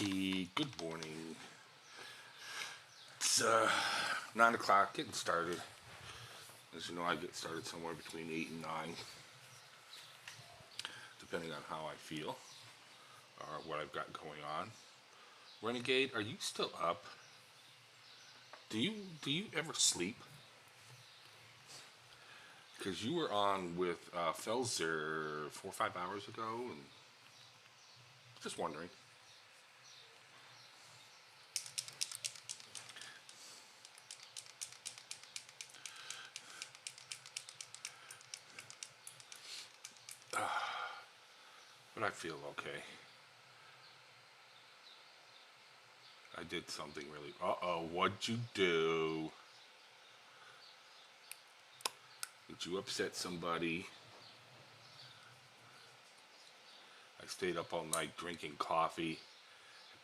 Okay, good morning. It's 9 o'clock, getting started. As you know, I get started somewhere between 8 and 9, depending on how I feel or what I've got going on. Renegade, are you still up? Do you ever sleep? Because you were on with Felzer 4 or 5 hours ago, and just wondering. But I feel okay. I did something really. What'd you do? Did you upset somebody? I stayed up all night drinking coffee.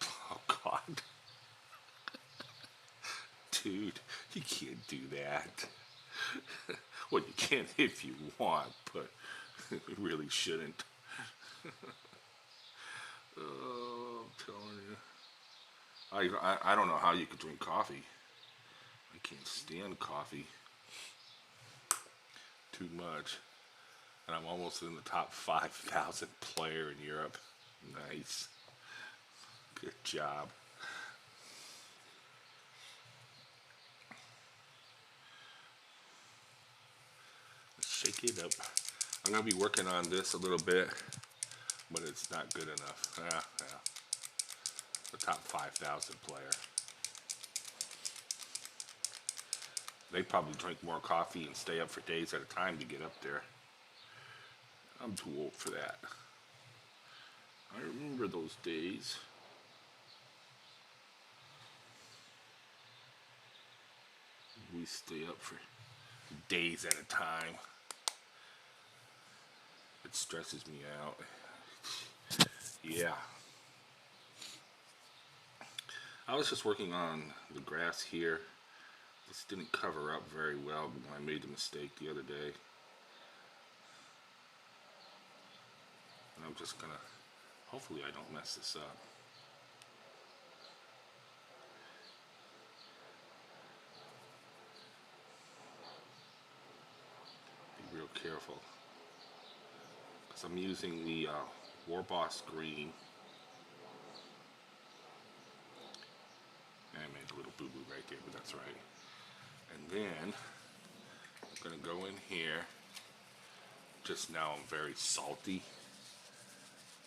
Oh, God. Dude, you can't do that. Well, you can if you want, but you really shouldn't. Oh, I'm telling you. I don't know how you could drink coffee. I can't stand coffee too much. And I'm almost in the top 5,000 player in Europe. Nice. Good job. Shake it up. I'm going to be working on this a little bit, but it's not good enough. Yeah. The top 5,000 player. They probably drink more coffee and stay up for days at a time to get up there. I'm too old for that. I remember those days. We stay up for days at a time. It stresses me out. Yeah. I was just working on the grass here. This didn't cover up very well when I made the mistake the other day. And I'm just gonna, hopefully I don't mess this up. Be real careful. Because I'm using the Warboss green. I made a little boo-boo right there, but that's right. And then I'm gonna go in here. Just now I'm very salty,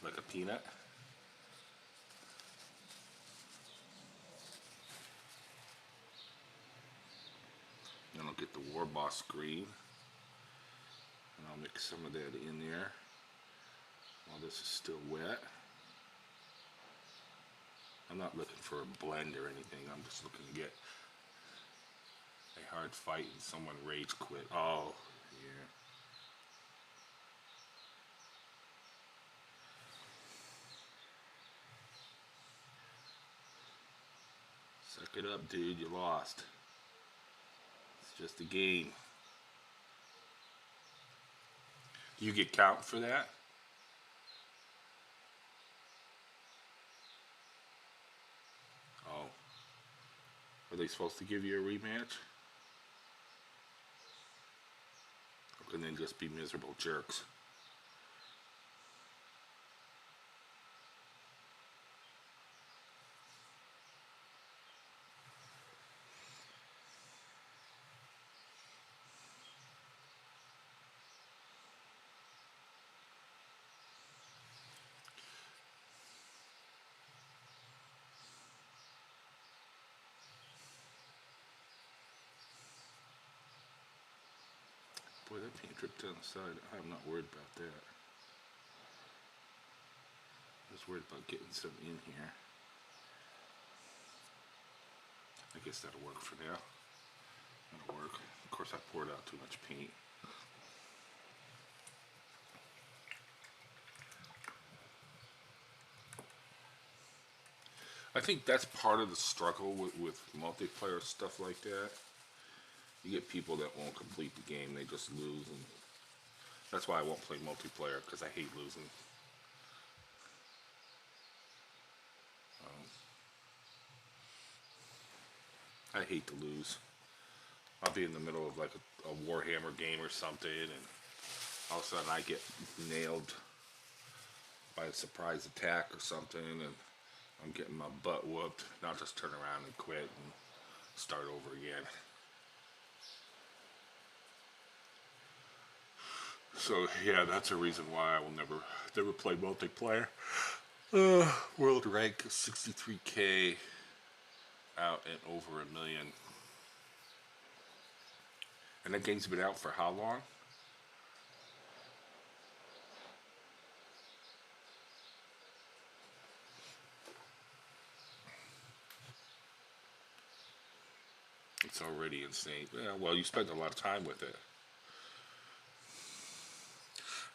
like a peanut. Then I'll get the Warboss green, and I'll mix some of that in there while this is still wet. I'm not looking for a blend or anything. I'm just looking to get a hard fight and someone rage quit. Oh, yeah. Suck it up, dude. You lost. It's just a game. You get count for that? Oh. Are they supposed to give you a rematch? Or can they just be miserable jerks? Boy, that paint dripped down the side. I'm not worried about that. I was worried about getting some in here. I guess that'll work for now. That'll work. Of course, I poured out too much paint. I think that's part of the struggle with multiplayer stuff like that. You get people that won't complete the game, they just lose, and that's why I won't play multiplayer, because I hate losing. I hate to lose. I'll be in the middle of like a Warhammer game or something, and all of a sudden I get nailed by a surprise attack or something, and I'm getting my butt whooped. And I'll just turn around and quit and start over again. So yeah, that's a reason why I will never play multiplayer. World rank 63K out and over 1,000,000. And that game's been out for how long? It's already insane. Yeah, well, you spent a lot of time with it.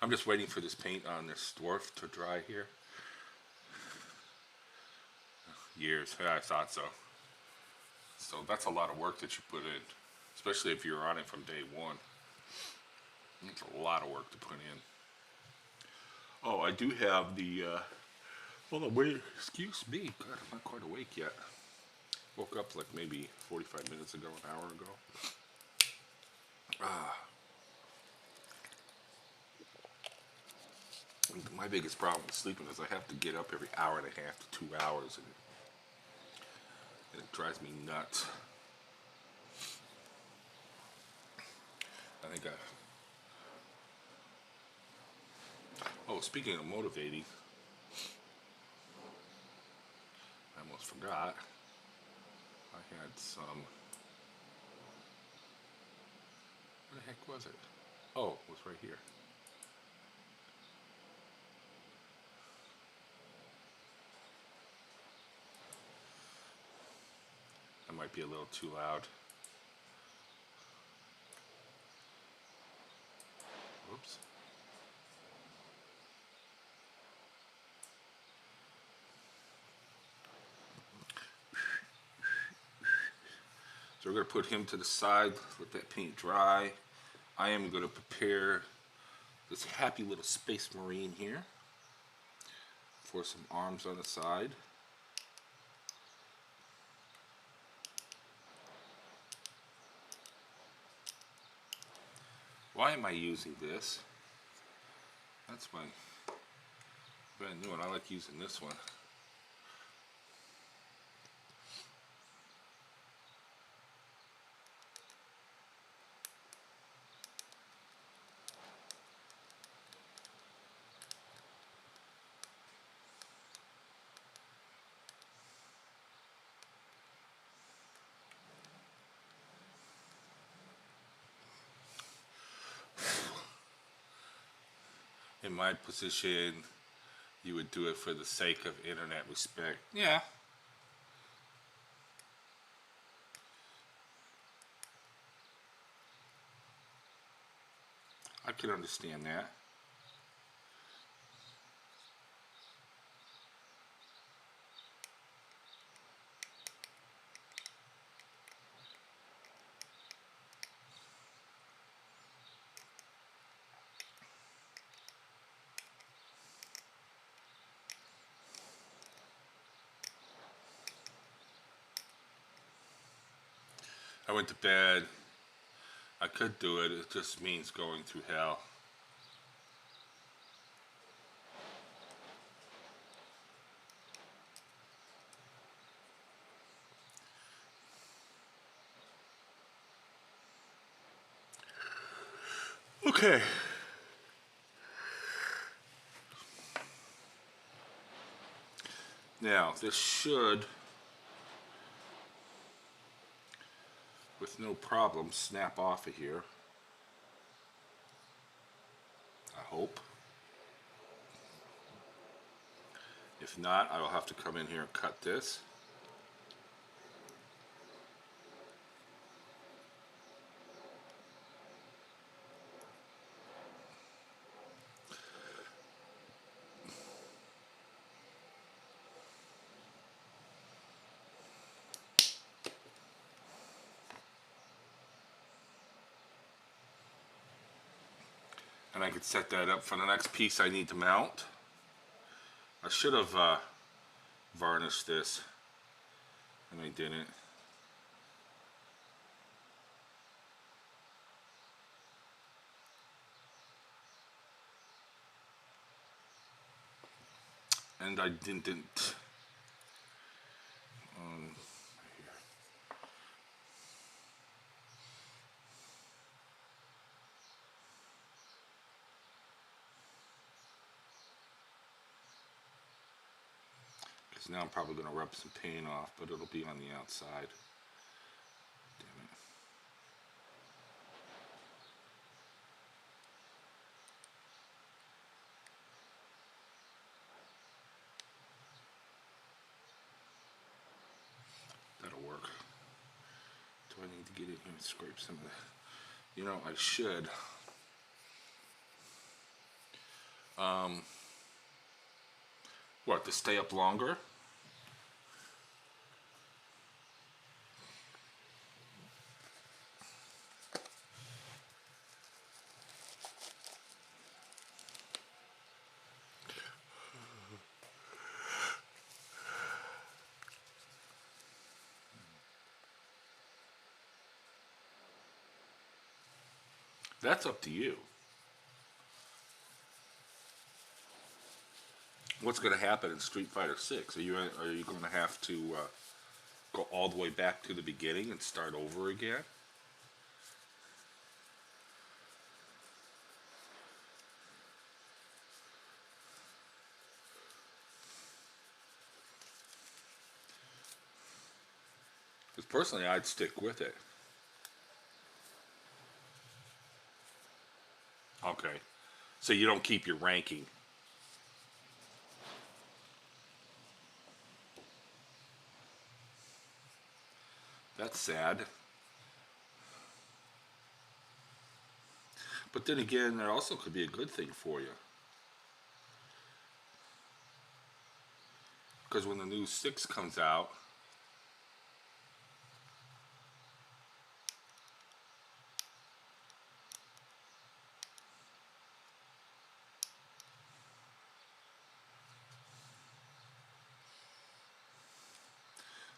I'm just waiting for this paint on this dwarf to dry here. Years. Yeah, I thought so. So that's a lot of work that you put in, especially if you're on it from day one. It's a lot of work to put in. Oh, I do have the. Hold on, wait. Excuse me. God, I'm not quite awake yet. Woke up like maybe 45 minutes ago, an hour ago. My biggest problem with sleeping is I have to get up every hour and a half to 2 hours, and it drives me nuts. I think oh, speaking of motivating, I almost forgot. I had some. Where the heck was it? Oh, it was right here. That might be a little too loud. Oops. So we're going to put him to the side, let that paint dry. I am going to prepare this happy little space marine here for some arms on the side. Why am I using this? That's my brand new one. I like using this one. In my position, you would do it for the sake of internet respect. Yeah. I can understand that. I went to bed. I could do it. It just means going through hell. Okay. Now, this should, with no problem, snap off of here. I hope. If not, I will have to come in here and cut this. And I could set that up for the next piece I need to mount. I should have varnished this, and I didn't. And I didn't. Um, Because now I'm probably going to rub some paint off, but it'll be on the outside. Damn it. That'll work. Do I need to get in here and scrape some of that? You know, I should. Um, what, to stay up longer? That's up to you. What's going to happen in Street Fighter 6? Are you going to have to go all the way back to the beginning and start over again? Because personally, I'd stick with it. Okay. So you don't keep your ranking. That's sad. But then again, that also could be a good thing for you. Because when the new 6 comes out,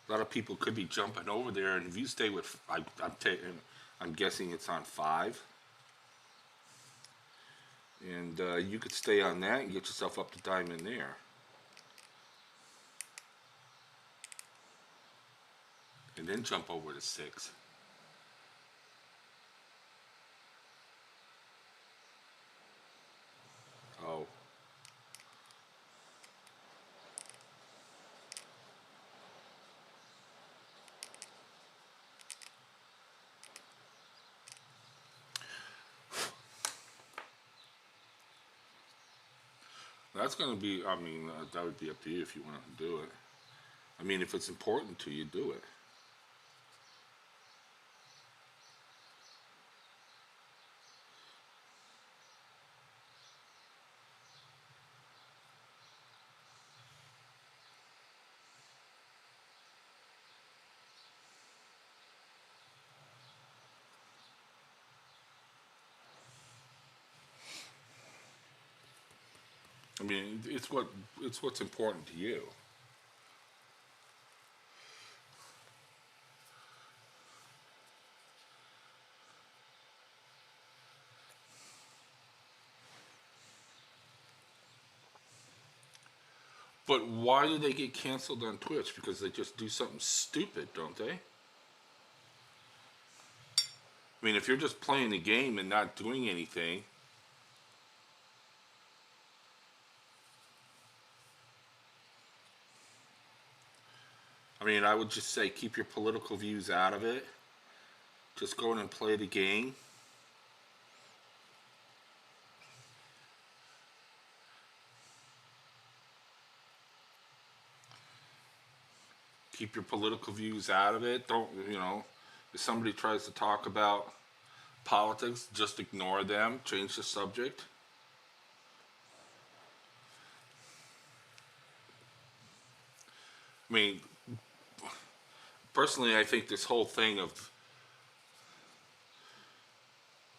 a lot of people could be jumping over there, and if you stay with, I'm guessing it's on 5, and you could stay on that and get yourself up to diamond there, and then jump over to 6. Oh, that's going to be, I mean, that would be up to you if you want to do it. I mean, if it's important to you, do it. I mean, it's what's important to you. But why do they get canceled on Twitch? Because they just do something stupid, don't they? I mean, if you're just playing the game and not doing anything, I mean, I would just say keep your political views out of it. Just go in and play the game. Keep your political views out of it. Don't, if somebody tries to talk about politics, just ignore them, change the subject. I mean, personally, I think this whole thing of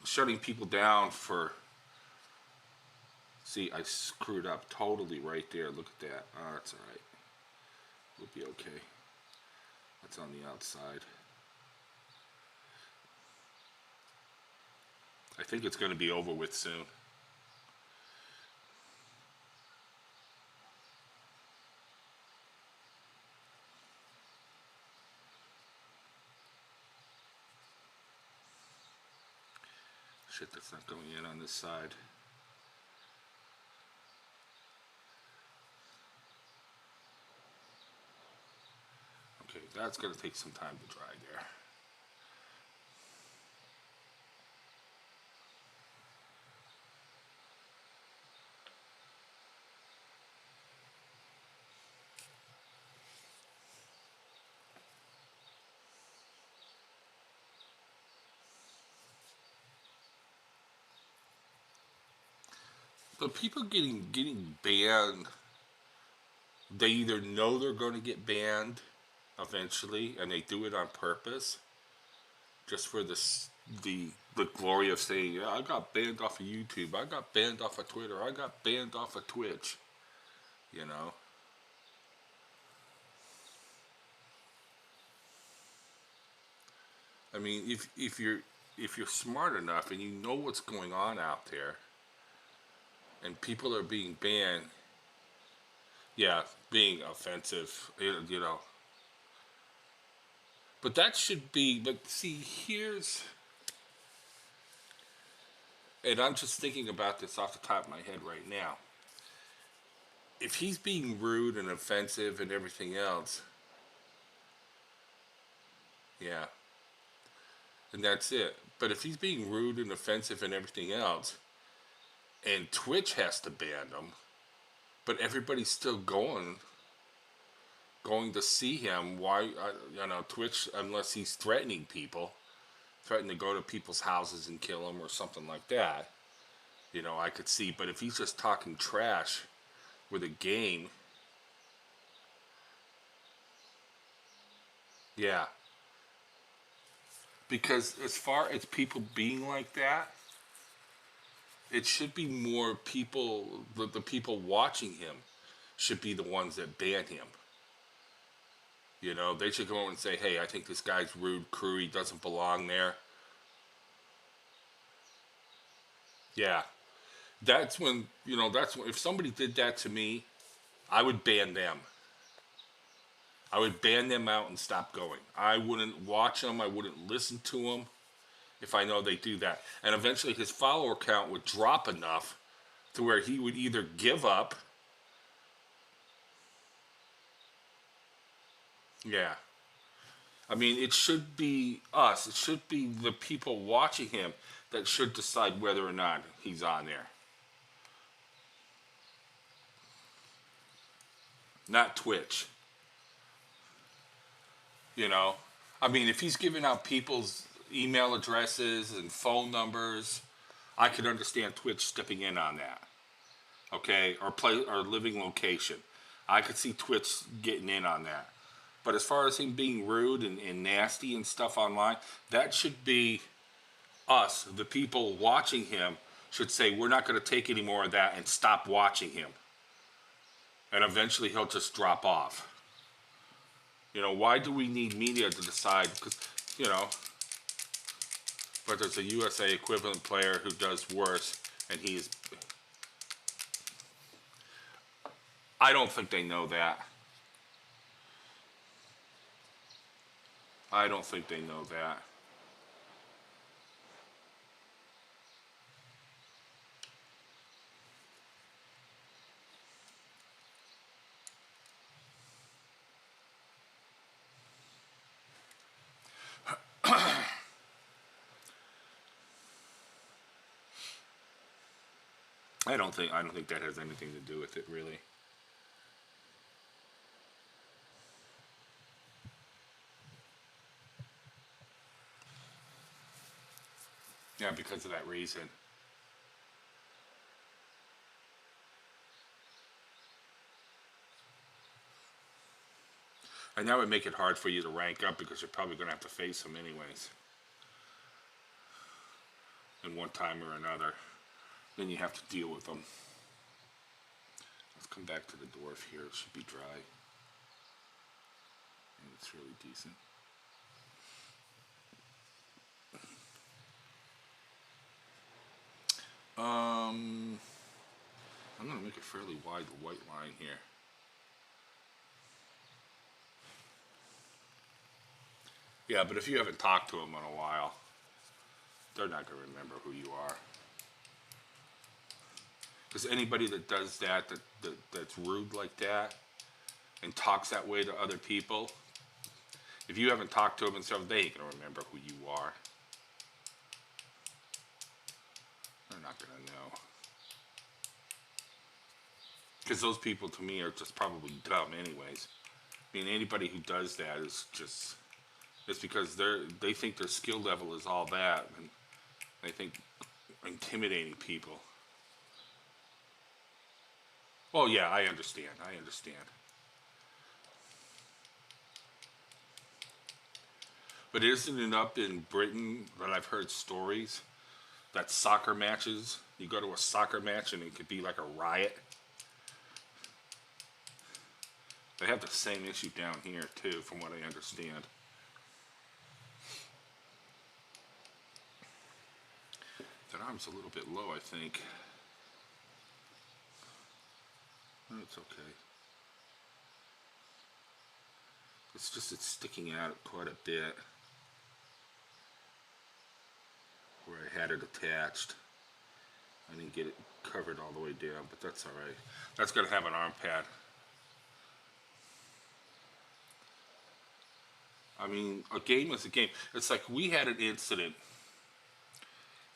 shutting people down for. See, I screwed up totally right there. Look at that. Oh, that's all right. We'll be okay. That's on the outside. I think it's going to be over with soon. shit, that's not going in on this side. Okay, that's going to take some time to dry there. The people getting banned, they either know they're going to get banned eventually, and they do it on purpose, just for the glory of saying, yeah, I got banned off of YouTube, I got banned off of Twitter, I got banned off of Twitch, you know. I mean, if you're smart enough and you know what's going on out there, and people are being banned, yeah, being offensive, you know. But that should be. But see, and I'm just thinking about this off the top of my head right now. If he's being rude and offensive and everything else, yeah, and that's it. But if he's being rude and offensive and everything else, and Twitch has to ban him, but everybody's still going to see him. Why, you know, Twitch, unless he's threatening people, threatening to go to people's houses and kill them or something like that, you know, I could see. But if he's just talking trash with a game, yeah. Because as far as people being like that, it should be more people, the people watching him should be the ones that ban him. You know, they should go and say, hey, I think this guy's rude, crew, he doesn't belong there. Yeah. That's when, you know, that's when, if somebody did that to me, I would ban them. I would ban them out and stop going. I wouldn't watch them. I wouldn't listen to them if I know they do that. And eventually his follower count would drop enough to where he would either give up. Yeah. I mean, it should be us. It should be the people watching him that should decide whether or not he's on there. Not Twitch. You know? I mean, if he's giving out people's email addresses and phone numbers, I could understand Twitch stepping in on that. Okay? Or living location. I could see Twitch getting in on that. But as far as him being rude and nasty and stuff online, that should be us, the people watching him, should say, we're not going to take any more of that and stop watching him. And eventually he'll just drop off. You know, why do we need media to decide? Because, you know, but there's a USA equivalent player who does worse, and he's. I don't think they know that. I don't think they know that. I don't think that has anything to do with it, really. Yeah, because of that reason. And that would make it hard for you to rank up because you're probably going to have to face them anyways. In one time or another. Then you have to deal with them. Let's come back to the dwarf here. It should be dry. And it's really decent. I'm going to make it fairly wide, the white line here. Yeah, but if you haven't talked to him in a while, they're not going to remember who you are. Because anybody that does that's rude like that and talks that way to other people, if you haven't talked to them and stuff, they ain't going to remember who you are. They're not going to know. Because those people, to me, are just probably dumb anyways. I mean, anybody who does that is just... It's because they think their skill level is all that, and they think intimidating people. Oh yeah, I understand. But isn't it up in Britain that I've heard stories that soccer matches, you go to a soccer match and it could be like a riot? They have the same issue down here too, from what I understand. That arm's a little bit low, I think. It's okay. It's sticking out quite a bit where I had it attached. I didn't get it covered all the way down, but that's all right. That's gonna have an arm pad. I mean, a game is a game. It's like we had an incident,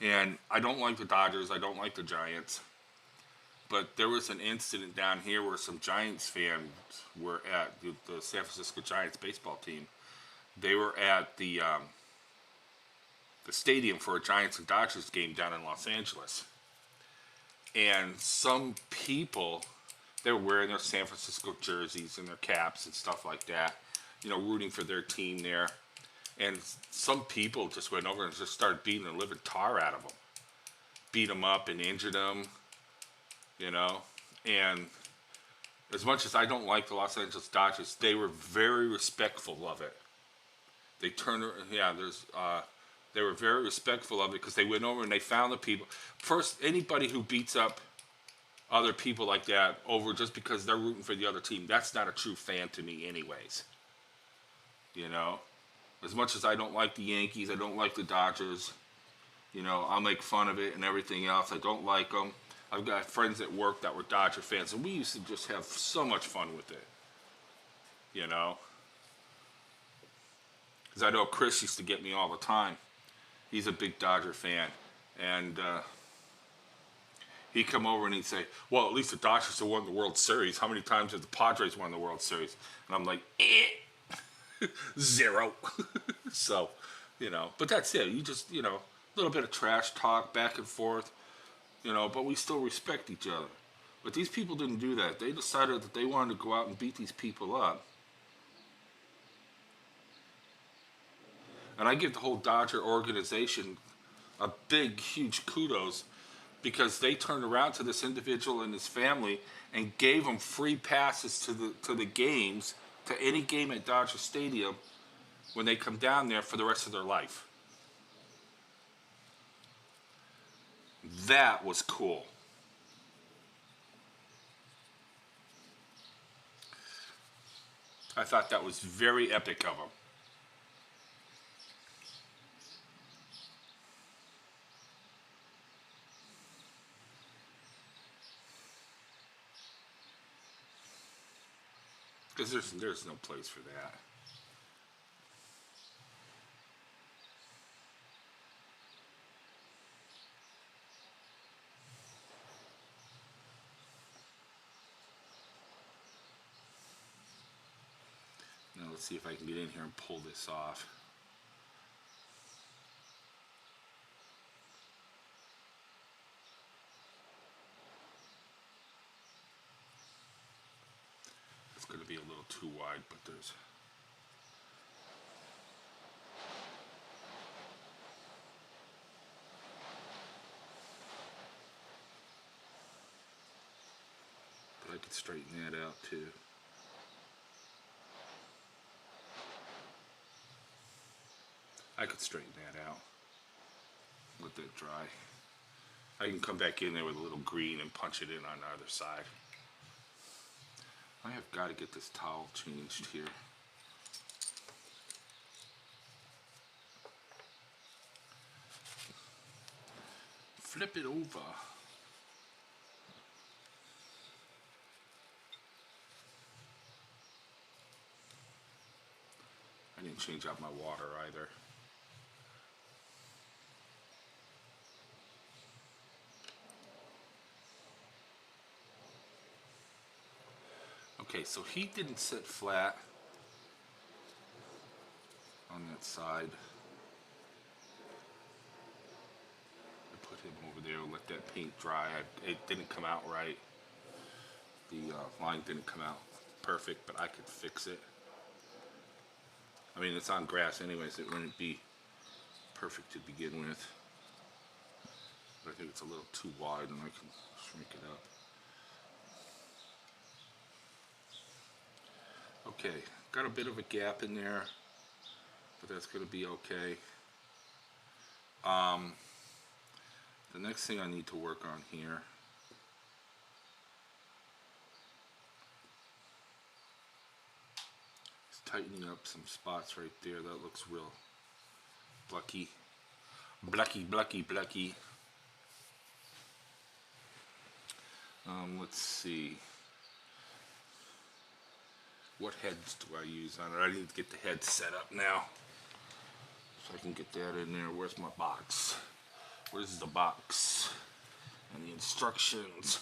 and I don't like the Dodgers, I don't like the Giants, but there was an incident down here where some Giants fans were at the San Francisco Giants baseball team. They were at the stadium for a Giants and Dodgers game down in Los Angeles. And some people, they were wearing their San Francisco jerseys and their caps and stuff like that, you know, rooting for their team there. And some people just went over and just started beating the living tar out of them. Beat them up and injured them, you know. And as much as I don't like the Los Angeles Dodgers, they were very respectful of it. They turned, they were very respectful of it because they went over and they found the people. First, anybody who beats up other people like that over just because they're rooting for the other team, that's not a true fan to me anyways. You know? As much as I don't like the Yankees, I don't like the Dodgers, you know, I'll make fun of it and everything else. I don't like them. I've got friends at work that were Dodger fans, and we used to just have so much fun with it, you know? Because I know Chris used to get me all the time. He's a big Dodger fan, and he'd come over and he'd say, well, at least the Dodgers have won the World Series. How many times have the Padres won the World Series? And I'm like, 0. So, you know, but that's it. You just, you know, a little bit of trash talk back and forth, you know, but we still respect each other. But these people didn't do that. They decided that they wanted to go out and beat these people up. And I give the whole Dodger organization a big, huge kudos because they turned around to this individual and his family and gave them free passes to the games, to any game at Dodger Stadium when they come down there for the rest of their life. That was cool. I thought that was very epic of them. Because there's no place for that. Now let's see if I can get in here and pull this off. It's going to be a little too wide, but there's... But I could straighten that out too. I could straighten that out. Let that dry. I can come back in there with a little green and punch it in on the other side. I have got to get this towel changed here. flip it over. I didn't change out my water either. Okay, so he didn't sit flat on that side. I put him over there, let that paint dry. It didn't come out right. The line didn't come out perfect, but I could fix it. I mean, it's on grass anyways, it wouldn't be perfect to begin with. But I think it's a little too wide and I can shrink it up. Okay, got a bit of a gap in there, but that's going to be okay. The next thing I need to work on here is tightening up some spots right there. That looks real plucky. Plucky. Let's see. What heads do I use on it? I need to get the head set up now so I can get that in there. Where's my box? Where's the box and the instructions?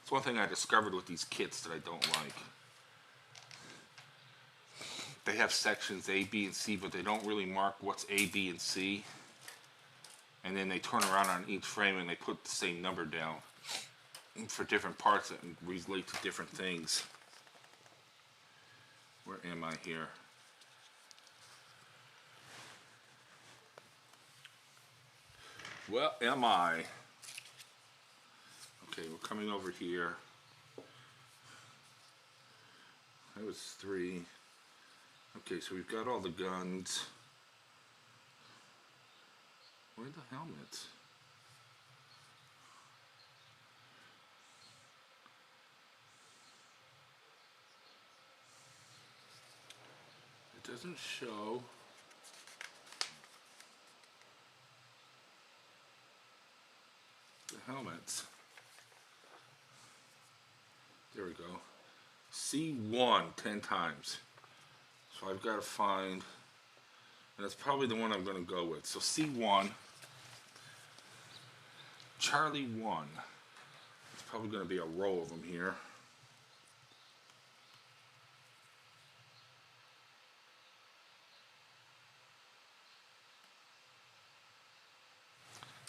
It's one thing I discovered with these kits that I don't like. They have sections A, B, and C, but they don't really mark what's A, B, and C. And then they turn around on each frame and they put the same number down for different parts that relate to different things. Where am I here? Well, am I? Okay, we're coming over here. That was 3. Okay, so we've got all the guns. Where are the helmets? It doesn't show. The helmets. There we go. C1 10 times. So I've got to find, and that's probably the one I'm going to go with. So C1, Charlie 1. It's probably going to be a row of them here.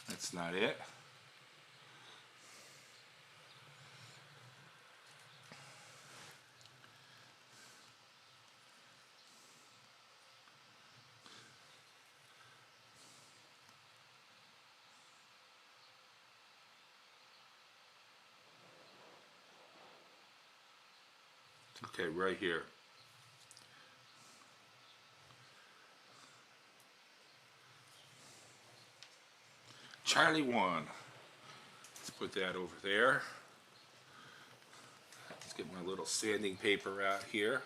That's not it. Okay, right here. Charlie 1. Let's put that over there. Let's get my little sanding paper out here.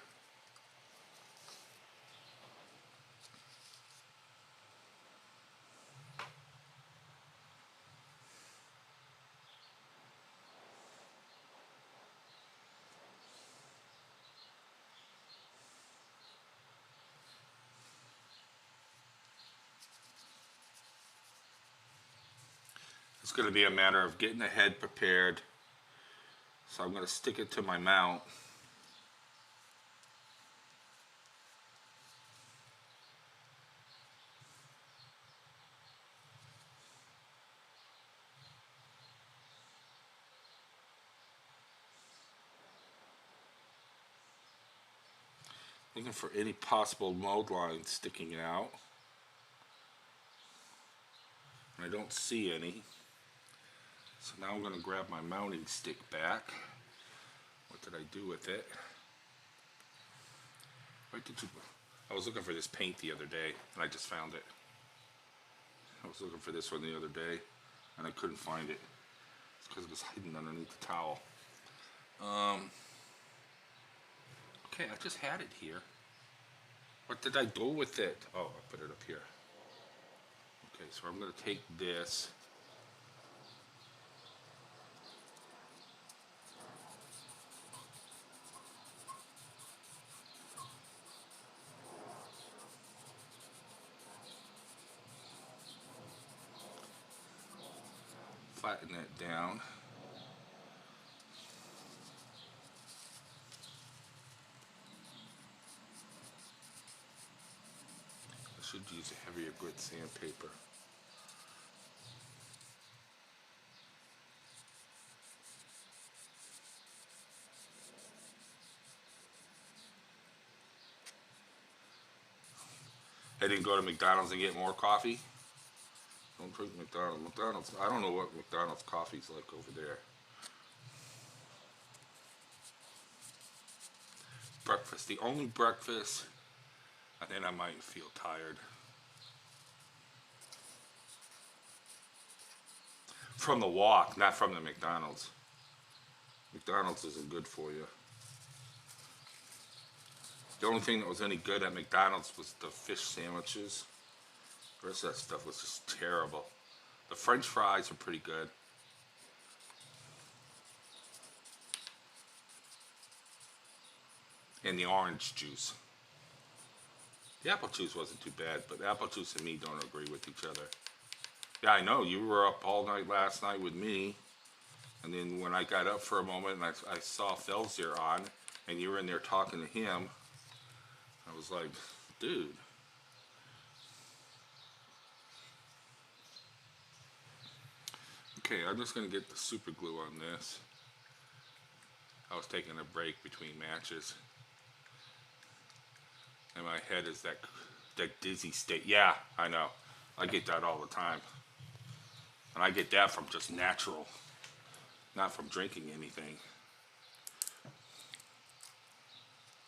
It's going to be a matter of getting the head prepared. So I'm going to stick it to my mount. Looking for any possible mold lines sticking out. And I don't see any. So now I'm going to grab my mounting stick back. What did I do with it? I was looking for this paint the other day, and I just found it. I was looking for this one the other day, and I couldn't find it. It's because it was hidden underneath the towel. Okay, I just had it here. What did I do with it? Oh, I put it up here. Okay, so I'm going to take this. Flatten that down. I should use a heavier grit sandpaper. I didn't go to McDonald's and get more coffee. Don't drink McDonald's. McDonald's, I don't know what McDonald's coffee's like over there. Breakfast. The only breakfast, and then I might feel tired. From the walk, not from the McDonald's. McDonald's isn't good for you. The only thing that was any good at McDonald's was the fish sandwiches. The rest of that stuff was just terrible. The French fries are pretty good. And the orange juice. The apple juice wasn't too bad, but apple juice and me don't agree with each other. Yeah, I know. You were up all night last night with me. And then when I got up for a moment and I saw Felsier on, and you were in there talking to him, I was like, dude. Okay, I'm just going to get the super glue on this. I was taking a break between matches. And my head is that dizzy state. Yeah, I know. I get that all the time. And I get that from just natural, not from drinking anything.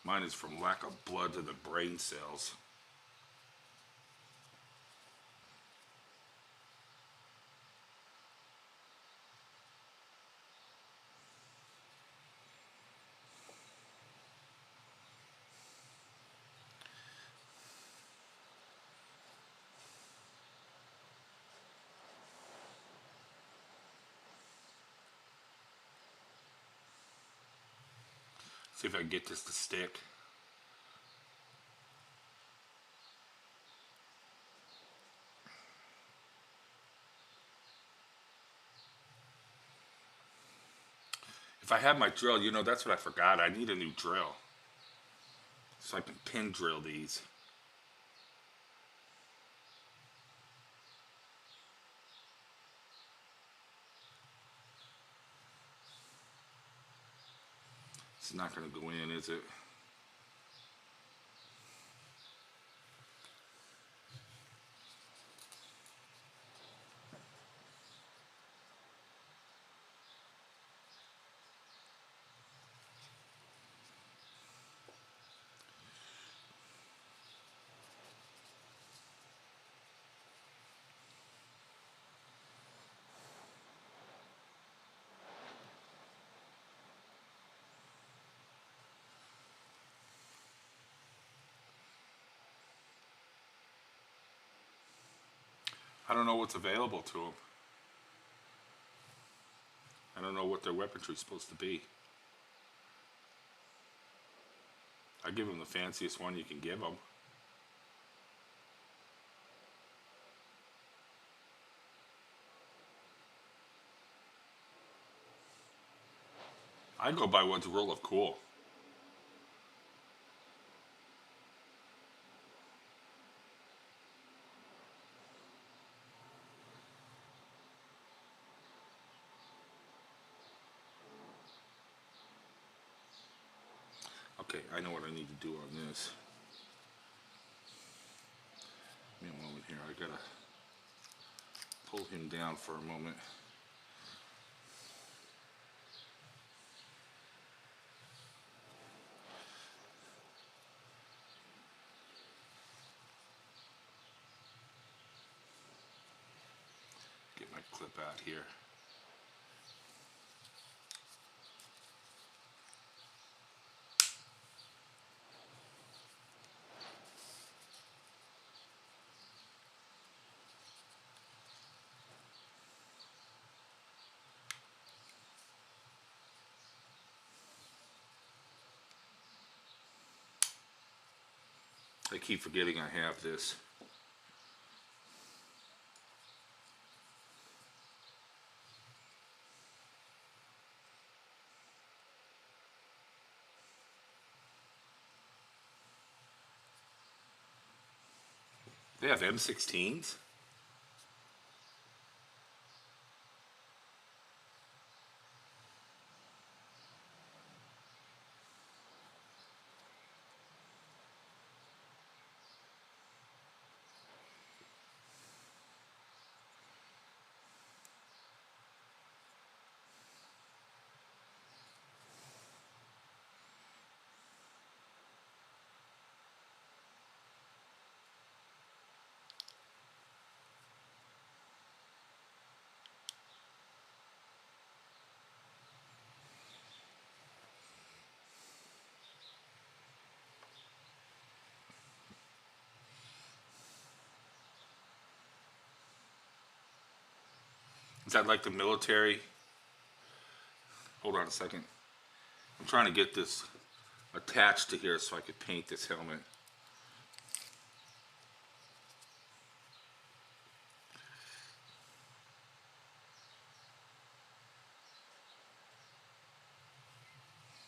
Mine is from lack of blood to the brain cells. See if I can get this to stick. If I had my drill, that's what I forgot. I need a new drill. So I can pin drill these. It's not going to go in, is it? I don't know what's available to them. I don't know what their weaponry is supposed to be. I give them the fanciest one you can give them. I go by what's rule of cool. Okay, I know what I need to do on this. Give me a moment here. I gotta pull him down for a moment. Get my clip out here. I keep forgetting I have this. They have M16s? Is that like the military? Hold on a second. I'm trying to get this attached to here so I could paint this helmet.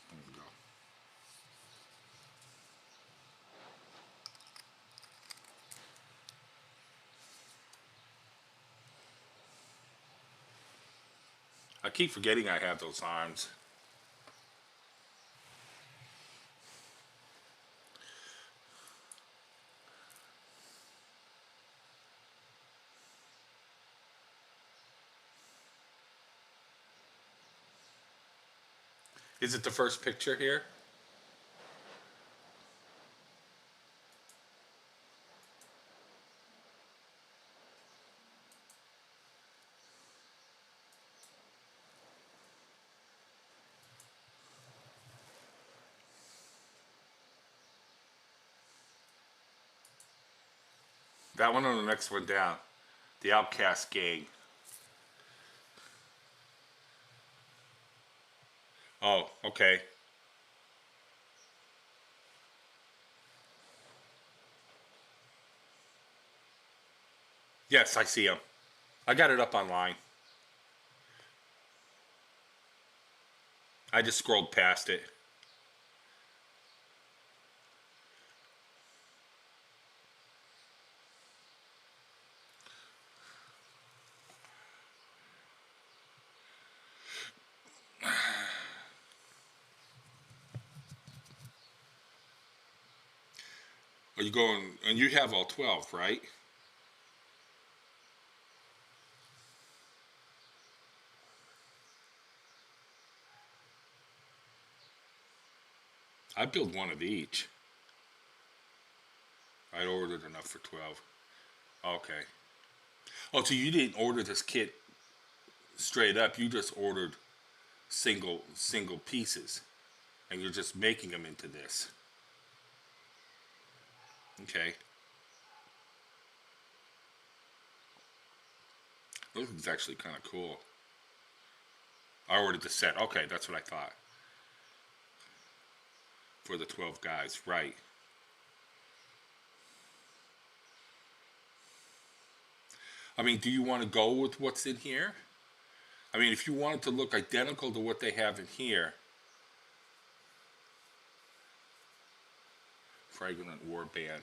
There we go. I keep forgetting I have those arms. Is it the first picture here? That one or the next one down. The Outcast Gang. Oh, okay. Yes, I see them. I got it up online. I just scrolled past it. Are you going, and you have all 12, right? I build one of each. I ordered enough for 12. Okay. Oh, so you didn't order this kit straight up. You just ordered single pieces. And you're just making them into this. Okay. This is actually kind of cool. I ordered the set. Okay, that's what I thought. For the 12 guys, right. I mean, do you want to go with what's in here? I mean, if you want it to look identical to what they have in here. Fragrant Warband.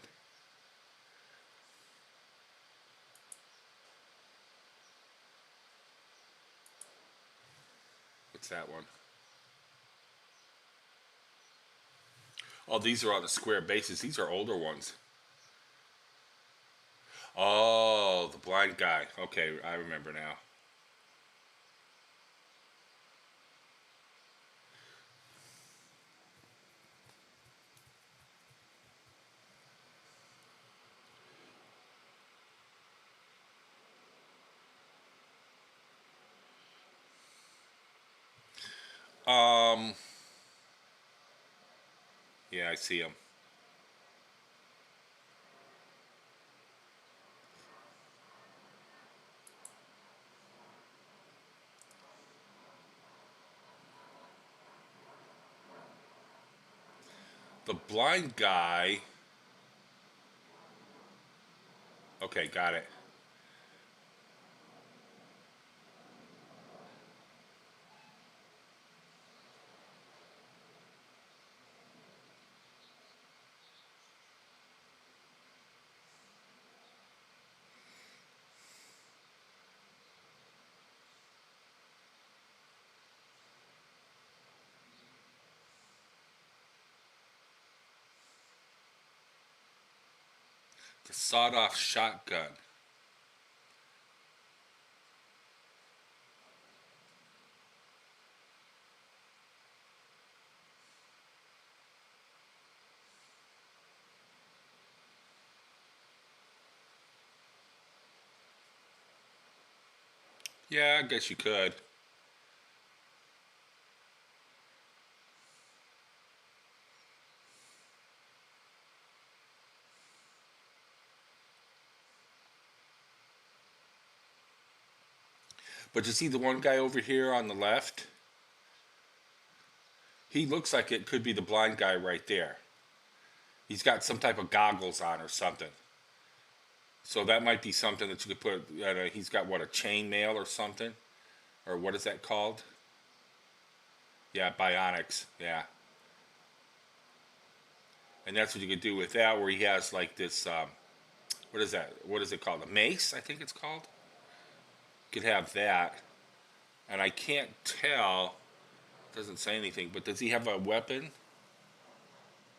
What's that one? Oh, these are on the square bases. These are older ones. Oh, the blind guy. Okay, I remember now. Um, yeah, I see him. The blind guy Okay, got it. The sawed-off shotgun. Yeah, I guess you could. But you see the one guy over here on the left? He looks like it could be the blind guy right there. He's got some type of goggles on or something. So that might be something that you could put. He's got what, a chain mail or something, or what is that called? Yeah, bionics. Yeah, and that's what you could do with that, where he has like this. What is that? What is it called? A mace, I think it's called. You could have that, and I can't tell. Doesn't say anything, but does he have a weapon?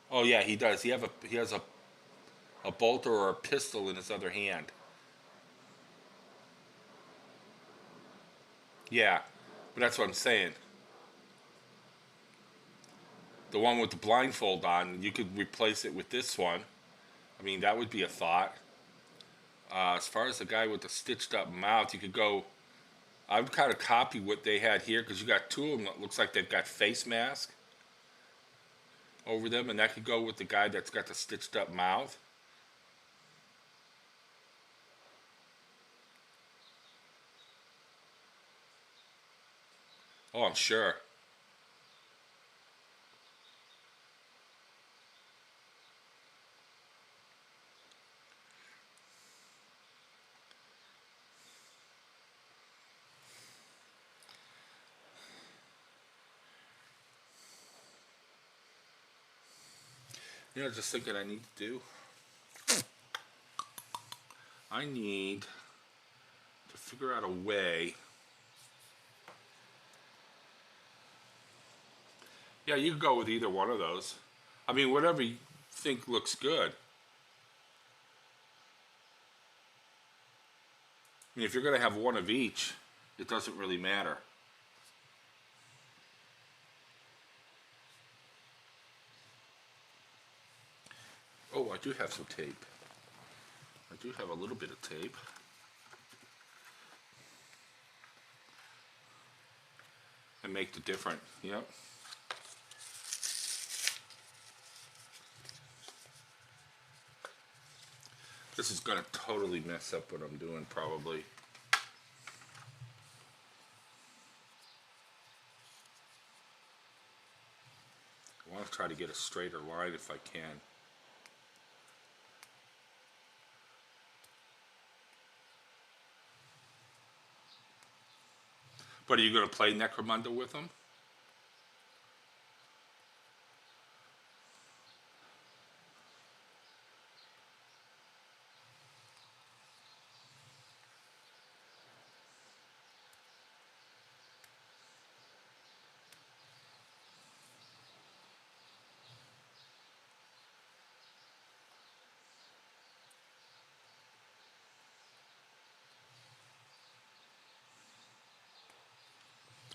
Oh yeah, he does. He has a bolter or a pistol in his other hand. Yeah, but that's what I'm saying. The one with the blindfold on, you could replace it with this one. I mean, that would be a thought. As far as the guy with the stitched up mouth, you could go. I would kind of copy what they had here because you got two of them that looks like they've got face mask over them, and that could go with the guy that's got the stitched up mouth. Oh, I'm sure. You know, just thinking I need to do. I need to figure out a way. Yeah, you could go with either one of those. I mean, whatever you think looks good. I mean, if you're going to have one of each, it doesn't really matter. Oh, I do have some tape. I do have a little bit of tape. And make the different. Yep. This is going to totally mess up what I'm doing, probably. I want to try to get a straighter line if I can. But are you going to play Necromunda with them?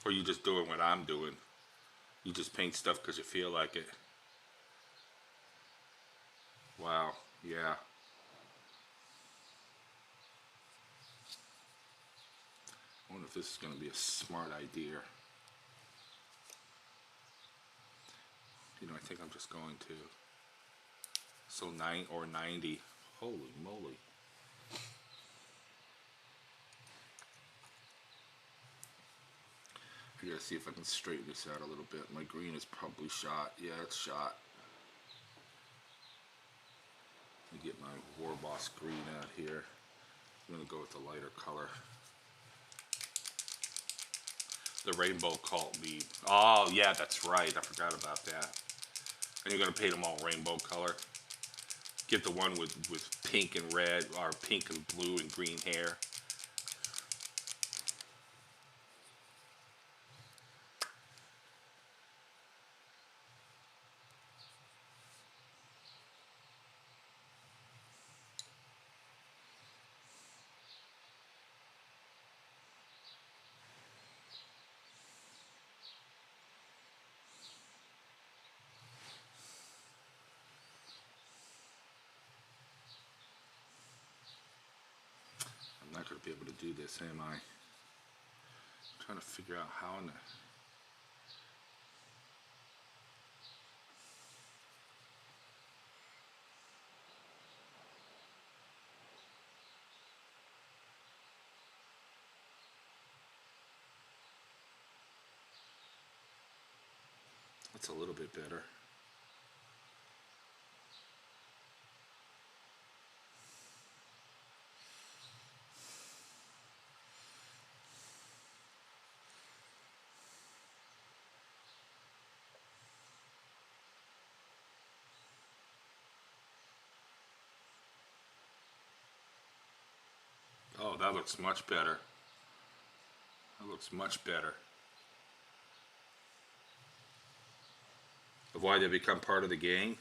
Or are you just doing what I'm doing? You just paint stuff because you feel like it. Wow, yeah. I wonder if this is going to be a smart idea. You know, I think I'm just going to. So 9 or 90. Holy moly. I gotta see if I can straighten this out a little bit. My green is probably shot. Yeah, it's shot. Let me get my War Boss green out here. I'm gonna go with the lighter color. The rainbow cult lead. Oh yeah, that's right. I forgot about that. And you're gonna paint them all rainbow color. Get the one with pink and red, or pink and blue and green hair. I'm not gonna be able to do this, am I? I'm trying to figure out how in the... That's a little bit better. Oh, that looks much better. That looks much better. Of why they become part of the gang?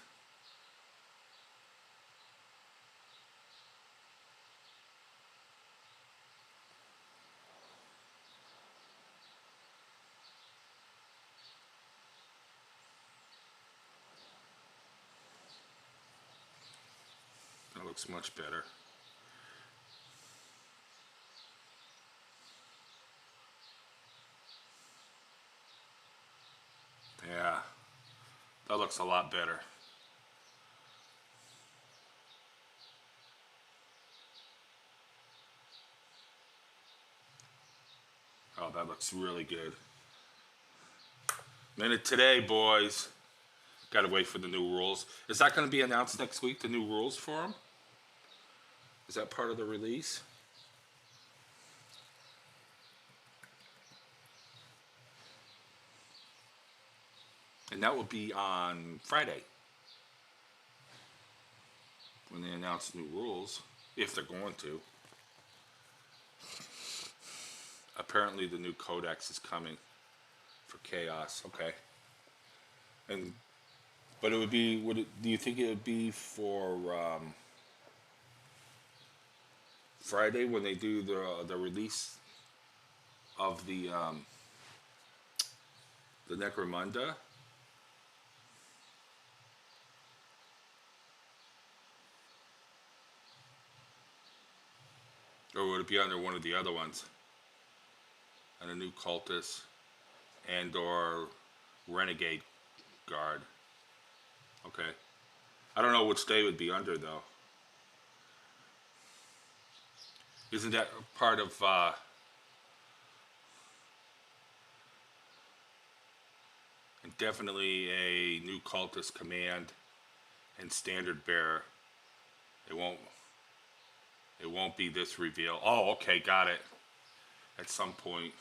That looks much better. Yeah, that looks a lot better. Oh, that looks really good. Minute today, boys. Gotta wait for the new rules. Is that gonna be announced next week, the new rules for them? Is that part of the release? And that will be on Friday when they announce new rules, if they're going to. Apparently, the new codex is coming for Chaos. Okay. And but it would be. Would it? Do you think it would be for Friday when they do the release of the Necromunda? Or would it be under one of the other ones? And a new cultist and or renegade guard. Okay. I don't know which day it would be under though. Isn't that part of and definitely a new cultist command and standard bearer? It won't be this reveal. Oh, okay, got it. At some point.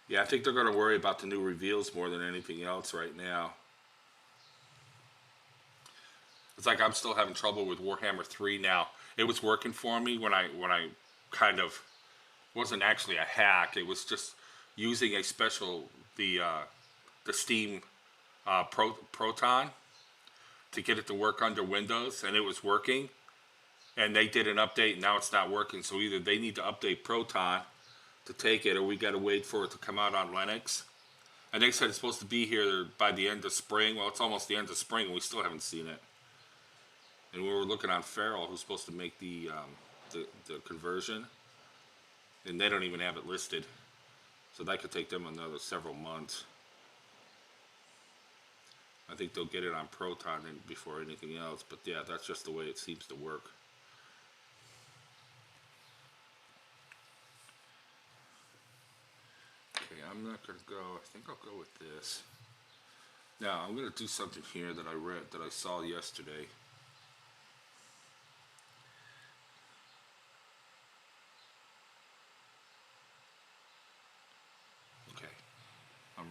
Yeah, I think they're gonna worry about the new reveals more than anything else right now. It's like I'm still having trouble with Warhammer 3 now. It was working for me when I kind of wasn't actually a hack. It was just using a special the Steam Proton to get it to work under Windows, and it was working. And they did an update, and now it's not working. So either they need to update Proton to take it, or we got to wait for it to come out on Linux. And they said it's supposed to be here by the end of spring. Well, it's almost the end of spring, and we still haven't seen it. And we were looking on Feral, who's supposed to make the conversion, and they don't even have it listed. So that could take them another several months. I think they'll get it on Proton before anything else. But yeah, that's just the way it seems to work. Okay, I'm not going to go. I think I'll go with this. Now, I'm going to do something here that I saw yesterday.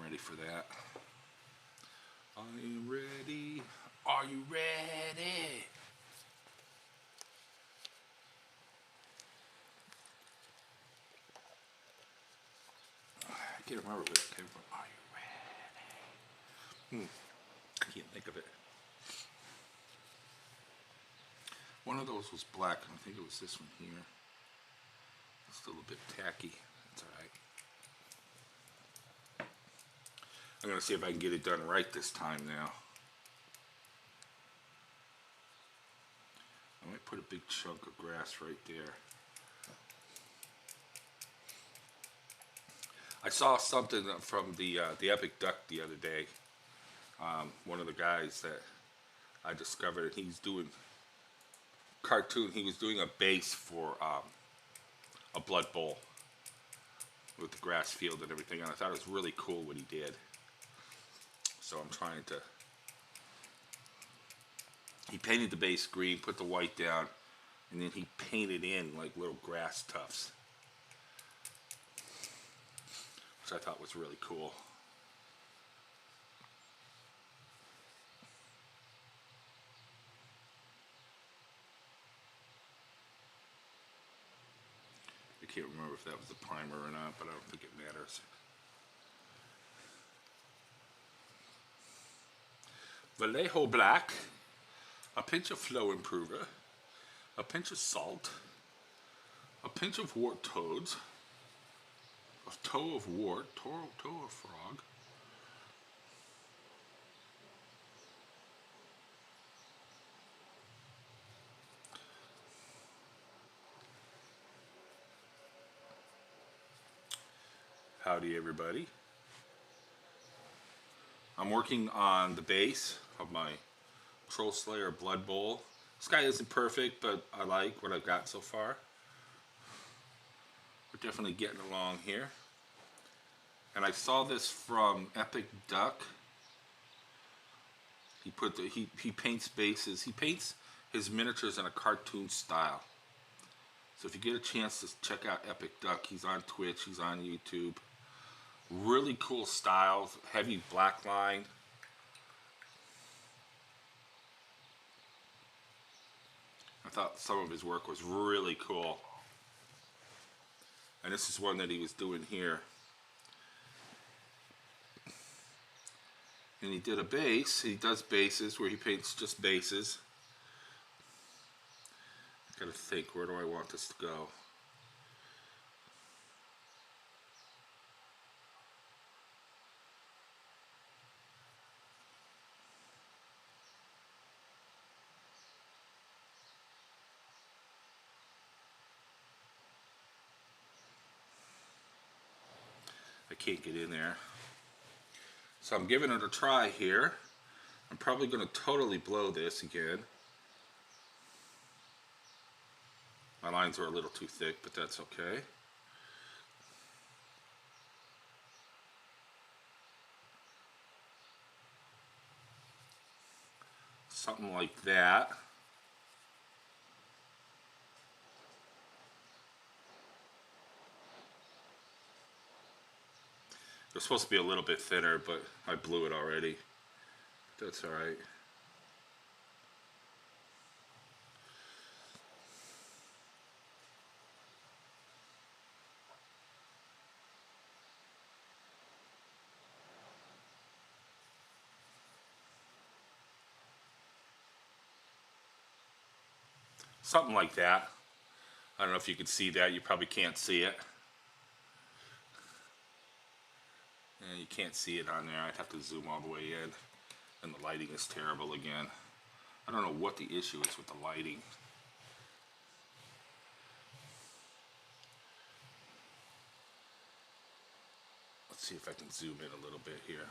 I'm ready for that. Are you ready? Are you ready? I can't remember where it came from. Are you ready? I can't think of it. One of those was black, and I think it was this one here. It's a little bit tacky. That's alright. I'm going to see if I can get it done right this time now. I might put a big chunk of grass right there. I saw something from the Epic Duck the other day. One of the guys that I discovered, he's doing cartoon. He was doing a base for a Blood Bowl with the grass field and everything, and I thought it was really cool what he did. So I'm trying to. He painted the base green, put the white down, and then he painted in like little grass tufts, which I thought was really cool. I can't remember if that was the primer or not, but I don't think it matters. Vallejo Black, a pinch of flow improver, a pinch of salt, a pinch of wart toads, a toe of wart, toe of frog, howdy everybody. I'm working on the base of my Troll Slayer Blood Bowl. This guy isn't perfect, but I like what I've got so far. We're definitely getting along here. And I saw this from Epic Duck. He put the he paints bases. He paints his miniatures in a cartoon style. So if you get a chance to check out Epic Duck, he's on Twitch, he's on YouTube. Really cool styles, heavy black line. I thought some of his work was really cool. And this is one that he was doing here. And he did a base. He does bases where he paints just bases. I gotta think, where do I want this to go? I can't get in there. So I'm giving it a try here. I'm probably going to totally blow this again. My lines are a little too thick, but that's okay. Something like that. It was supposed to be a little bit thinner, but I blew it already. That's alright. Something like that. I don't know if you can see that. You probably can't see it. And you can't see it on there. I'd have to zoom all the way in. And the lighting is terrible again. I don't know what the issue is with the lighting. Let's see if I can zoom in a little bit here.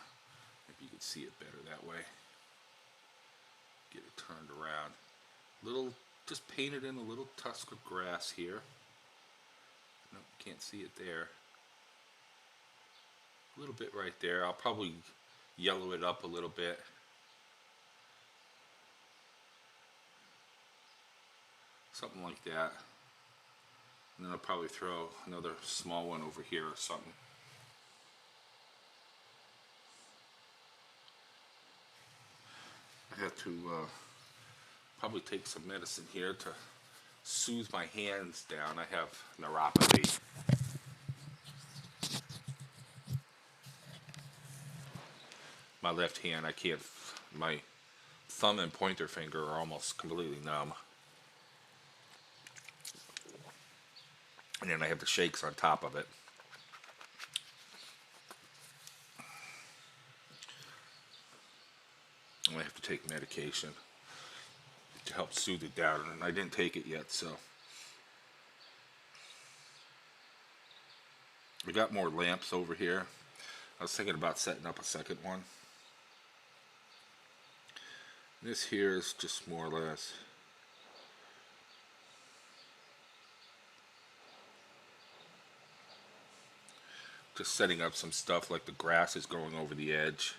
Maybe you can see it better that way. Get it turned around. Little, just painted in a little tusk of grass here. Nope, can't see it there. A little bit right there. I'll probably yellow it up a little bit. Something like that. And then I'll probably throw another small one over here or something. have to probably take some medicine here to soothe my hands down. I have neuropathy. My left hand, I can't, my thumb and pointer finger are almost completely numb. And then I have the shakes on top of it. And I have to take medication to help soothe it down. And I didn't take it yet, so. We got more lamps over here. I was thinking about setting up a second one. This here is just more or less just setting up some stuff, like the grass is growing over the edge.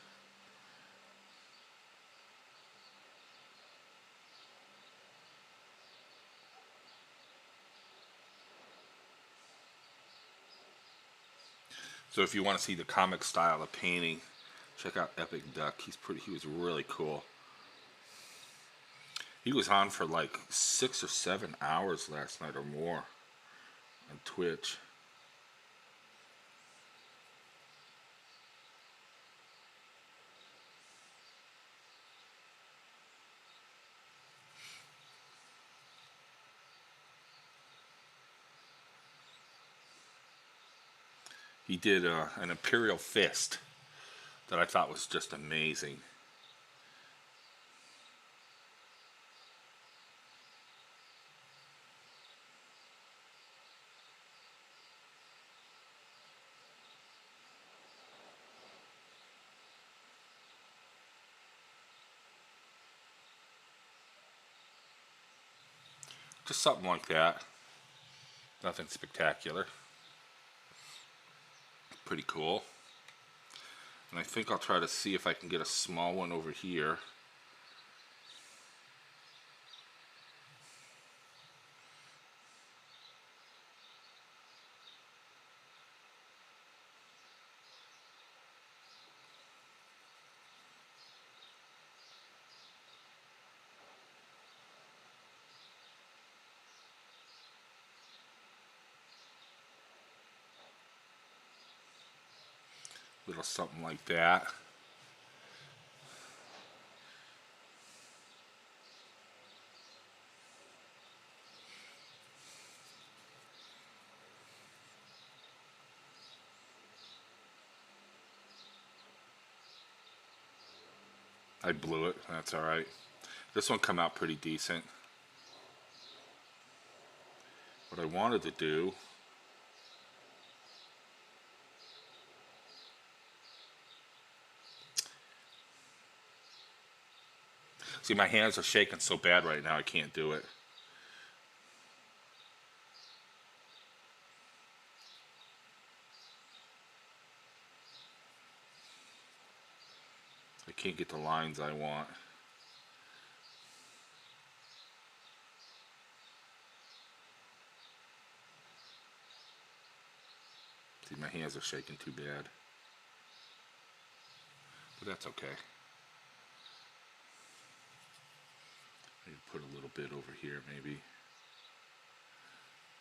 So if you want to see the comic style of painting, check out Epic Duck. He was really cool. He was on for like 6 or 7 hours last night or more on Twitch. He did an Imperial Fist that I thought was just amazing. Just something like that. Nothing spectacular. Pretty cool. And I think I'll try to see if I can get a small one over here. Little something like that. I blew it. That's all right. This one come out pretty decent. What I wanted to do see, my hands are shaking so bad right now I can't do it. I can't get the lines I want. See, my hands are shaking too bad. But that's okay. Maybe put a little bit over here, maybe.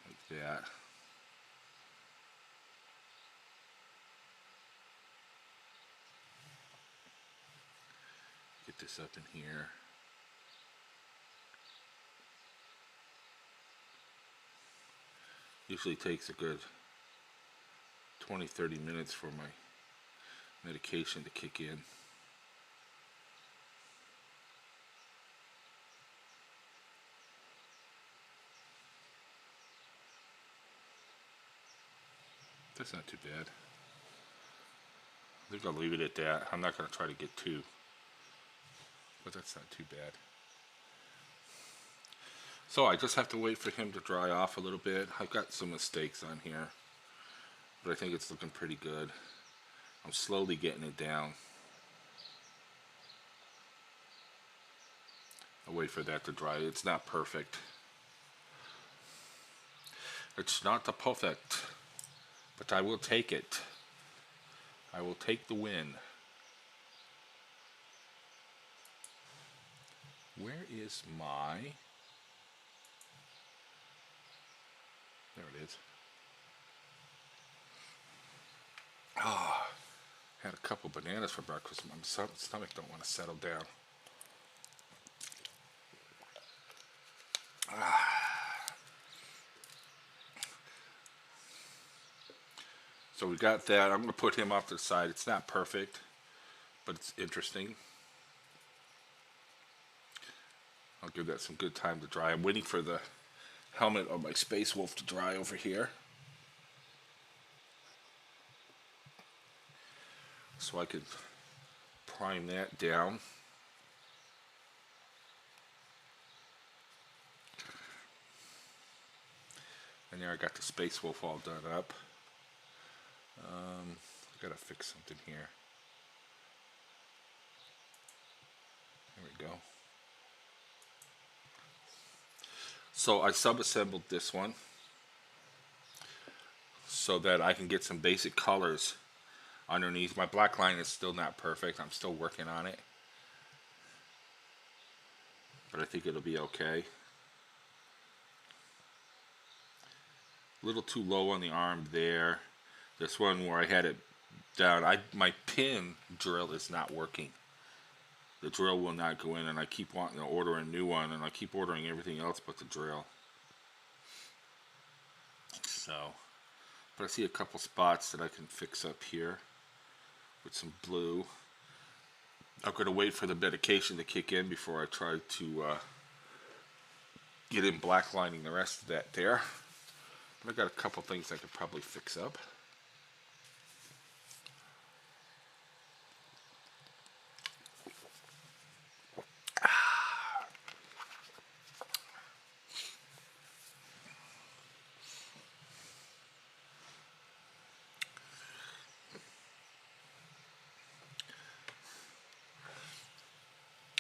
Like that. Get this up in here. Usually takes a good 20-30 minutes for my medication to kick in. That's not too bad. I think I'll leave it at that. I'm not going to try to get two, but that's not too bad. So I just have to wait for him to dry off a little bit. I've got some mistakes on here, but I think it's looking pretty good. I'm slowly getting it down. I'll wait for that to dry. It's not perfect. It's not the perfect, but I will take it. I will take the win. Where is my... There it is. Ah, had a couple bananas for breakfast. My stomach don't want to settle down. So we got that. I'm going to put him off to the side. It's not perfect, but it's interesting. I'll give that some good time to dry. I'm waiting for the helmet of my Space Wolf to dry over here, so I could prime that down. And there I got the Space Wolf all done up. I gotta fix something here. There we go. So I sub-assembled this one so that I can get some basic colors underneath. My black line is still not perfect. I'm still working on it, but I think it'll be okay. A little too low on the arm there. This one where I had it down, my pin drill is not working. The drill will not go in, and I keep wanting to order a new one, and I keep ordering everything else but the drill. So, but I see a couple spots that I can fix up here with some blue. I'm going to wait for the medication to kick in before I try to get in black lining the rest of that there. But I got a couple things I could probably fix up.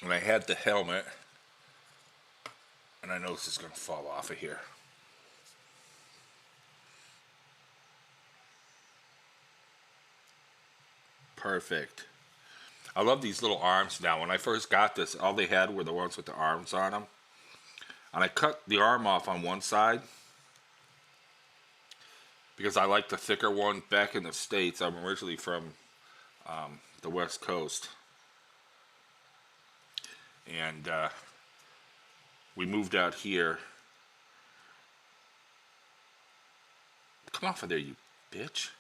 And I had the helmet, and I know this is going to fall off of here. Perfect. I love these little arms now. When I first got this, all they had were the ones with the arms on them. And I cut the arm off on one side because I like the thicker one. Back in the States, I'm originally from the West Coast. And we moved out here. Come off of there, you bitch.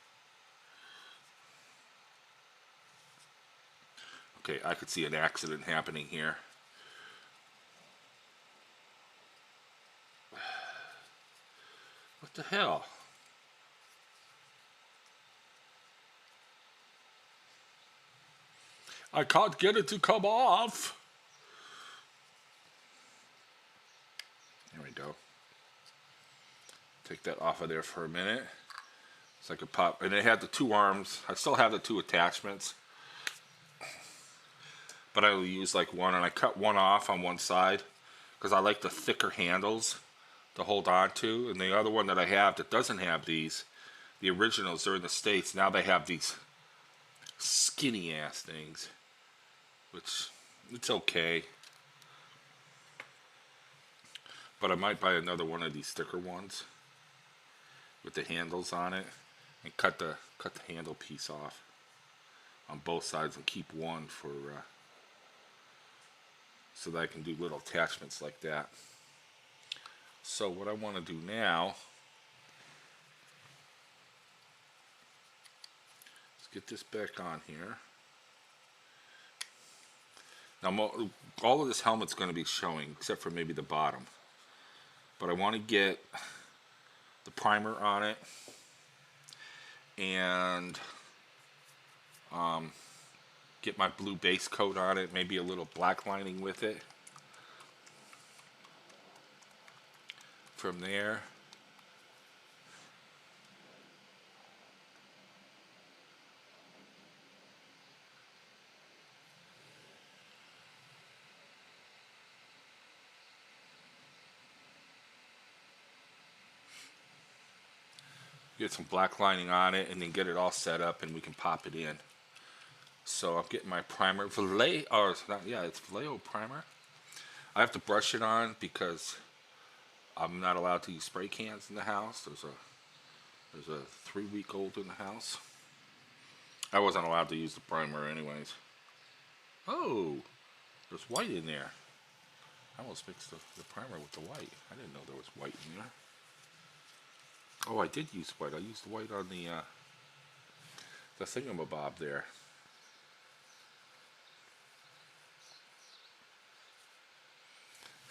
Okay, I could see an accident happening here. What the hell? I can't get it to come off. There we go. Take that off of there for a minute. So I could pop, and it had the two arms. I still have the two attachments, but I only use like one, and I cut one off on one side because I like the thicker handles to hold on to. And the other one that I have that doesn't have these, the originals, are in the States. Now they have these skinny ass things, which it's okay. But I might buy another one of these thicker ones with the handles on it and cut the handle piece off on both sides and keep one for so that I can do little attachments like that. So what I want to do now is get this back on here. Now all of this helmet's going to be showing except for maybe the bottom, but I want to get the primer on it and get my blue base coat on it, maybe a little black lining with it. From there, get some black lining on it and then get it all set up and we can pop it in. So I'm getting my primer, it's Vallejo primer. I have to brush it on because I'm not allowed to use spray cans in the house. There's a 3 week old in the house. I wasn't allowed to use the primer anyways. Oh, there's white in there. I almost mixed the primer with the white. I didn't know there was white in there. Oh, I did use white. I used white on the thingamabob there.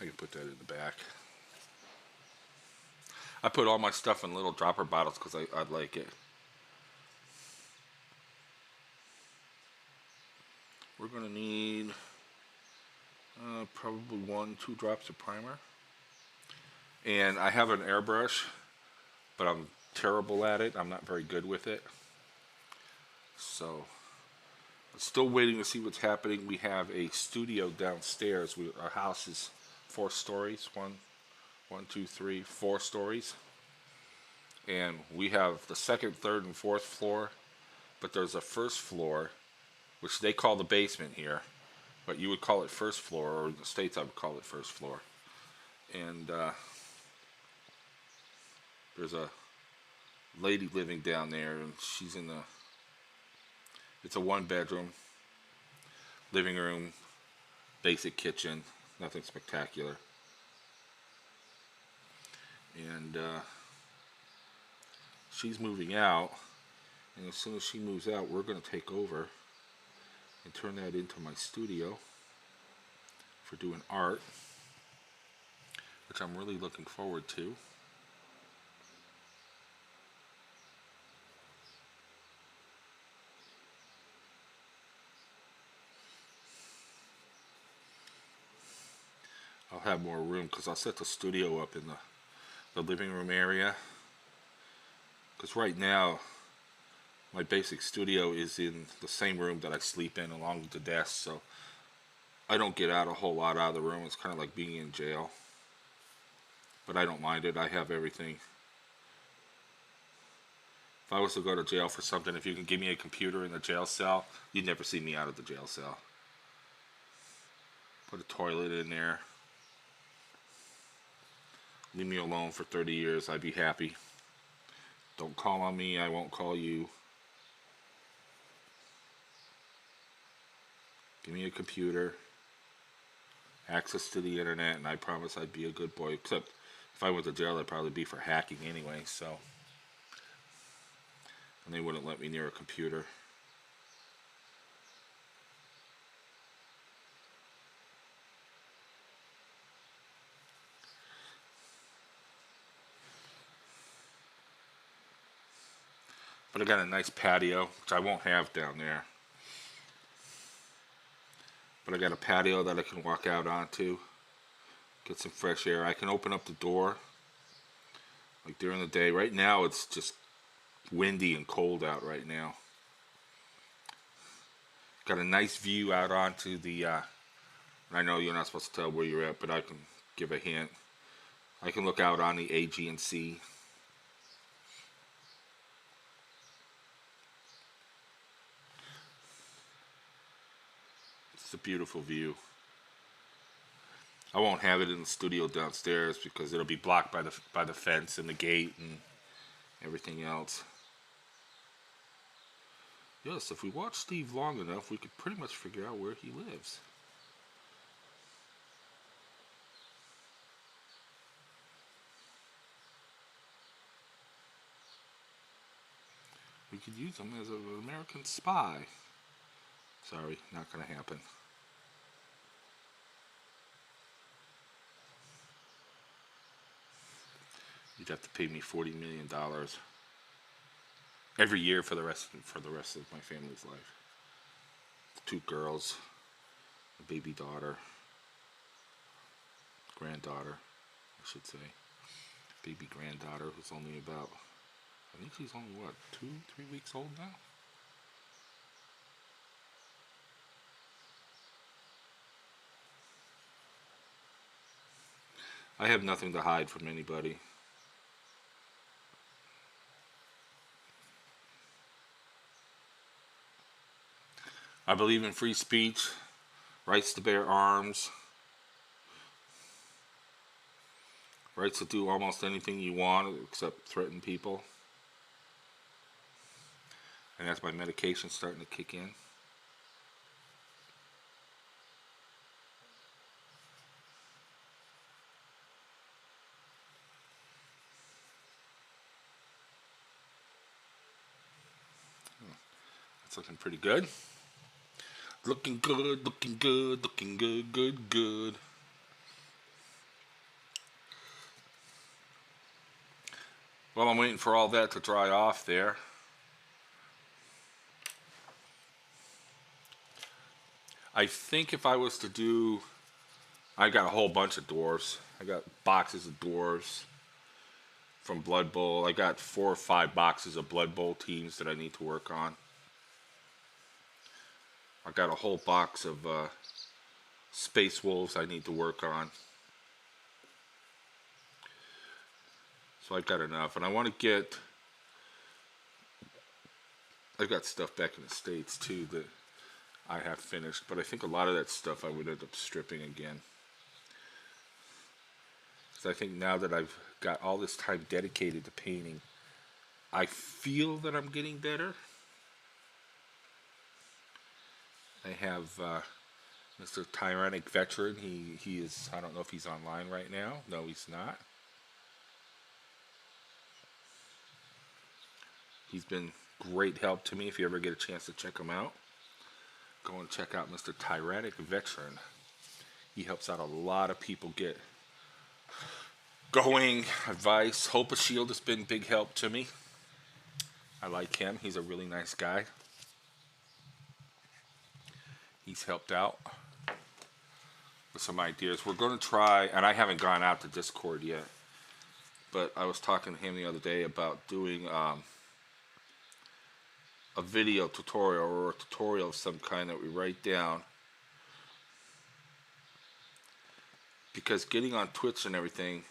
I can put that in the back. I put all my stuff in little dropper bottles because I like it. We're going to need probably 1-2 drops of primer. And I have an airbrush, but I'm terrible at it. I'm not very good with it. So, I'm still waiting to see what's happening. We have a studio downstairs. Our house is 4 stories. One, two, three, 4 stories. And we have the second, third, and fourth floor. But there's a first floor, which they call the basement here. But you would call it first floor, or in the States I would call it first floor. And there's a lady living down there, and she's in it's a 1 bedroom, living room, basic kitchen, nothing spectacular. And she's moving out, and as soon as she moves out, we're going to take over and turn that into my studio for doing art, which I'm really looking forward to. I'll have more room because I'll set the studio up in the living room area. Because right now, my basic studio is in the same room that I sleep in along with the desk, so I don't get out a whole lot out of the room. It's kind of like being in jail. But I don't mind it. I have everything. If I was to go to jail for something, if you can give me a computer in the jail cell, you'd never see me out of the jail cell. Put a toilet in there. Leave me alone for 30 years. I'd be happy. Don't call on me. I won't call you. Give me a computer, access to the internet, and I promise I'd be a good boy. Except if I went to jail, I'd probably be for hacking anyway, so. And they wouldn't let me near a computer. But I got a nice patio, which I won't have down there. But I got a patio that I can walk out onto, get some fresh air. I can open up the door, like during the day. Right now it's just windy and cold out right now. Got a nice view out onto the, I know you're not supposed to tell where you're at, but I can give a hint. I can look out on the Aegean Sea. It's a beautiful view. I won't have it in the studio downstairs because it'll be blocked by the fence and the gate and everything else. Yes, if we watch Steve long enough, we could pretty much figure out where he lives. We could use him as an American spy. Sorry, not gonna happen. You'd have to pay me $40 million every year for the rest of my family's life. 2 girls, a baby daughter, granddaughter, I should say. Baby granddaughter who's only about, I think she's only what, 2-3 weeks old now? I have nothing to hide from anybody. I believe in free speech, rights to bear arms, Rights to do almost anything you want except threaten people. And that's my medication starting to kick in. It's looking pretty good. Looking good, looking good, looking good, good, good. Well, I'm waiting for all that to dry off there. I think if I was to do, I got a whole bunch of dwarves. I got boxes of dwarves from Blood Bowl. I got 4 or 5 boxes of Blood Bowl teams that I need to work on. I got a whole box of Space Wolves I need to work on. So I got enough, and I want to get. I've got stuff back in the States too that I have finished, but I think a lot of that stuff I would end up stripping again. Because I think now that I've got all this time dedicated to painting, I feel that I'm getting better. I have Mr. Tyrannic Veteran. He is. I don't know if he's online right now. No, he's not. He's been great help to me. If you ever get a chance to check him out, go and check out Mr. Tyrannic Veteran. He helps out a lot of people get going, advice. Hope a Shield has been big help to me. I like him. He's a really nice guy. He's helped out with some ideas. We're going to try, and I haven't gone out to Discord yet, but I was talking to him the other day about doing a video tutorial or a tutorial of some kind that we write down, because getting on Twitch and everything,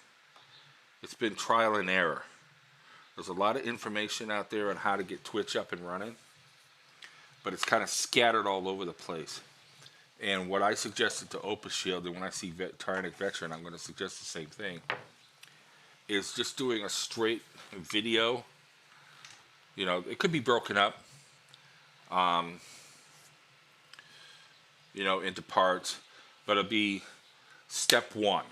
it's been trial and error. There's a lot of information out there on how to get Twitch up and running, but it's kind of scattered all over the place. And what I suggested to Opus Shield, and when I see Tyrannic Veteran, I'm going to suggest the same thing, is just doing a straight video. You know, it could be broken up, you know, into parts, but it'll be step 1.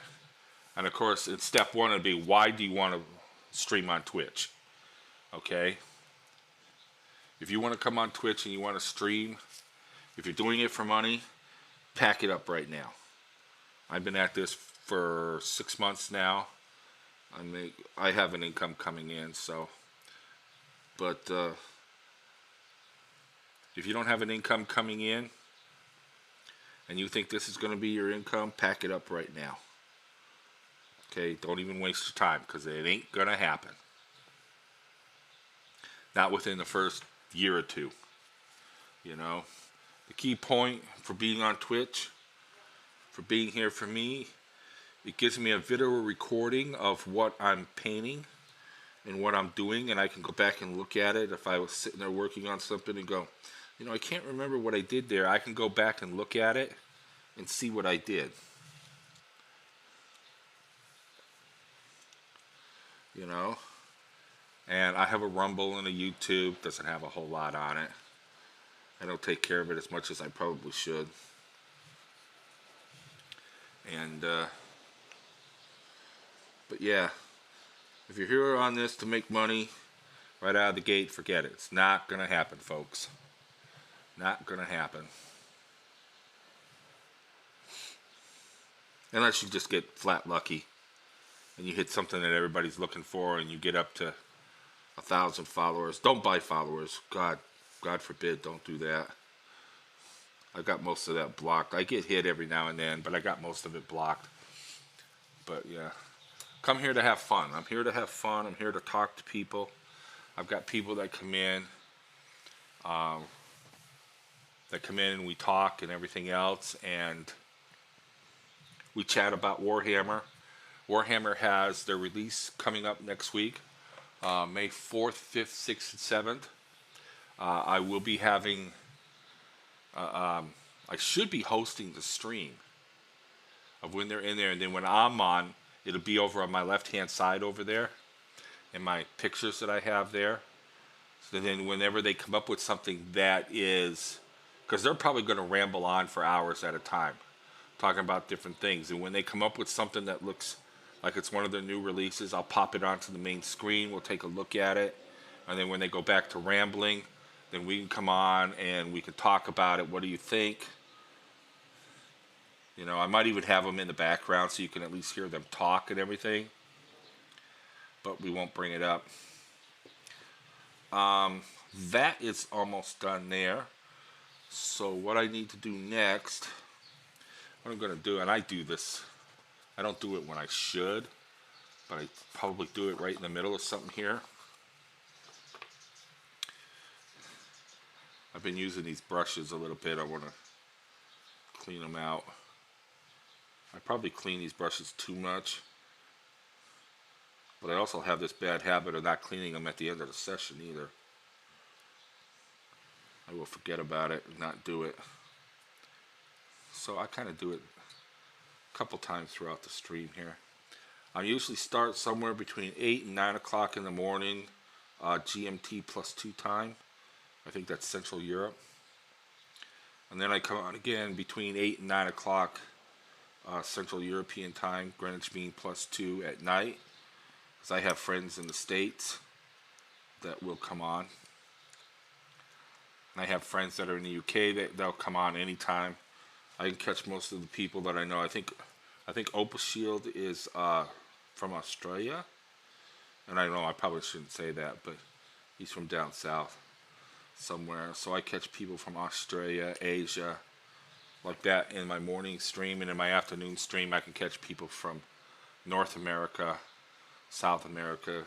And of course, in step 1, it'll be, why do you want to stream on Twitch? Okay? If you want to come on Twitch and you want to stream, if you're doing it for money, pack it up right now. I've been at this for 6 months now. I have an income coming in, so. But if you don't have an income coming in and you think this is going to be your income, pack it up right now. Okay, don't even waste your time, because it ain't going to happen. Not within the first year or two. You know, the key point for being on Twitch, for being here for me, it gives me a video recording of what I'm painting and what I'm doing, and I can go back and look at it. If I was sitting there working on something and go, you know, I can't remember what I did there, I can go back and look at it and see what I did. You know, and I have a Rumble and a YouTube. Doesn't have a whole lot on it. I don't take care of it as much as I probably should. And but yeah, if you're here on this to make money right out of the gate, forget it. It's not gonna happen, folks. Not gonna happen. Unless you just get flat lucky and you hit something that everybody's looking for and you get up to 1,000 followers. Don't buy followers. God forbid, don't do that. I got most of that blocked. I get hit every now and then, but I got most of it blocked. But yeah, come here to have fun. I'm here to have fun. I'm here to talk to people. I've got people that come in, and we talk and everything else, and we chat about Warhammer. Warhammer has their release coming up next week, May 4th, 5th, 6th, and 7th. I will be having, I should be hosting the stream of when they're in there, and then when I'm on, It'll be over on my left-hand side over there in my pictures that I have there. So then whenever they come up with something that is, because they're probably going to ramble on for hours at a time, talking about different things. And when they come up with something that looks like it's one of their new releases, I'll pop it onto the main screen. We'll take a look at it. And then when they go back to rambling, then we can come on and we can talk about it. What do you think? You know, I might even have them in the background so you can at least hear them talk and everything. But we won't bring it up. That is almost done there. So what I need to do next, what I'm going to do, and I do this, I don't do it when I should, but I probably do it right in the middle of something here. I've been using these brushes a little bit. I want to clean them out. I probably clean these brushes too much, but I also have this bad habit of not cleaning them at the end of the session either. I will forget about it and not do it. So I kind of do it a couple times throughout the stream here. I usually start somewhere between 8 and 9 o'clock in the morning, GMT +2 time. I think that's Central Europe. And then I come on again between 8 and 9 o'clock Central European time, Greenwich Mean +2 at night. Because I have friends in the States that will come on. And I have friends that are in the UK that they'll come on anytime. I can catch most of the people that I know. I think Opus Shield is from Australia. And I know I probably shouldn't say that, but he's from down south somewhere. So I catch people from Australia, Asia, like that in my morning stream. And in my afternoon stream, I can catch people from North America, South America.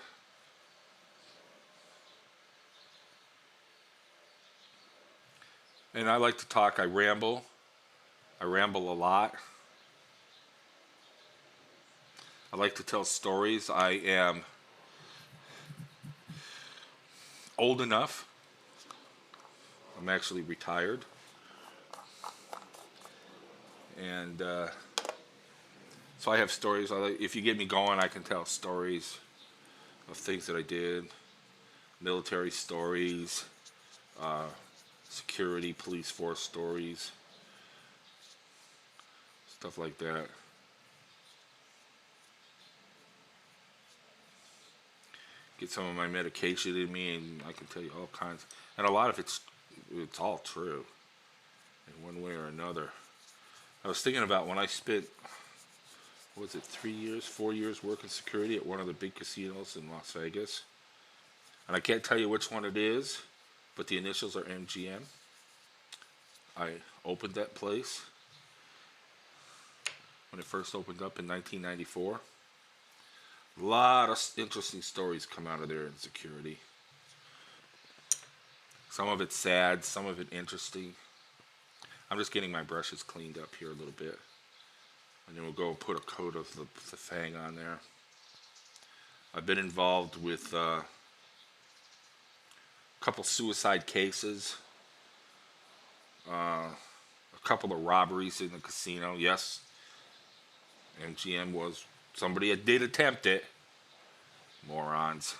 And I like to talk. I ramble a lot. I like to tell stories. I am old enough. I'm actually retired. And so I have stories. If you get me going, I can tell stories of things that I did. Military stories, security, police force stories, stuff like that. Get some of my medication in me, and I can tell you all kinds. And a lot of it's all true, in one way or another. I was thinking about when I spent, what was it, 3 years, 4 years working security at one of the big casinos in Las Vegas. And I can't tell you which one it is, but the initials are MGM. I opened that place when it first opened up in 1994. A lot of interesting stories come out of there in security. Some of it sad, some of it interesting. I'm just getting my brushes cleaned up here a little bit. And then we'll go and put a coat of the Fang on there. I've been involved with a couple suicide cases. A couple of robberies in the casino. Yes, MGM was, somebody did attempt it. Morons.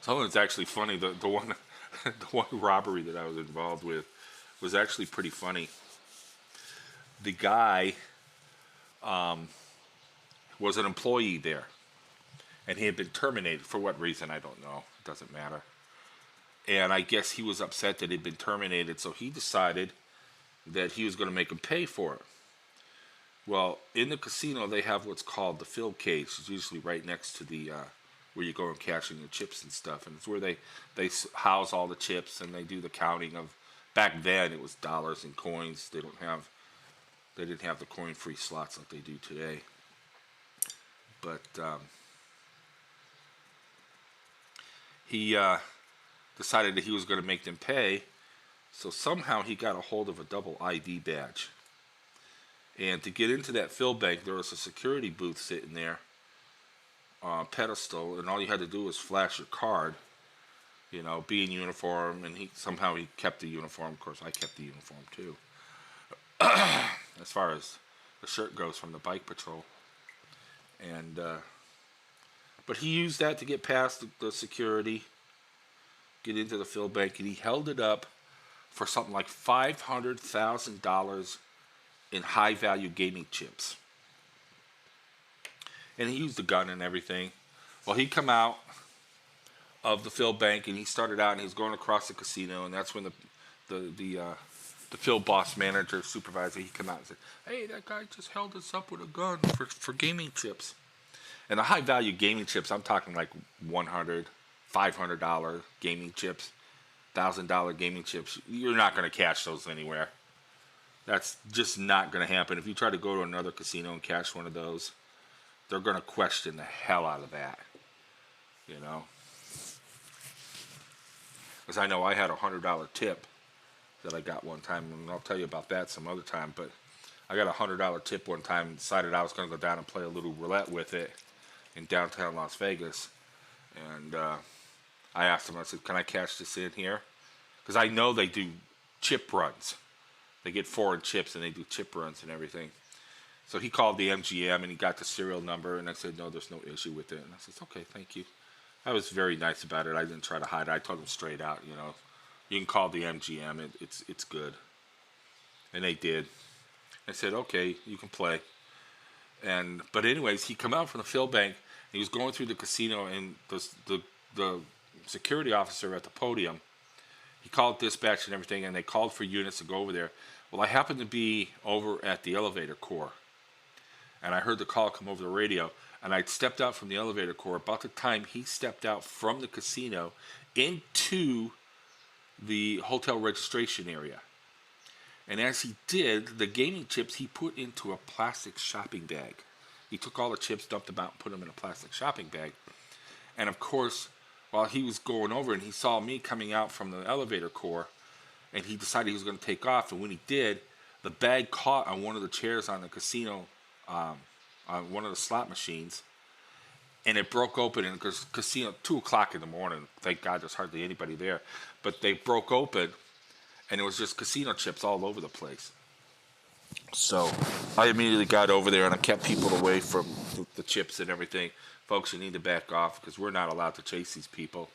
Something that's actually funny, the one the one robbery that I was involved with was actually pretty funny. The guy was an employee there, and he had been terminated. For what reason, I don't know. It doesn't matter. And I guess he was upset that he'd been terminated, so he decided that he was going to make him pay for it. Well, in the casino, they have what's called the field cage. It's usually right next to the where you go and cashing the chips and stuff, and it's where they house all the chips and they do the counting of. Back then, it was dollars and coins. They didn't have the coin-free slots like they do today. But he decided that he was going to make them pay, so somehow he got a hold of a double ID badge. And to get into that fill bank, there was a security booth sitting there, pedestal, and all you had to do was flash your card, be in uniform, and somehow he kept the uniform. Of course, I kept the uniform too. As far as The shirt goes from the bike patrol. And but he used that to get past the security, get into the fill bank, and he held it up for something like $500,000 in high value gaming chips. And he used the gun and everything. Well, he come out of the fill bank and he started out and he was going across the casino, and that's when the fill boss manager supervisor, he come out and said, "Hey, that guy just held us up with a gun for gaming chips." And the high value gaming chips, I'm talking like $100, $500 gaming chips, $1,000 gaming chips. You're not going to cash those anywhere. That's just not going to happen. If you try to go to another casino and cash one of those, they're going to question the hell out of that. You know? Because I know I had a $100 tip that I got one time, and I'll tell you about that some other time. But I got a $100 tip one time and decided I was going to go down and play a little roulette with it in downtown Las Vegas. And I asked him, I said, "Can I cash this in here?" Because I know they do chip runs. They get foreign chips and they do chip runs and everything. So he called the MGM and he got the serial number, and I said, "No, there's no issue with it." And I said, "Okay, thank you." I was very nice about it. I didn't try to hide it. I told him straight out, you know, "You can call the MGM. It's good." And they did. I said, "Okay, you can play." But anyways, he come out from the fill bank. He was going through the casino, and the security officer at the podium, he called dispatch and everything, and they called for units to go over there. Well, I happened to be over at the elevator core, and I heard the call come over the radio, and I stepped out from the elevator core about the time he stepped out from the casino into the hotel registration area. And as he did, the gaming chips he put into a plastic shopping bag. He took all the chips, dumped them out, and put them in a plastic shopping bag. And of course, while he was going over and he saw me coming out from the elevator core, and he decided he was going to take off. And when he did, the bag caught on one of the chairs on the casino, on one of the slot machines, and it broke open. And because casino, 2 o'clock in the morning, thank God there's hardly anybody there, but they broke open, and it was just casino chips all over the place. So I immediately got over there and I kept people away from the chips and everything. "Folks, you need to back off because we're not allowed to chase these people."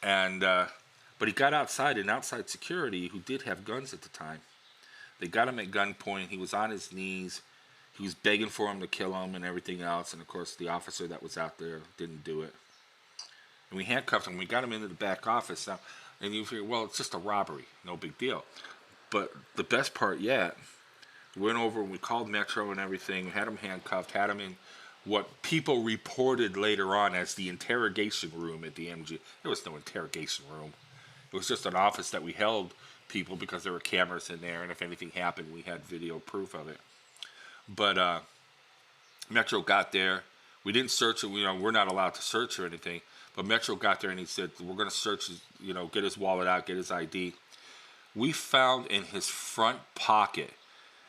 And but he got outside, and outside security, who did have guns at the time, they got him at gunpoint. He was on his knees. He was begging for him to kill him and everything else. And of course, the officer that was out there didn't do it. And we handcuffed him. We got him into the back office. Now, and you figure, well, it's just a robbery, no big deal. But the best part yet, we went over and we called Metro and everything, had him handcuffed, had him in what people reported later on as the interrogation room at the MG. There was no interrogation room. It was just an office that we held people because there were cameras in there, and if anything happened, we had video proof of it. But Metro got there. We didn't search it. We're not allowed to search or anything. But Metro got there and he said, "We're going to search his, get his wallet out, get his ID." We found in his front pocket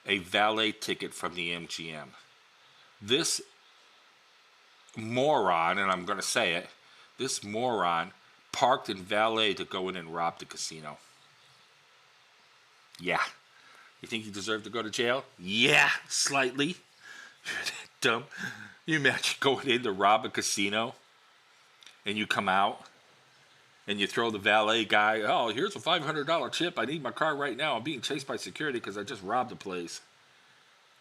a valet ticket from the MGM. This moron, and I'm going to say it, this moron parked in valet to go in and rob the casino. Yeah. You think he deserved to go to jail? Yeah, slightly. You're that dumb. You imagine going in to rob a casino and you come out and you throw the valet guy, "Oh, here's a $500 chip. I need my car right now. I'm being chased by security because I just robbed the place."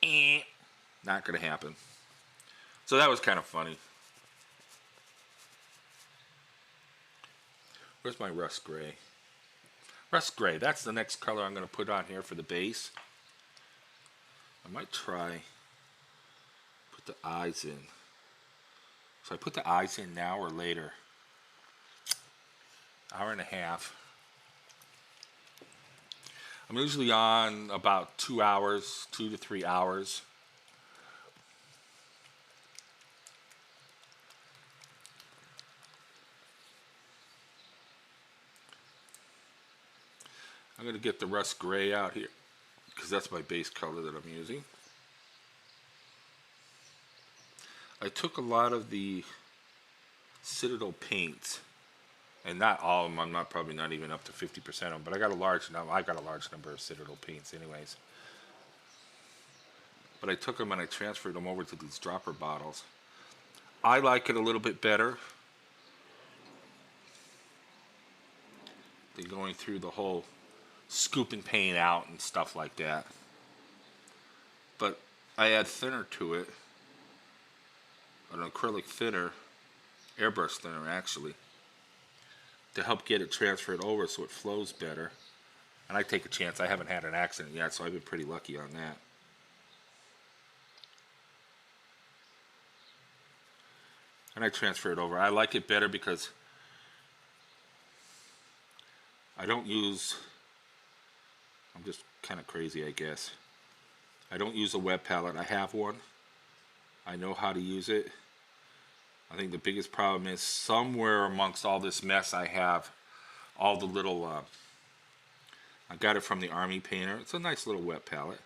Not going to happen. So that was kind of funny. Where's my rust gray? Rust gray, that's the next color I'm going to put on here for the base. I might try put the eyes in. So I put the eyes in now or later? Hour and a half. I'm usually on about 2 hours, 2 to 3 hours. I'm going to get the rust gray out here because that's my base color that I'm using. I took a lot of the Citadel paints, and not all of them. I'm probably not even up to 50% of them, but I got a large number of Citadel paints anyways. but I took them and I transferred them over to these dropper bottles. I like it a little bit better than going through the whole scooping paint out and stuff like that. But I add thinner to it, an acrylic thinner, airbrush thinner actually, to help get it transferred over so it flows better. And I take a chance. I haven't had an accident yet, so I've been pretty lucky on that. And I transfer it over. I like it better because I don't use, I'm just kind of crazy, I guess. I don't use a wet palette. I have one. I know how to use it. I think the biggest problem is somewhere amongst all this mess I have all the little, I got it from the Army Painter. It's a nice little wet palette.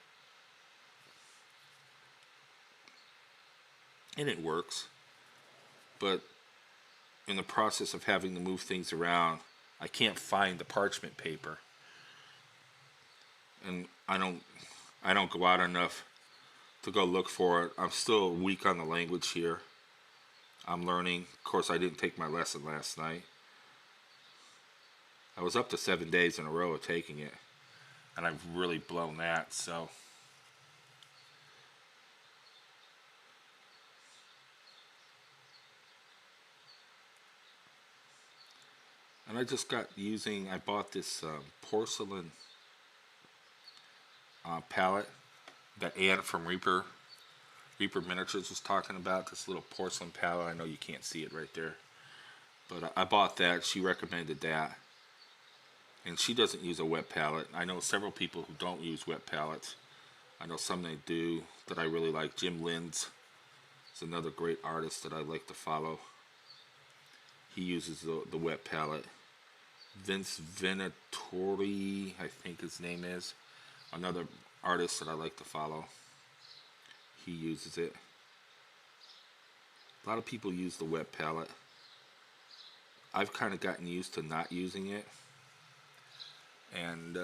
And it works. But in the process of having to move things around, I can't find the parchment paper. And I don't go out enough to go look for it. I'm still weak on the language here. I'm learning. Of course, I didn't take my lesson last night. I was up to 7 days in a row of taking it, and I've really blown that, so. And I just got using, I bought this porcelain palette that Ann from Reaper Miniatures was talking about, this little porcelain palette. I know you can't see it right there, but I bought that. She recommended that, and she doesn't use a wet palette. I know several people who don't use wet palettes. I know some they do that I really like. Jim Linds is another great artist that I like to follow. He uses the wet palette. Vince Venatori, I think his name is, another artist that I like to follow. He uses it. A lot of people use the wet palette. I've kind of gotten used to not using it. And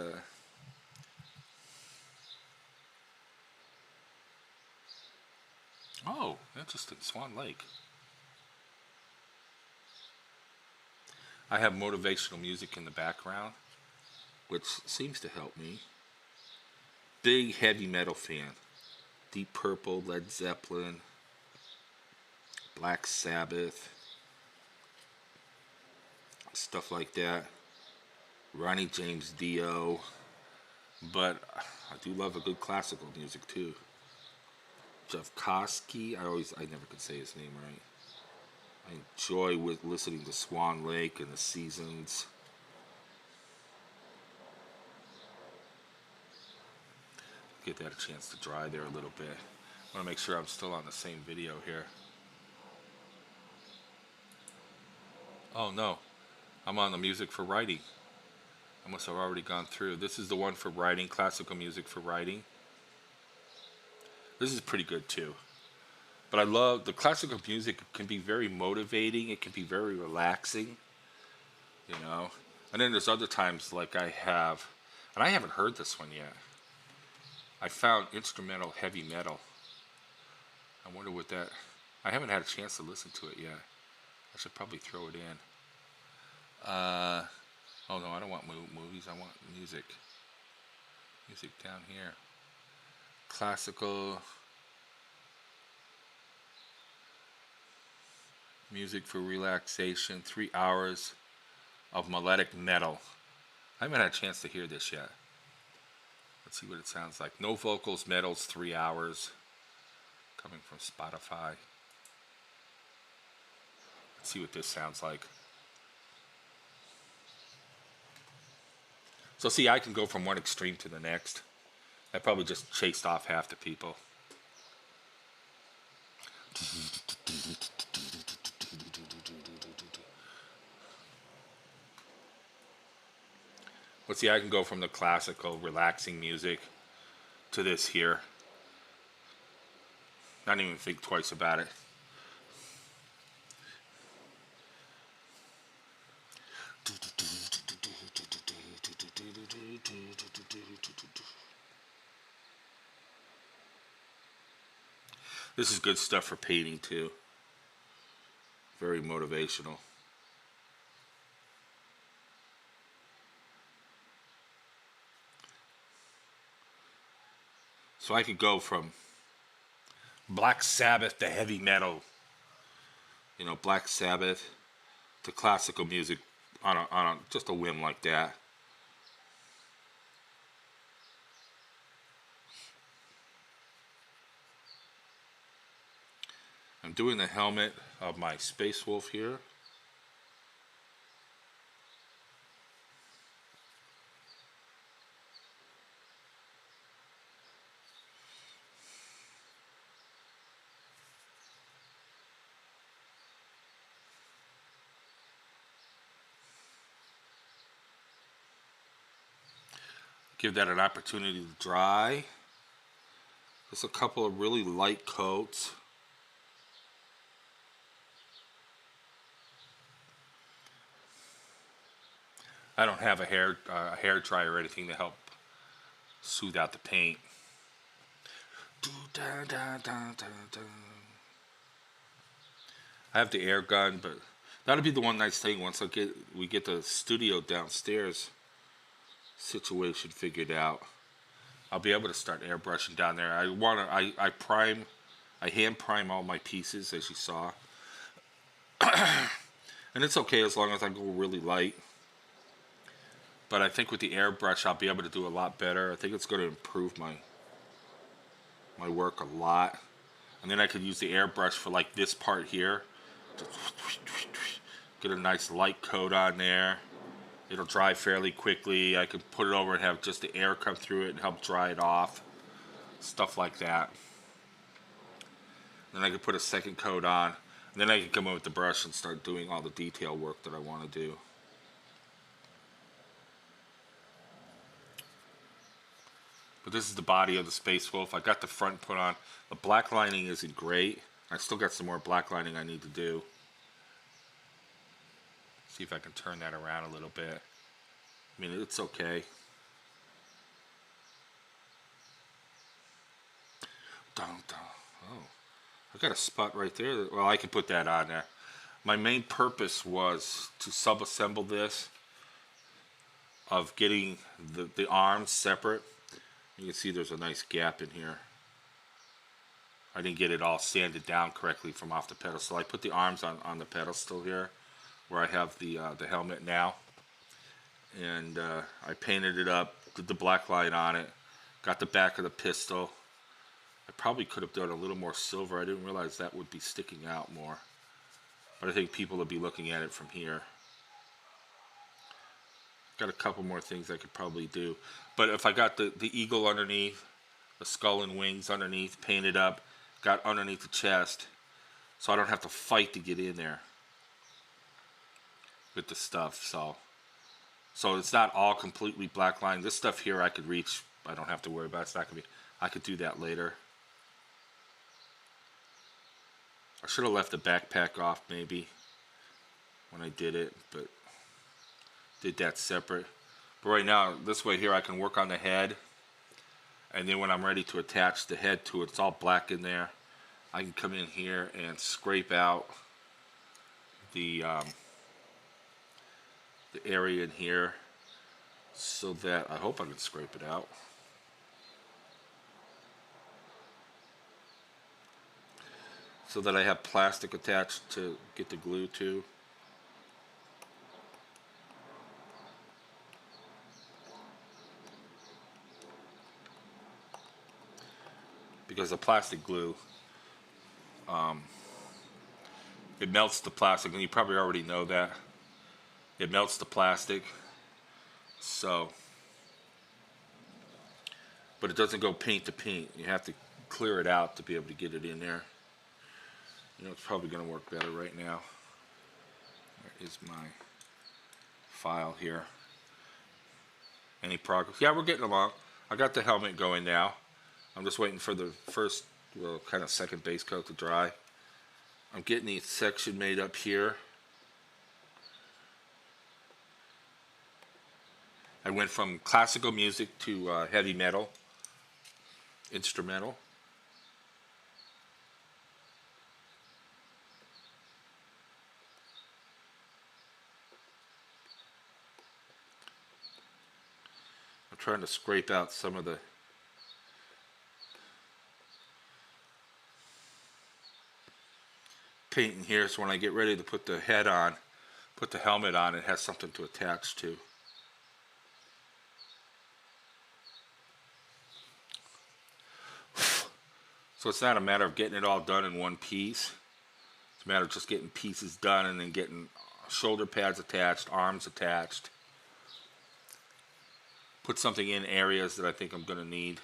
oh, interesting, Swan Lake. I have motivational music in the background, which seems to help me. Big heavy metal fan. Deep Purple, Led Zeppelin, Black Sabbath, stuff like that. Ronnie James Dio. But I do love a good classical music too. Jeff Koski, I never could say his name right. I enjoy listening to Swan Lake and the Seasons. Get that a chance to dry there a little bit. I want to make sure I'm still on the same video here. Oh no, I'm on the music for writing. I must have already gone through. This is the one for writing, classical music for writing. This is pretty good too. But I love the classical music. It can be very motivating. It can be very relaxing, you know. And then there's other times like I have, and I haven't heard this one yet. I found instrumental heavy metal. I wonder what that, I haven't had a chance to listen to it yet. I should probably throw it in. Oh no, I don't want movies. I want music. Music down here. Classical music for relaxation, 3 hours of melodic metal. I haven't had a chance to hear this yet. Let's see what it sounds like. No vocals, metals, 3 hours. Coming from Spotify. Let's see what this sounds like. So see, I can go from one extreme to the next. I probably just chased off half the people. But see, I can go from the classical, relaxing music to this here. Not even think twice about it. This is good stuff for painting too. Very motivational. So I could go from Black Sabbath to heavy metal, Black Sabbath to classical music on just a whim like that. I'm doing the helmet of my Space Wolf here. Give that an opportunity to dry. Just a couple of really light coats. I don't have a hair dryer or anything to help soothe out the paint. I have the air gun, but that'll be the one nice thing once we get the studio downstairs situation figured out. I'll be able to start airbrushing down there. I hand prime all my pieces as you saw, and it's okay as long as I go really light. But I think with the airbrush I'll be able to do a lot better. I think it's going to improve my work a lot. And then I could use the airbrush for like this part here. Get a nice light coat on there. It'll dry fairly quickly. I can put it over and have just the air come through it and help dry it off. Stuff like that. Then I can put a second coat on. And then I can come in with the brush and start doing all the detail work that I want to do. But this is the body of the Space Wolf. I got the front put on. The black lining isn't great. I still got some more black lining I need to do. See if I can turn that around a little bit. I mean, it's okay. Oh, I got a spot right there. Well, I can put that on there. My main purpose was to sub-assemble this, of getting the arms separate. You can see there's a nice gap in here. I didn't get it all sanded down correctly from off the pedestal. I put the arms on the pedestal here, where I have the helmet now. And I painted it up, did the black light on it, got the back of the pistol. I probably could have done a little more silver. I didn't realize that would be sticking out more. But I think people will be looking at it from here. Got a couple more things I could probably do. But if I got the eagle underneath, the skull and wings underneath, painted up, got underneath the chest, so I don't have to fight to get in there with the stuff. So it's not all completely black line. This stuff here I could reach. I don't have to worry about it. It's not gonna be. I could do that later. I should have left the backpack off maybe when I did it, but did that separate. But right now, this way here, I can work on the head, and then when I'm ready to attach the head to it, it's all black in there. I can come in here and scrape out the area in here, so that I hope I can scrape it out. So that I have plastic attached to get the glue to. Because the plastic glue, it melts the plastic, and you probably already know that. It melts the plastic, so, but it doesn't go paint to paint. You have to clear it out to be able to get it in there. It's probably going to work better right now. There is my file here. Any progress? Yeah, we're getting along. I got the helmet going now. I'm just waiting for the first, well, kind of second base coat to dry. I'm getting the section made up here. I went from classical music to heavy metal, instrumental. trying to scrape out some of the paint in here so when I get ready to put the head on, put the helmet on, it has something to attach to. So it's not a matter of getting it all done in one piece. It's a matter of just getting pieces done and then getting shoulder pads attached, arms attached. Put something in areas that I think I'm going to need.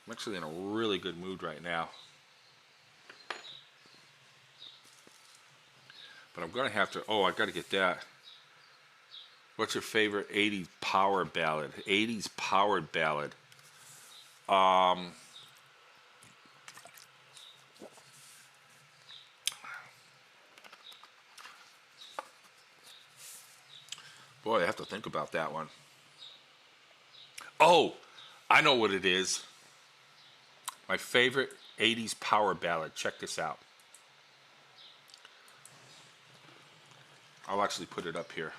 I'm actually in a really good mood right now. But I'm going to have to, oh, I got to get that. What's your favorite 80s power ballad? 80s powered ballad. Boy, I have to think about that one. Oh, I know what it is. My favorite 80s power ballad. Check this out. I'll actually put it up here.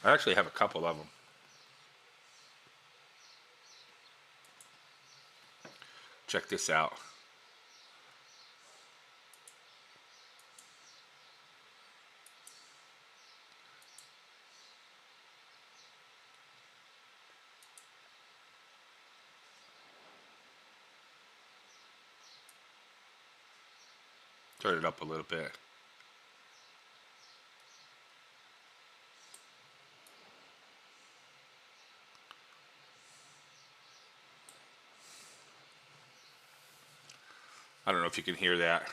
I actually have a couple of them. Check this out. Turn it up a little bit. I don't know if you can hear that.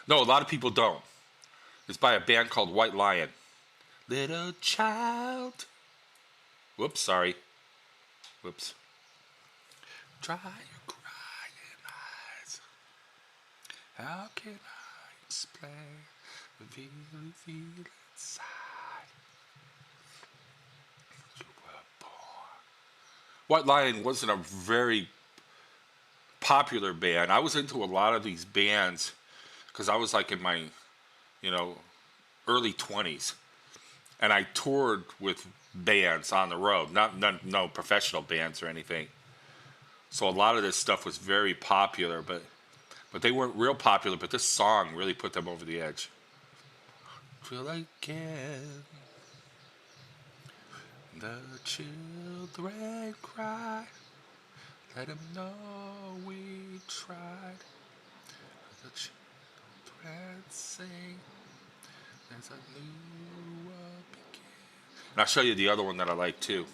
No, a lot of people don't. It's by a band called White Lion. Little child. Whoops, sorry. Whoops. Dry your crying eyes. How can I explain the feeling inside? You were born. White Lion wasn't a very popular band. I was into a lot of these bands because I was like in my, you know, early 20s. And I toured with bands on the road, no professional bands or anything. So a lot of this stuff was very popular, but they weren't real popular. But this song really put them over the edge. Feel again, the children cry. Let them know we tried. The children sing. There's a new world begin. And I'll show you the other one that I like too.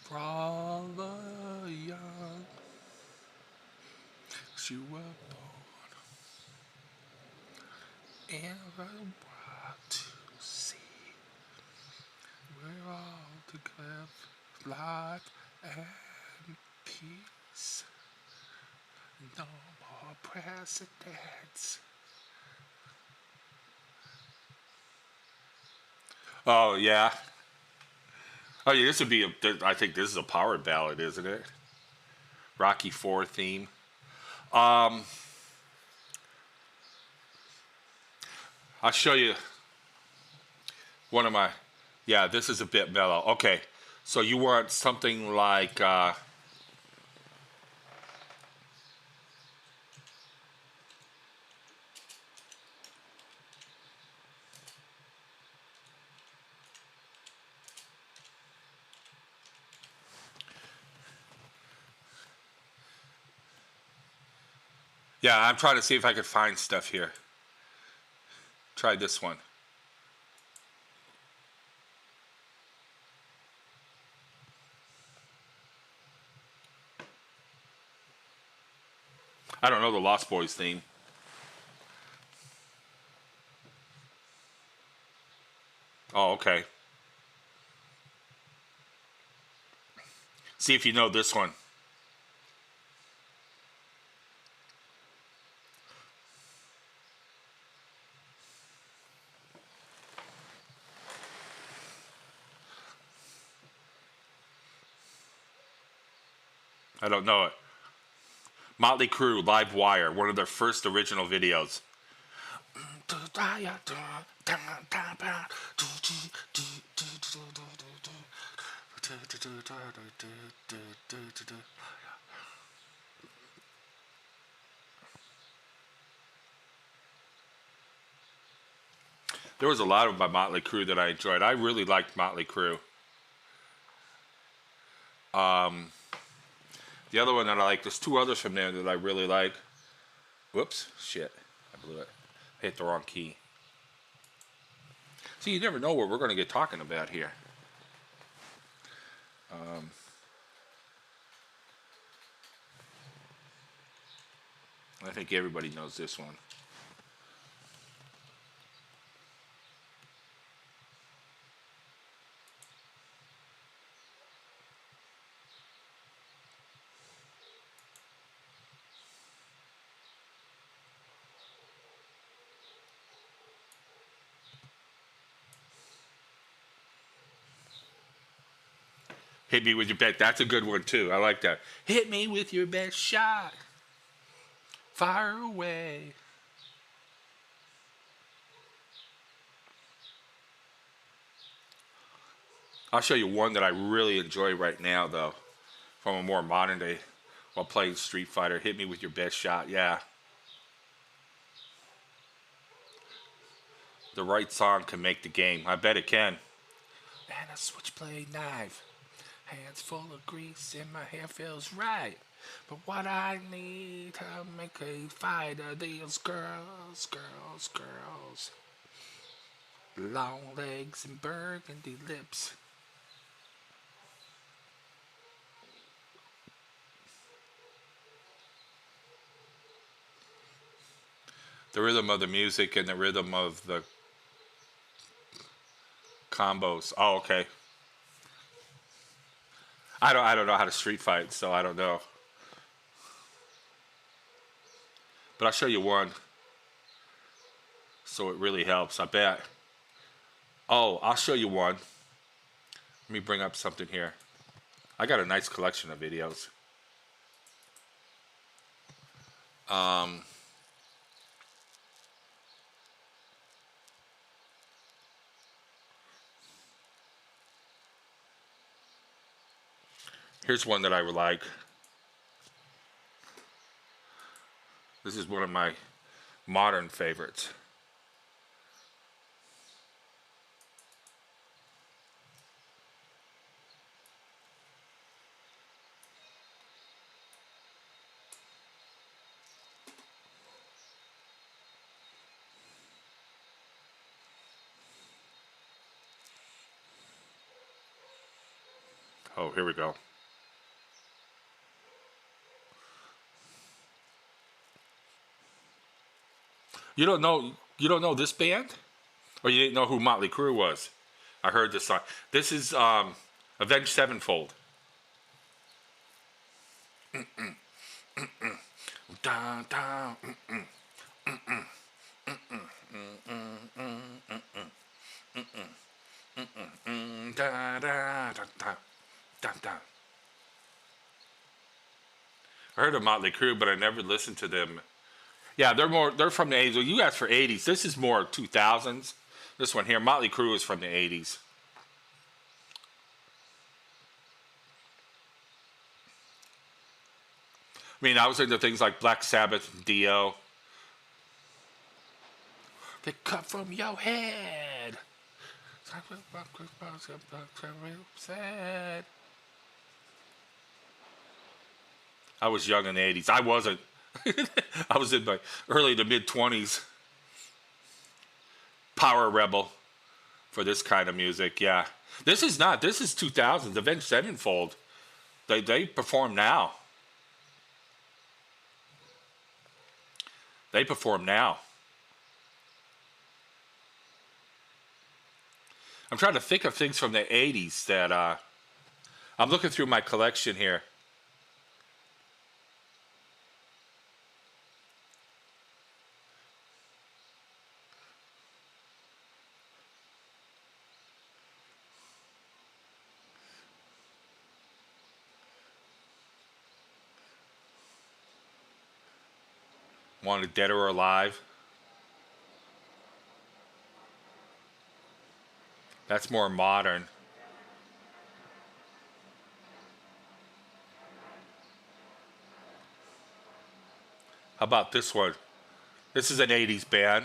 For all the young, 'cause you were born in the world to see. We're all together, life and peace. No more precedents. Oh yeah. Oh yeah. This would be a. I think this is a power ballad, isn't it? Rocky IV theme. Um, I'll show you one of my. Yeah, this is a bit mellow. Okay, so you want something like. Yeah, I'm trying to see if I could find stuff here. Try this one. I don't know the Lost Boys theme. Oh, okay. See if you know this one. I don't know it. Motley Crue, Live Wire, one of their first original videos. There was a lot of my Motley Crue that I enjoyed. I really liked Motley Crue. The other one that I like, there's two others from there that I really like. Whoops, shit, I blew it. I hit the wrong key. See, you never know what we're going to get talking about here. I think everybody knows this one. Hit me with your best. That's a good one too. I like that. Hit me with your best shot. Fire away. I'll show you one that I really enjoy right now, though, from a more modern day while playing Street Fighter. Hit me with your best shot. Yeah. The right song can make the game. I bet it can. And a switchblade knife. Hands full of grease and my hair feels right. But what I need to make a fight are these girls, girls, girls. Long legs and burgundy lips. The rhythm of the music and the rhythm of the combos. Oh, okay. I don't know how to street fight, so I don't know. But I'll show you one. So it really helps, I bet. Oh, I'll show you one. Let me bring up something here. I got a nice collection of videos. Here's one that I would like. This is one of my modern favorites. Oh, here we go. You don't know this band? Or you didn't know who Motley Crue was? I heard this song. This is Avenged Sevenfold. Da, da, da, da, da, da, da. I heard of Motley Crue, but I never listened to them. Yeah, they're from the 80s. Well, you asked for 80s. This is more 2000s. This one here, Motley Crue, is from the 80s. I mean, I was into things like Black Sabbath and Dio. They cut from your head. I was young in the 80s. I wasn't. I was in my early to mid 20s. Power rebel for this kind of music, yeah. This is not. This is 2000s. Avenged Sevenfold. They perform now. They perform now. I'm trying to think of things from the 80s that I'm looking through my collection here. Wanted Dead or Alive. That's more modern. How about this one? This is an 80s band.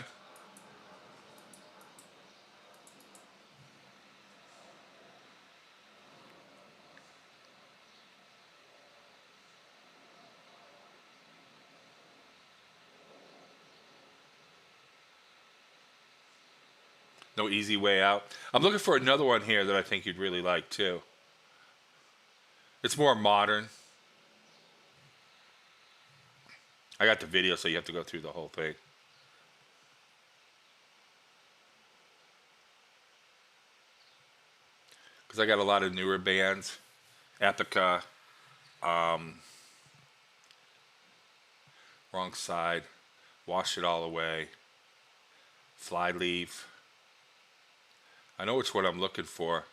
No Easy Way Out. I'm looking for another one here that I think you'd really like too. It's more modern. I got the video, so you have to go through the whole thing. Because I got a lot of newer bands. Epica, Wrong Side, Wash It All Away, Flyleaf. I know which one I'm looking for.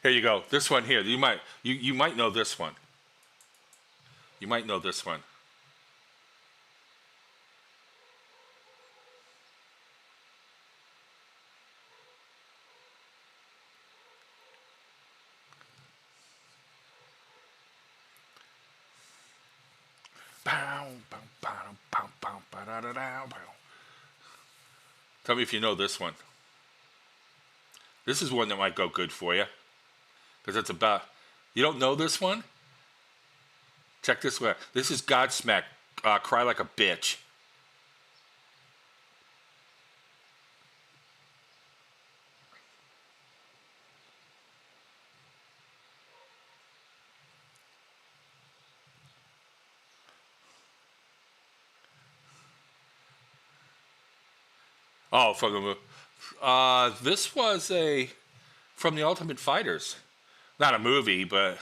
Here you go. This one here. You might know this one. You might know this one. Tell me if you know this one. This is one that might go good for you. Because it's about. You don't know this one? Check this one. This is Godsmack. Cry Like a Bitch. Oh, from the this was a from the Ultimate Fighters. Not a movie, but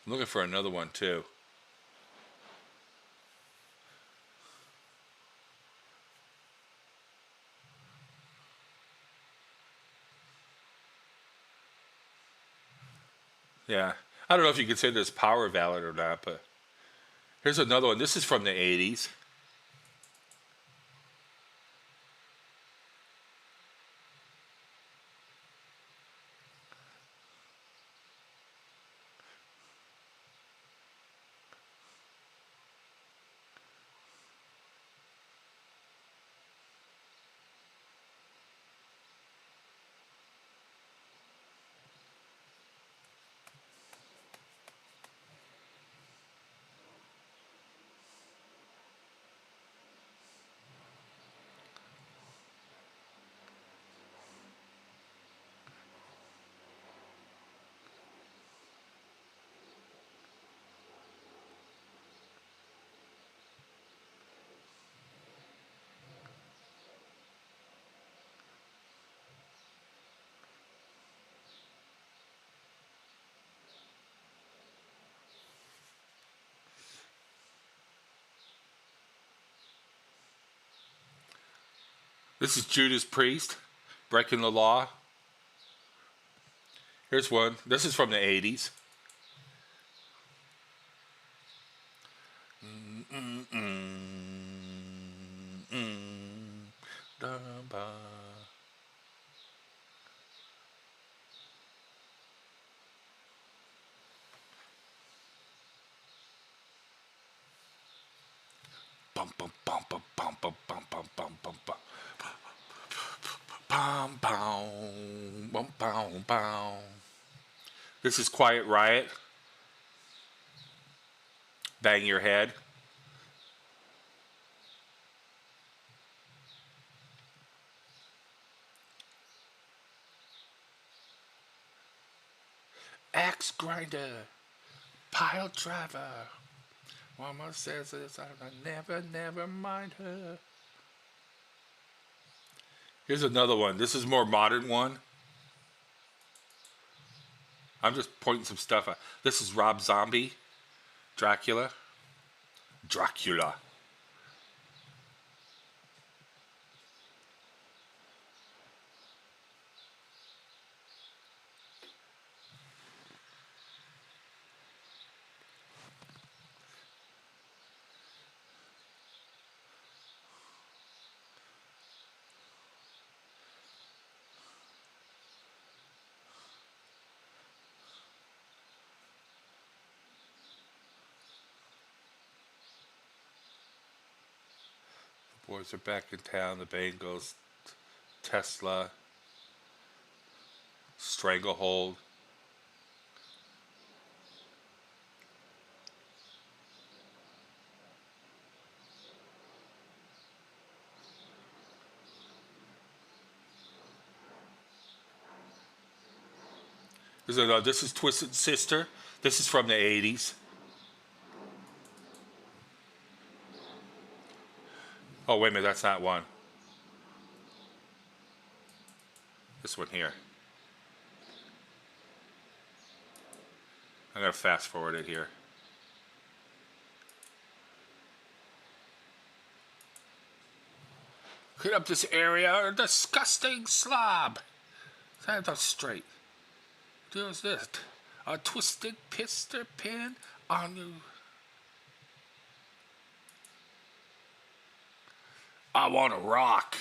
I'm looking for another one too. Yeah. I don't know if you consider this power ballad or not, but here's another one. This is from the 80s. This is Judas Priest, Breaking the Law. Here's one. This is from the 80s. Bum, bum, bum, bum, bum, bum, bum, bum, bum, bum, bum. Bum, bum, bum, bum, bum. This is Quiet Riot. Bang Your Head. axe grinder, pile driver. Mama says it's I never mind her. Here's another one. This is a more modern one. I'm just pointing some stuff out. This is Rob Zombie, Dracula. Dracula. Boys are back in town. The Bengals, Tesla, Stranglehold. This is Twisted Sister. This is from the 80s. Oh, wait a minute. That's not one. This one here. I'm going to fast forward it here. Clean up this area, a disgusting slob. Stand up straight. There's this. A twisted pister pin on you. I want to rock.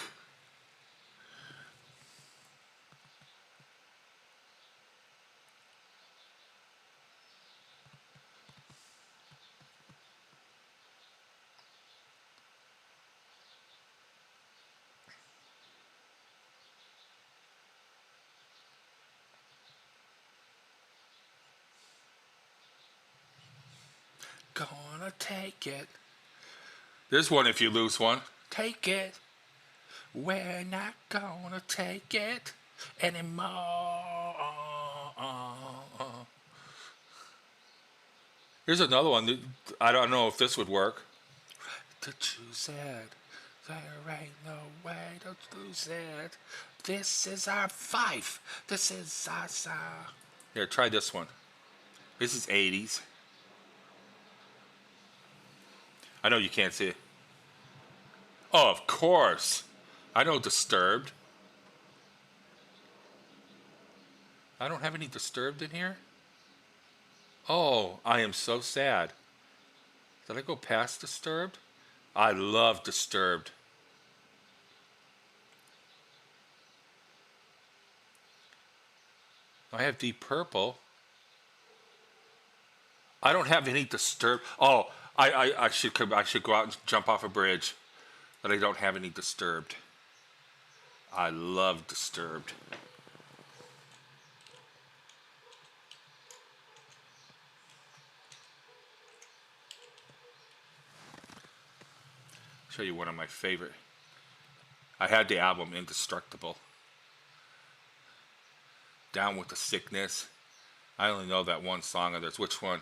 Gonna take it. There's one if you lose one. Take it. We're not gonna take it anymore. Here's another one. I don't know if this would work. To choose it. There ain't no way to lose it. This is our fife. This is our sound. Here, try this one. This is 80s. I know you can't see it. Oh, of course. I know Disturbed. I don't have any Disturbed in here. Oh, I am so sad. Did I go past Disturbed? I love Disturbed. I have Deep Purple. I don't have any Disturbed. Oh, I should go out and jump off a bridge. But I don't have any Disturbed. I love Disturbed. Show you one of my favorite. I had the album Indestructible. Down with the Sickness. I only know that one song of theirs. Which one?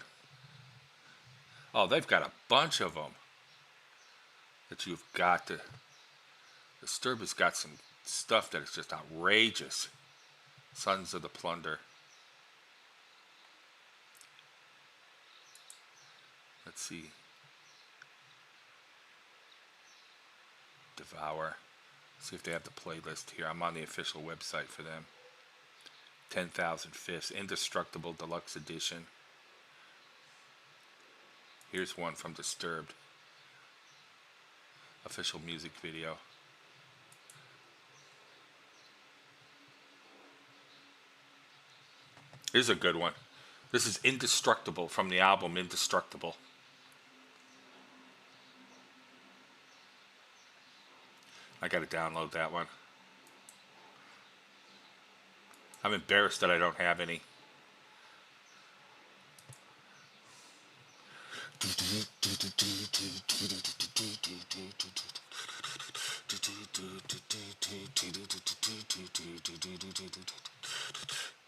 Oh, they've got a bunch of them that you've got to. Disturbed has got some stuff that is just outrageous. Sons of the Plunder. Let's see. Devour. See if they have the playlist here. I'm on the official website for them. 10,000 Fifths. Indestructible Deluxe Edition. Here's one from Disturbed. Official music video. Here's a good one. This is Indestructible from the album Indestructible. I gotta download that one. I'm embarrassed that I don't have any.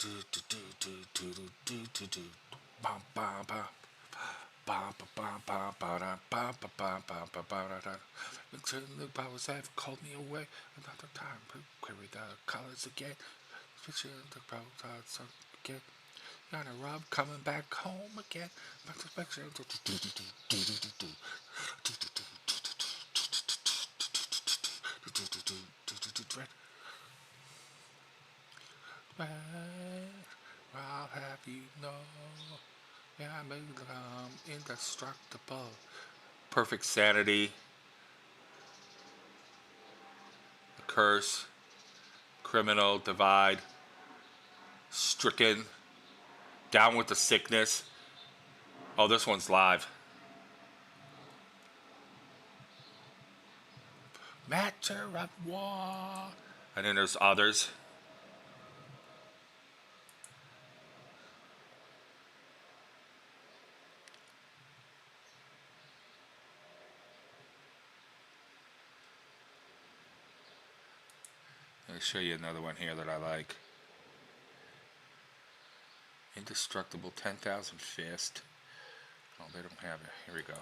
The powers have called me away another time. Query the colors again. Picture the powers again. Got a Rob coming back home again. I'll have you know, yeah, I may become indestructible. Perfect sanity, a curse, criminal, divide, stricken, down with the sickness. Oh, this one's live. Matter of war. And then there's others. Let me show you another one here that I like. Indestructible 10,000 Fist. Oh, they don't have it. Here we go.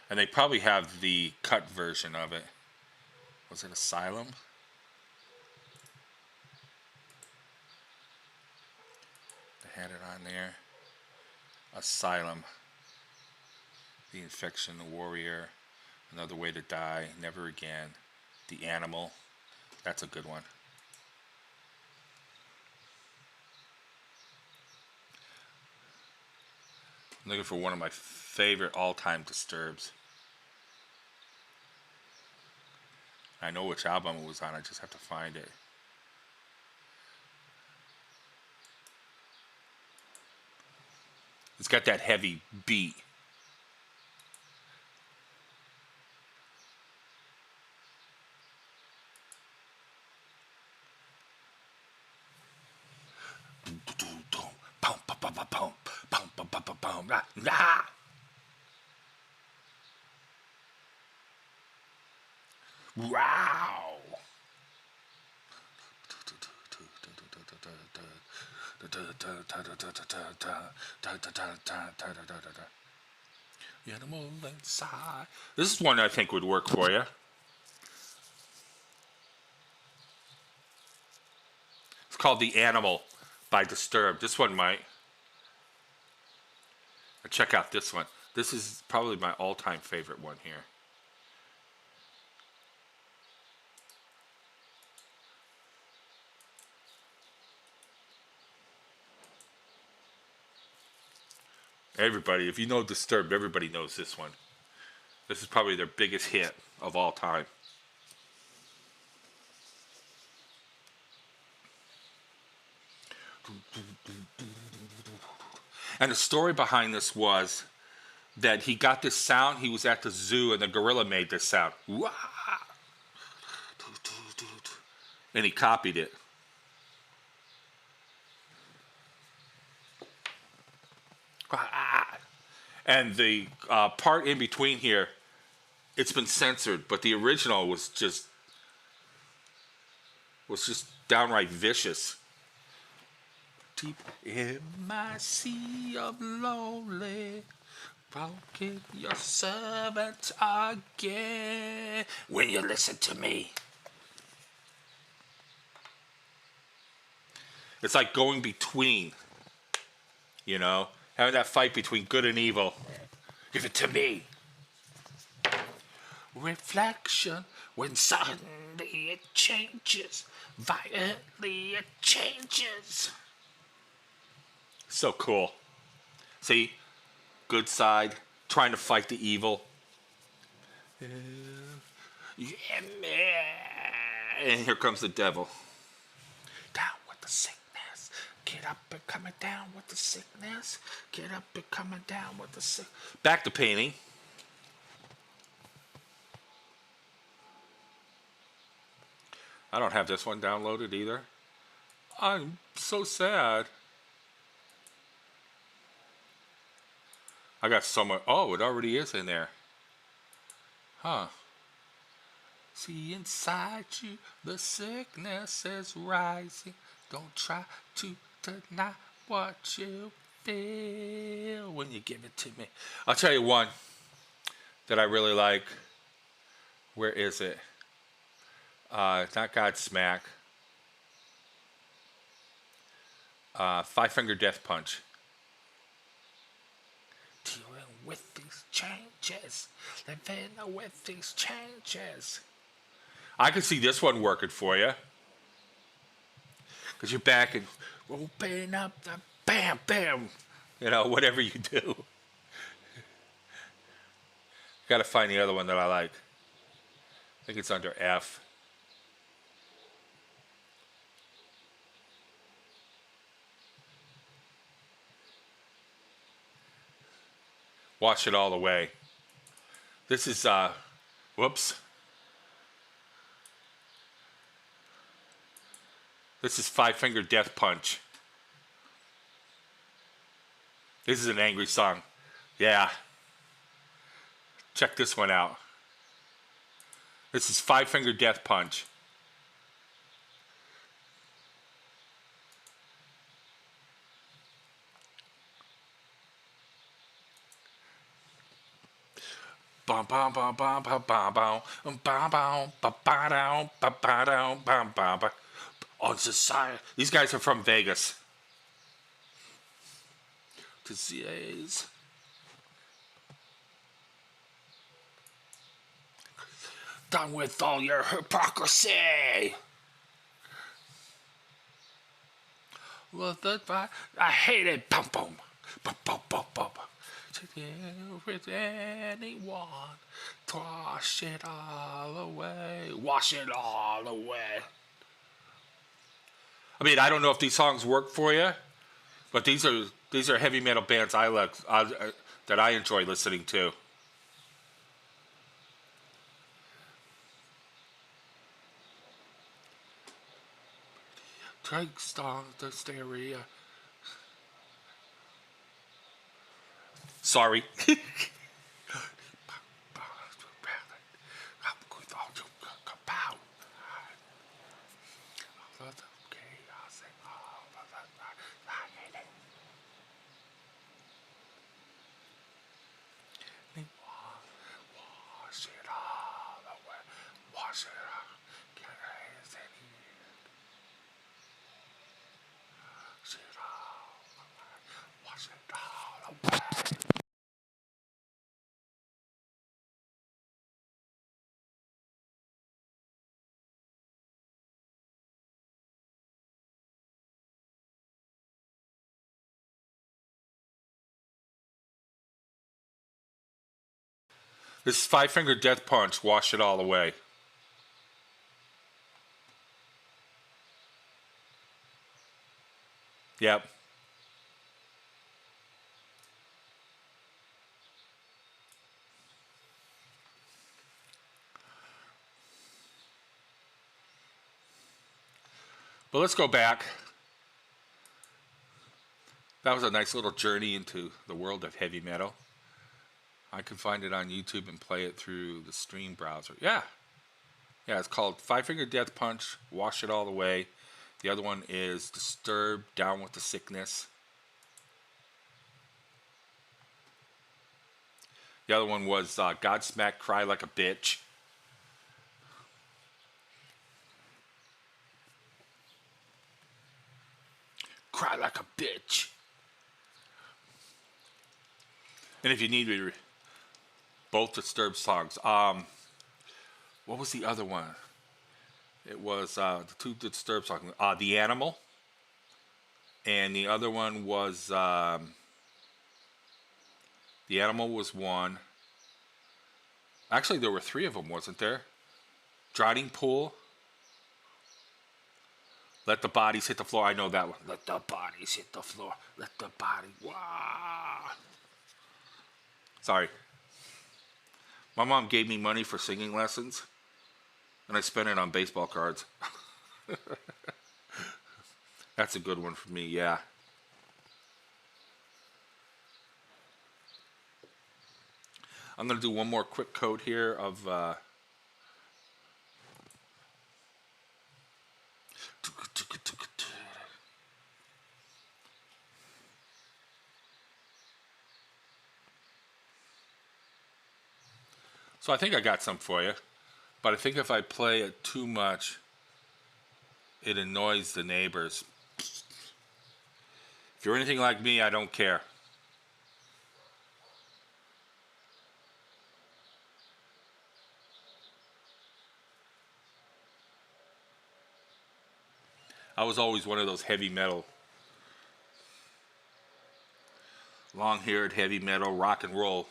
And they probably have the cut version of it. Was it Asylum? They had it on there. Asylum. The Infection, the Warrior. Another Way to Die. Never Again. The Animal. That's a good one. I'm looking for one of my favorite all-time Disturbs. I know which album it was on, I just have to find it. It's got that heavy beat. Wow. The animal inside. This is one I think would work for you. It's called The Animal by Disturbed. This one might. Check out this one. This is probably my all-time favorite one here. Everybody, if you know Disturbed, everybody knows this one. This is probably their biggest hit of all time. And the story behind this was that he got this sound. He was at the zoo and the gorilla made this sound. And he copied it. And the part in between here, it's been censored, but the original was just downright vicious. Deep in my sea of lonely, broken your servant again. When you listen to me, it's like going between, you know, having that fight between good and evil. Give it to me. Reflection, when suddenly it changes, violently it changes. So cool. See, good side, trying to fight the evil. Yeah, man. And here comes the devil. Down with the sickness. Get up and coming down with the sickness. Get up and coming down with the sick. Back to painting. I don't have this one downloaded either. I'm so sad. I got so much. Oh, it already is in there. Huh. See inside you, the sickness is rising. Don't try to not what you feel when you give it to me. I'll tell you one that I really like. Where is it? It's not Godsmack. Five Finger Death Punch. Dealing with these changes, living with these changes. I can see this one working for you. Because you're back and open up the bam, bam. You know, whatever you do. Got to find the other one that I like. I think it's under F. Wash it all away. This is, whoops. This is Five Finger Death Punch. This is an angry song. Yeah. Check this one out. This is Five Finger Death Punch. Bum bum bum bum bum bum bum bum bum bum bum bum bum bum. On society, these guys are from Vegas. Disease. Done with all your hypocrisy. Well, I hate it. Bum bum bum bum bum bum. With anyone, wash it all away. Wash it all away. I mean, I don't know if these songs work for you, but these are heavy metal bands I like that I enjoy listening to. Drink song, the stereo. Sorry. This is Five Finger Death Punch. Wash it all away. Yep. But let's go back. That was a nice little journey into the world of heavy metal. I can find it on YouTube and play it through the stream browser. Yeah. Yeah, it's called Five Finger Death Punch, Wash It All Away. The other one is Disturbed, Down with the Sickness. The other one was Godsmack, Cry Like a Bitch. Cry Like a Bitch. And if you need me, both Disturbed songs. What was the other one? It was the two Disturbed songs. The Animal. And the other one was... the Animal was one. Actually, there were three of them, wasn't there? Drowning Pool. Let the Bodies Hit the Floor. I know that one. Let the bodies hit the floor. Let the body... Wow. Sorry. My mom gave me money for singing lessons, and I spent it on baseball cards. That's a good one for me, yeah. I'm going to do one more quick code here of... So I think I got some for you. But I think if I play it too much, it annoys the neighbors. If you're anything like me, I don't care. I was always one of those heavy metal, long-haired heavy metal rock and roll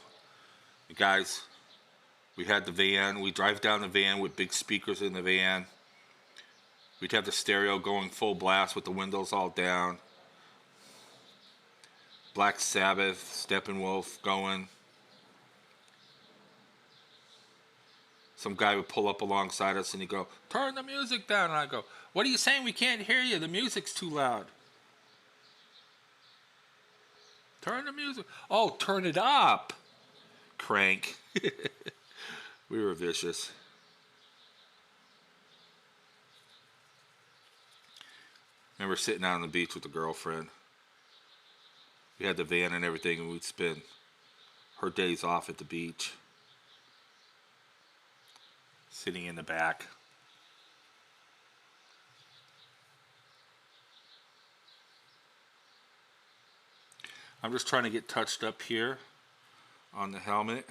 guys. We had the van. We drive down the van with big speakers in the van. We'd have the stereo going full blast with the windows all down. Black Sabbath, Steppenwolf going. Some guy would pull up alongside us and he'd go, "Turn the music down." And I go, "What are you saying? We can't hear you. The music's too loud." "Turn the music." "Oh, turn it up." Crank. We were vicious. Remember sitting out on the beach with a girlfriend. We had the van and everything, and we'd spend her days off at the beach, sitting in the back. I'm just trying to get touched up here on the helmet.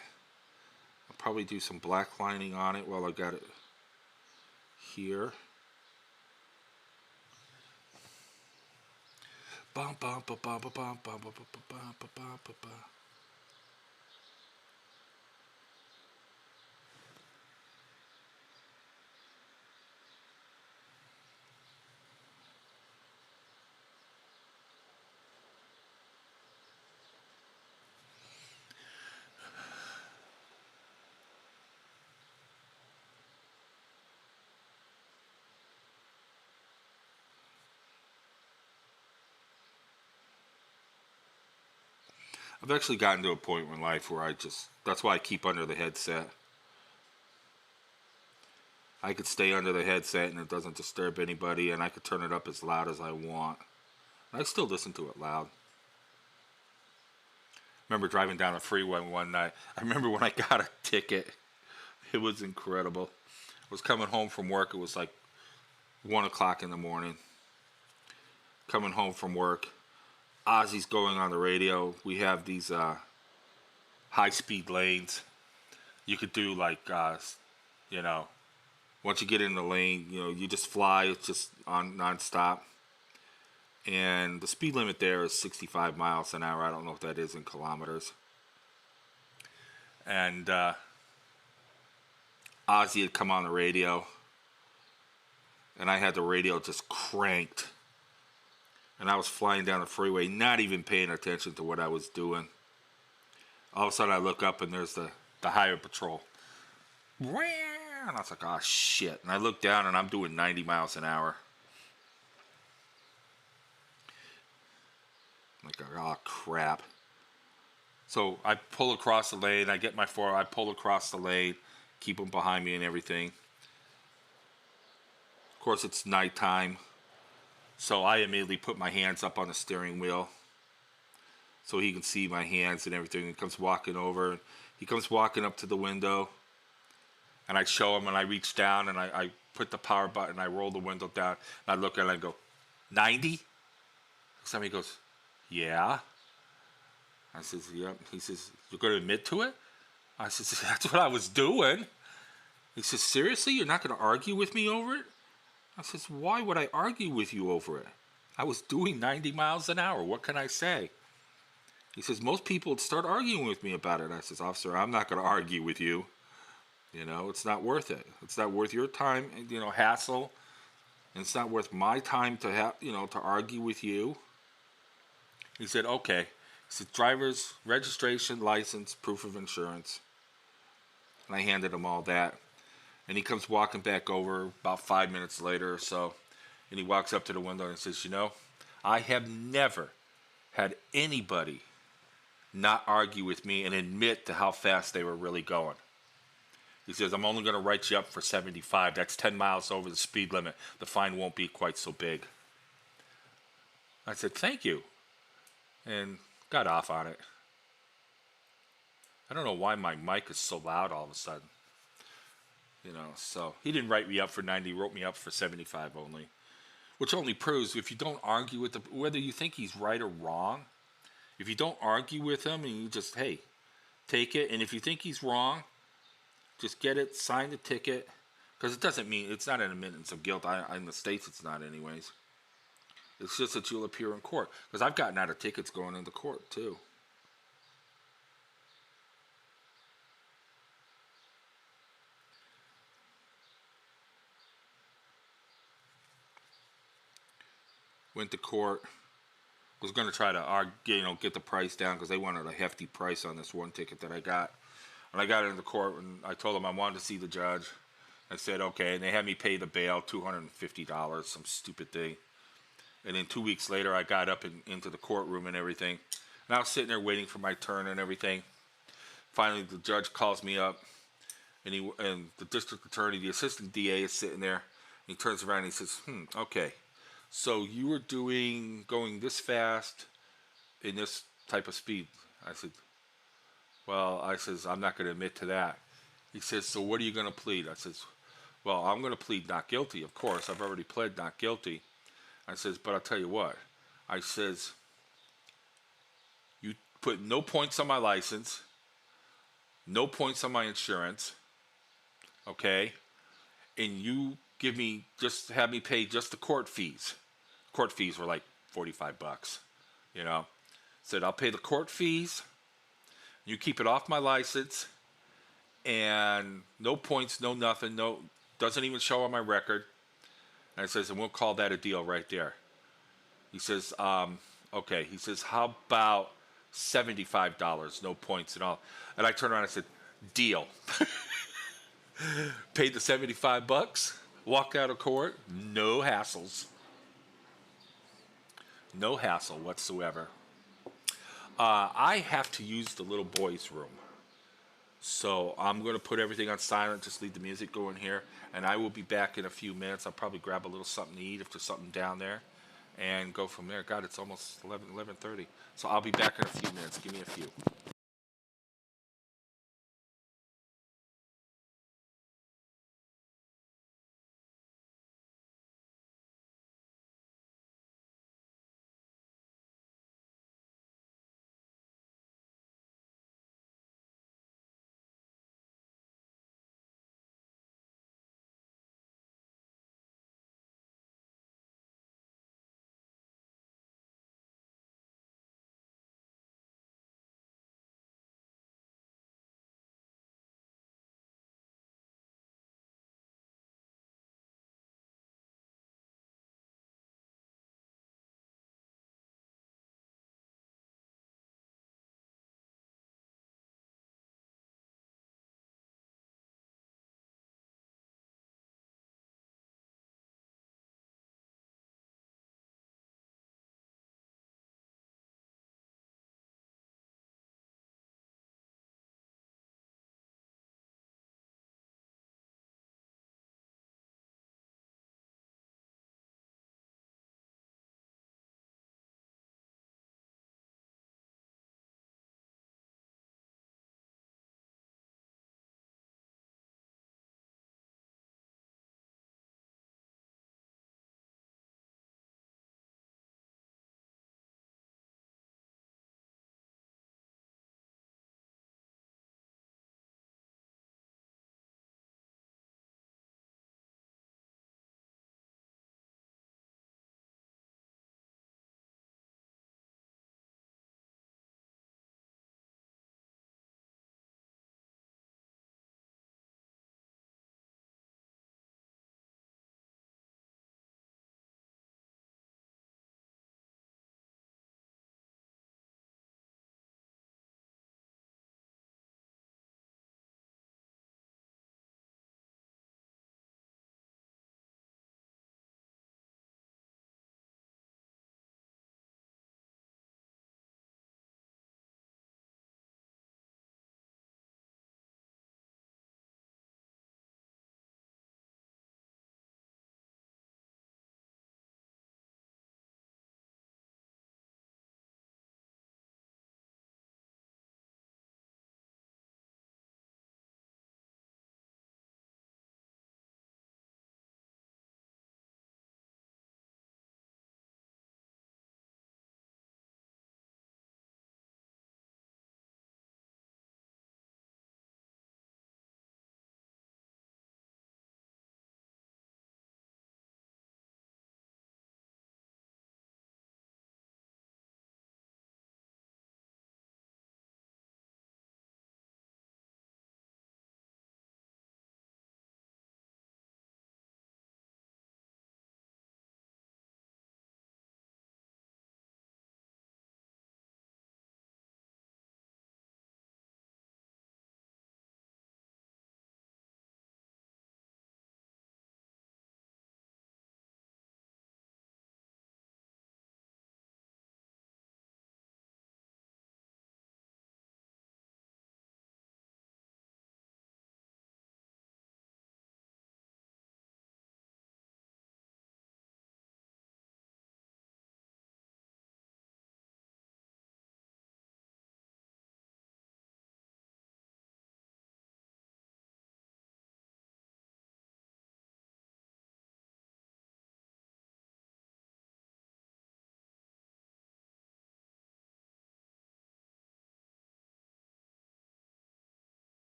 I'll probably do some black lining on it while I got it here. Bum bum ba bum ba bum bum ba bum ba bum ba bum. I've actually gotten to a point in life where that's why I keep under the headset. I could stay under the headset and it doesn't disturb anybody, and I could turn it up as loud as I want. And I still listen to it loud. I remember driving down the freeway one night. I remember when I got a ticket. It was incredible. I was coming home from work. It was like 1 o'clock in the morning. Coming home from work. Ozzy's going on the radio. We have these high-speed lanes. You could do like, you know, once you get in the lane, you know, you just fly. It's just on non-stop. And the speed limit there is 65 miles an hour. I don't know what that is in kilometers. And Ozzy had come on the radio. And I had the radio just cranked. And I was flying down the freeway, not even paying attention to what I was doing. All of a sudden I look up and there's the highway patrol. And I was like, oh shit. And I look down and I'm doing 90 miles an hour. I'm like, oh crap. So I pull across the lane, I get my I pull across the lane, keep them behind me and everything. Of course it's nighttime. So I immediately put my hands up on the steering wheel so he can see my hands and everything. He comes walking over. He comes walking up to the window. And I show him and I reach down and I put the power button. I roll the window down. And I look at it and I go, 90? Somebody goes, yeah. I says, yep. He says, you're going to admit to it? I says, that's what I was doing. He says, seriously? You're not going to argue with me over it? I says, why would I argue with you over it? I was doing 90 miles an hour. What can I say? He says, most people would start arguing with me about it. I says, officer, I'm not going to argue with you. You know, it's not worth it. It's not worth your time, you know, hassle. And it's not worth my time to have, you know, to argue with you. He said, okay. He said, driver's registration, license, proof of insurance. And I handed him all that. And he comes walking back over about 5 minutes later or so. And he walks up to the window and says, you know, I have never had anybody not argue with me and admit to how fast they were really going. He says, I'm only going to write you up for 75. That's 10 miles over the speed limit. The fine won't be quite so big. I said, thank you. And got off on it. I don't know why my mic is so loud all of a sudden. So he didn't write me up for 90, he wrote me up for 75 only. Which only proves if you don't argue with whether you think he's right or wrong, if you don't argue with him and you just, hey, take it. And if you think he's wrong, just get it, sign the ticket. Because it doesn't mean, it's not an admittance of guilt. In the States, it's not anyways. It's just that you'll appear in court. Because I've gotten out of tickets going into court, too. Went to court. Was going to try to argue, get the price down because they wanted a hefty price on this one ticket that I got. And I got into court and I told them I wanted to see the judge. I said, okay. And they had me pay the bail, $250, some stupid thing. And then 2 weeks later, I got up into the courtroom and everything. And I was sitting there waiting for my turn and everything. Finally, the judge calls me up. And the district attorney, the assistant DA, is sitting there. And he turns around and he says, okay. So you were going this fast in this type of speed. I said, well, I'm not going to admit to that. He says, so what are you going to plead? I says, well, I'm going to plead not guilty, of course. I've already pled not guilty. I says, but I'll tell you what. I says, you put no points on my license, no points on my insurance, okay? And you have me pay just the court fees. Court fees were like $45, Said, I'll pay the court fees. You keep it off my license. And no points, no nothing, doesn't even show on my record. And I says, and we'll call that a deal right there. He says, okay. He says, how about $75, no points and all? And I turned around and I said, deal. Paid the $75, walked out of court, no hassles. No hassle whatsoever. I have to use the little boys' room. So I'm going to put everything on silent, just leave the music going here, and I will be back in a few minutes. I'll probably grab a little something to eat if there's something down there, and go from there. God, it's almost 11:30. So I'll be back in a few minutes. Give me a few.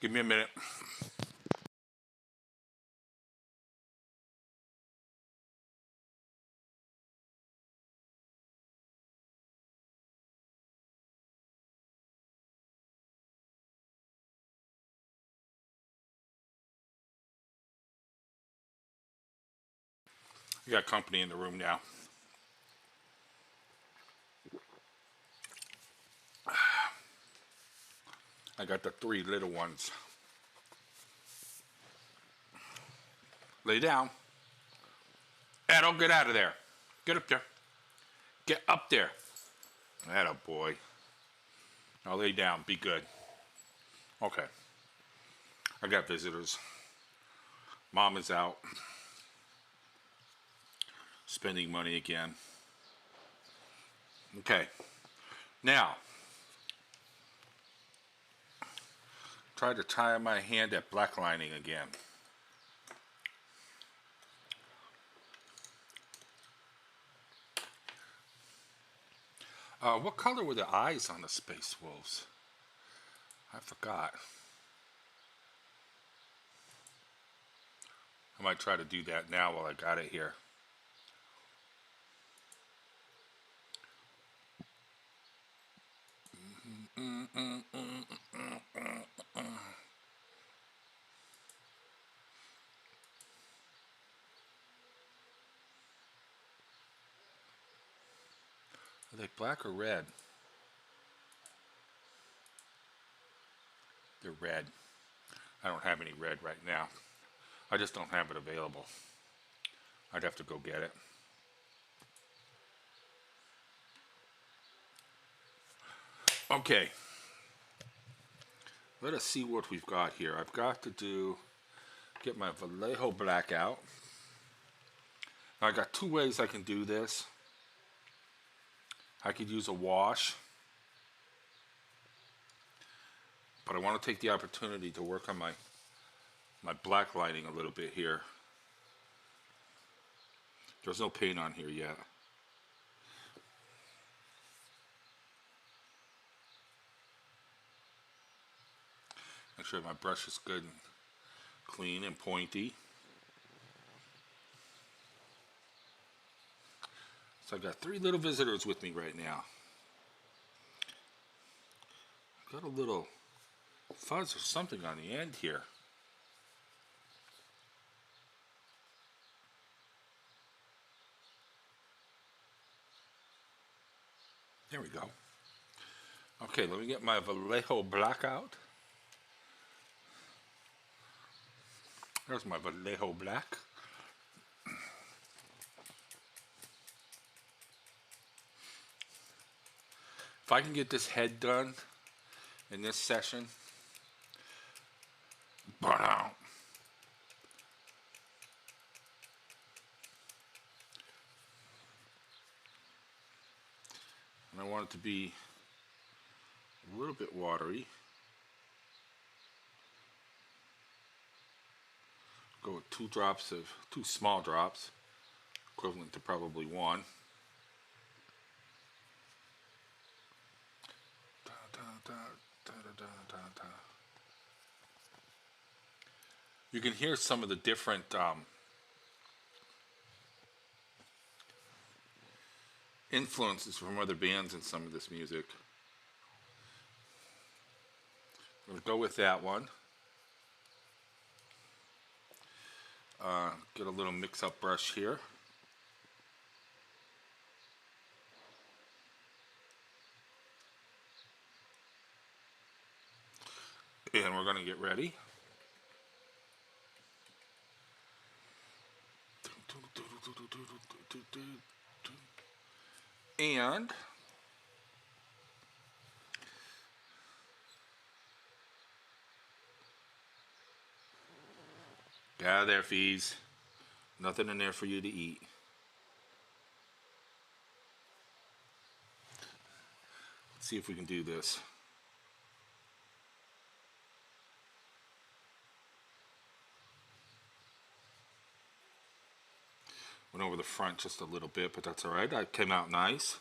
Give me a minute. We got company in the room now. I got the 3 little ones. Lay down. Don't get out of there. Get up there. Get up there. Atta boy. Now lay down. Be good. Okay. I got visitors. Mom is out. Spending money again. Okay. Now. Try to tie my hand at black lining again. What color were the eyes on the Space Wolves? I forgot. I might try to do that now while I got it here. Are they black or red? They're red. I don't have any red right now. I just don't have it available. I'd have to go get it. Okay. Let us see what we've got here. I've got to get my Vallejo black out. Now I got 2 ways I can do this. I could use a wash, but I want to take the opportunity to work on my black lining a little bit here. There's no paint on here yet. Make sure my brush is good and clean and pointy. So I got 3 little visitors with me right now. Got a little fuzz or something on the end here. There we go. Okay, let me get my Vallejo black out. There's my Vallejo black. If I can get this head done in this session, and I want it to be a little bit watery. Go with 2 small drops, equivalent to probably 1. You can hear some of the different influences from other bands in some of this music. I'm going to go with that one. Get a little mix-up brush here. And we're going to get ready. And get out of there, Fees. Nothing in there for you to eat. Let's see if we can do this. Went over the front just a little bit, but that's all right. That came out nice.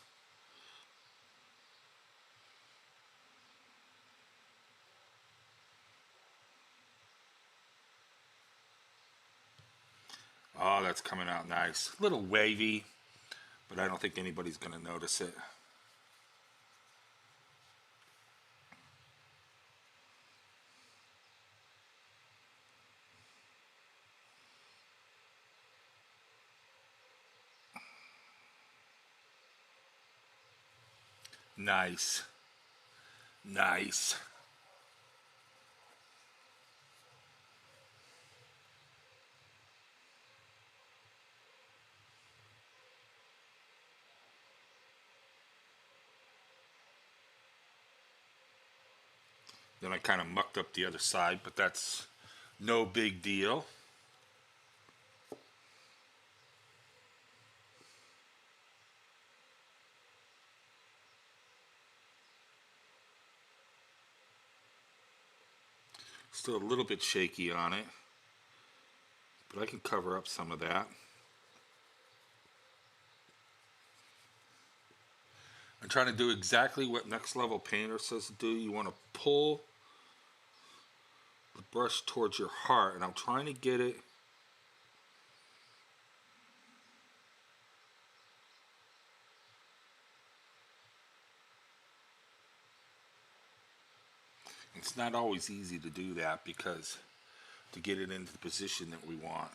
Oh, that's coming out nice. A little wavy, but I don't think anybody's going to notice it. Nice. Nice. Then I kind of mucked up the other side, but that's no big deal. Still a little bit shaky on it, but I can cover up some of that. I'm trying to do exactly what Next Level Painter says to do. You want to pull the brush towards your heart, and I'm trying to get it it's not always easy to do that because to get it into the position that we want.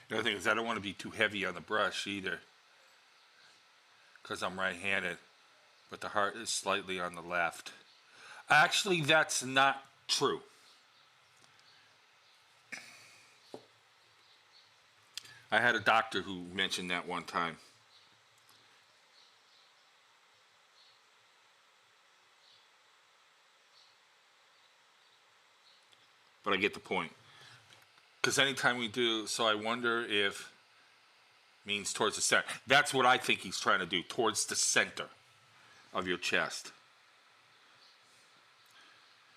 The other thing is I don't want to be too heavy on the brush either because I'm right-handed, but the heart is slightly on the left. Actually, that's not true. I had a doctor who mentioned that one time. But I get the point. Because anytime we do, so I wonder if means towards the center. That's what I think he's trying to do, towards the center of your chest.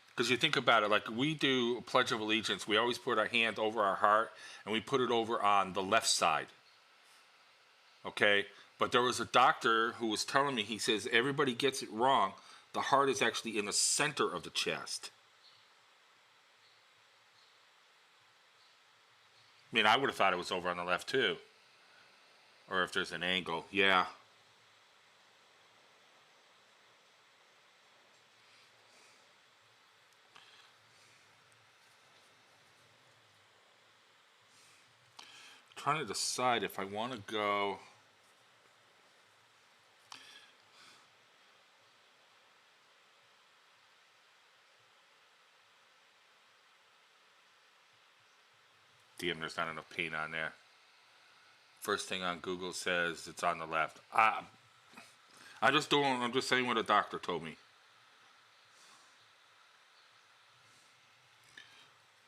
Because you think about it, like we do a Pledge of Allegiance, we always put our hand over our heart and we put it over on the left side. Okay? But there was a doctor who was telling me, he says, everybody gets it wrong. The heart is actually in the center of the chest. I mean, I would have thought it was over on the left too. Or if there's an angle. Yeah. Trying to decide if I want to go. Damn, there's not enough paint on there. First thing on Google says it's on the left. I'm just saying what a doctor told me.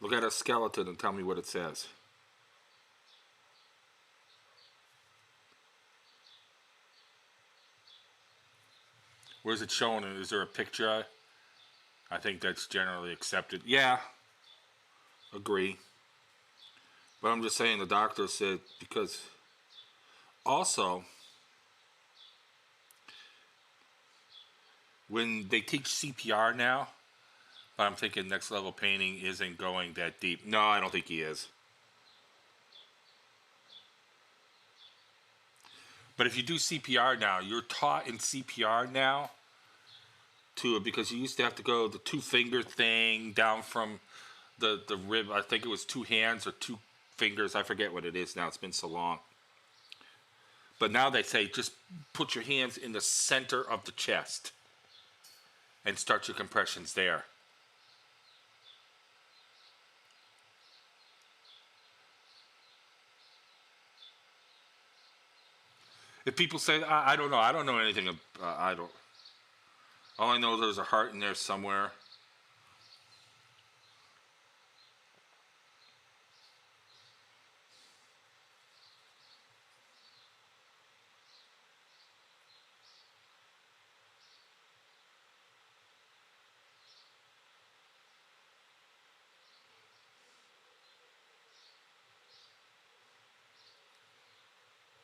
Look at a skeleton and tell me what it says. Where's it showing? Is there a picture? I think that's generally accepted. Yeah, agree. But I'm just saying the doctor said because also when they teach CPR now, but I'm thinking Next Level Painting isn't going that deep. No, I don't think he is. But if you do CPR now, you're taught in CPR now to because you used to have to go the two finger thing down from the rib. I think it was two hands or two fingers. I forget what it is now. It's been so long. But now they say just put your hands in the center of the chest and start your compressions there. If people say, I don't know anything. I don't. All I know, there's a heart in there somewhere.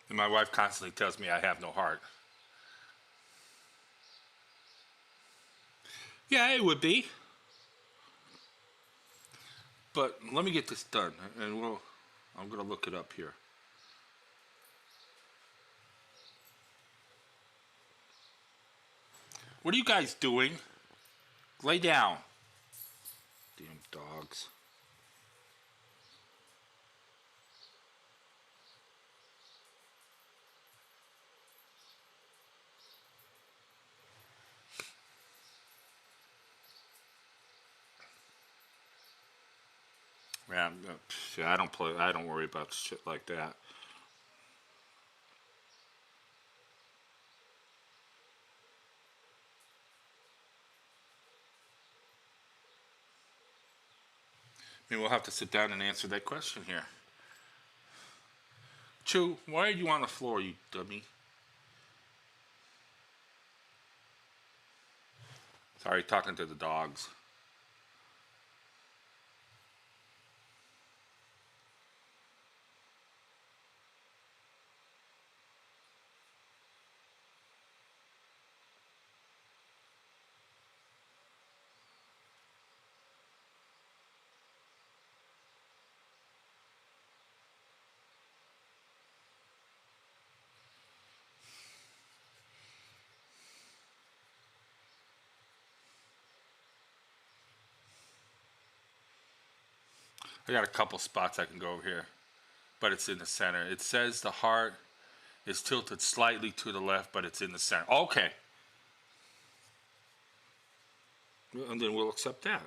And my wife constantly tells me I have no heart. Yeah, it would be. But let me get this done, and I'm gonna look it up here. What are you guys doing? Lay down. Damn dogs. Man, I don't play. I don't worry about shit like that. Maybe we'll have to sit down and answer that question here. Chew, why are you on the floor, you dummy? Sorry, talking to the dogs. I got a couple spots I can go over here, but it's in the center. It says the heart is tilted slightly to the left, but it's in the center. Okay. And then we'll accept that.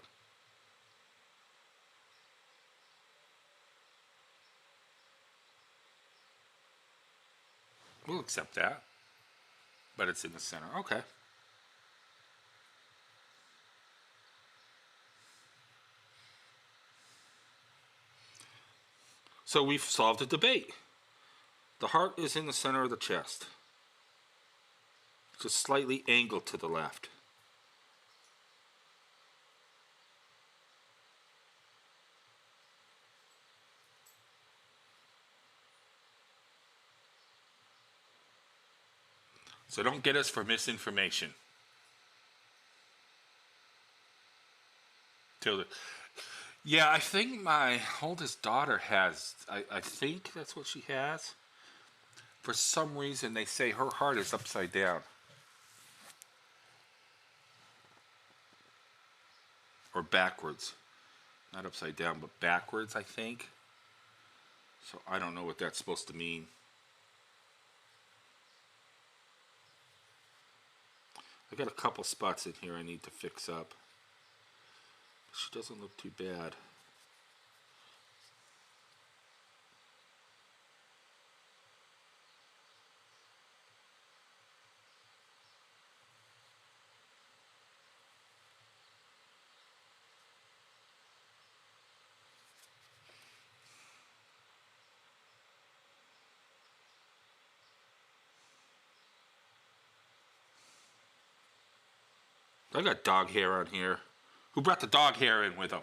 We'll accept that. But it's in the center. Okay. So we've solved the debate. The heart is in the center of the chest. It's just slightly angled to the left. So don't get us for misinformation. Tilda. Yeah, I think my oldest daughter has, I think that's what she has. For some reason, they say her heart is upside down. Or backwards. Not upside down, but backwards, I think. So I don't know what that's supposed to mean. I got a couple spots in here I need to fix up. She doesn't look too bad. I got dog hair on here. Who brought the dog hair in with them?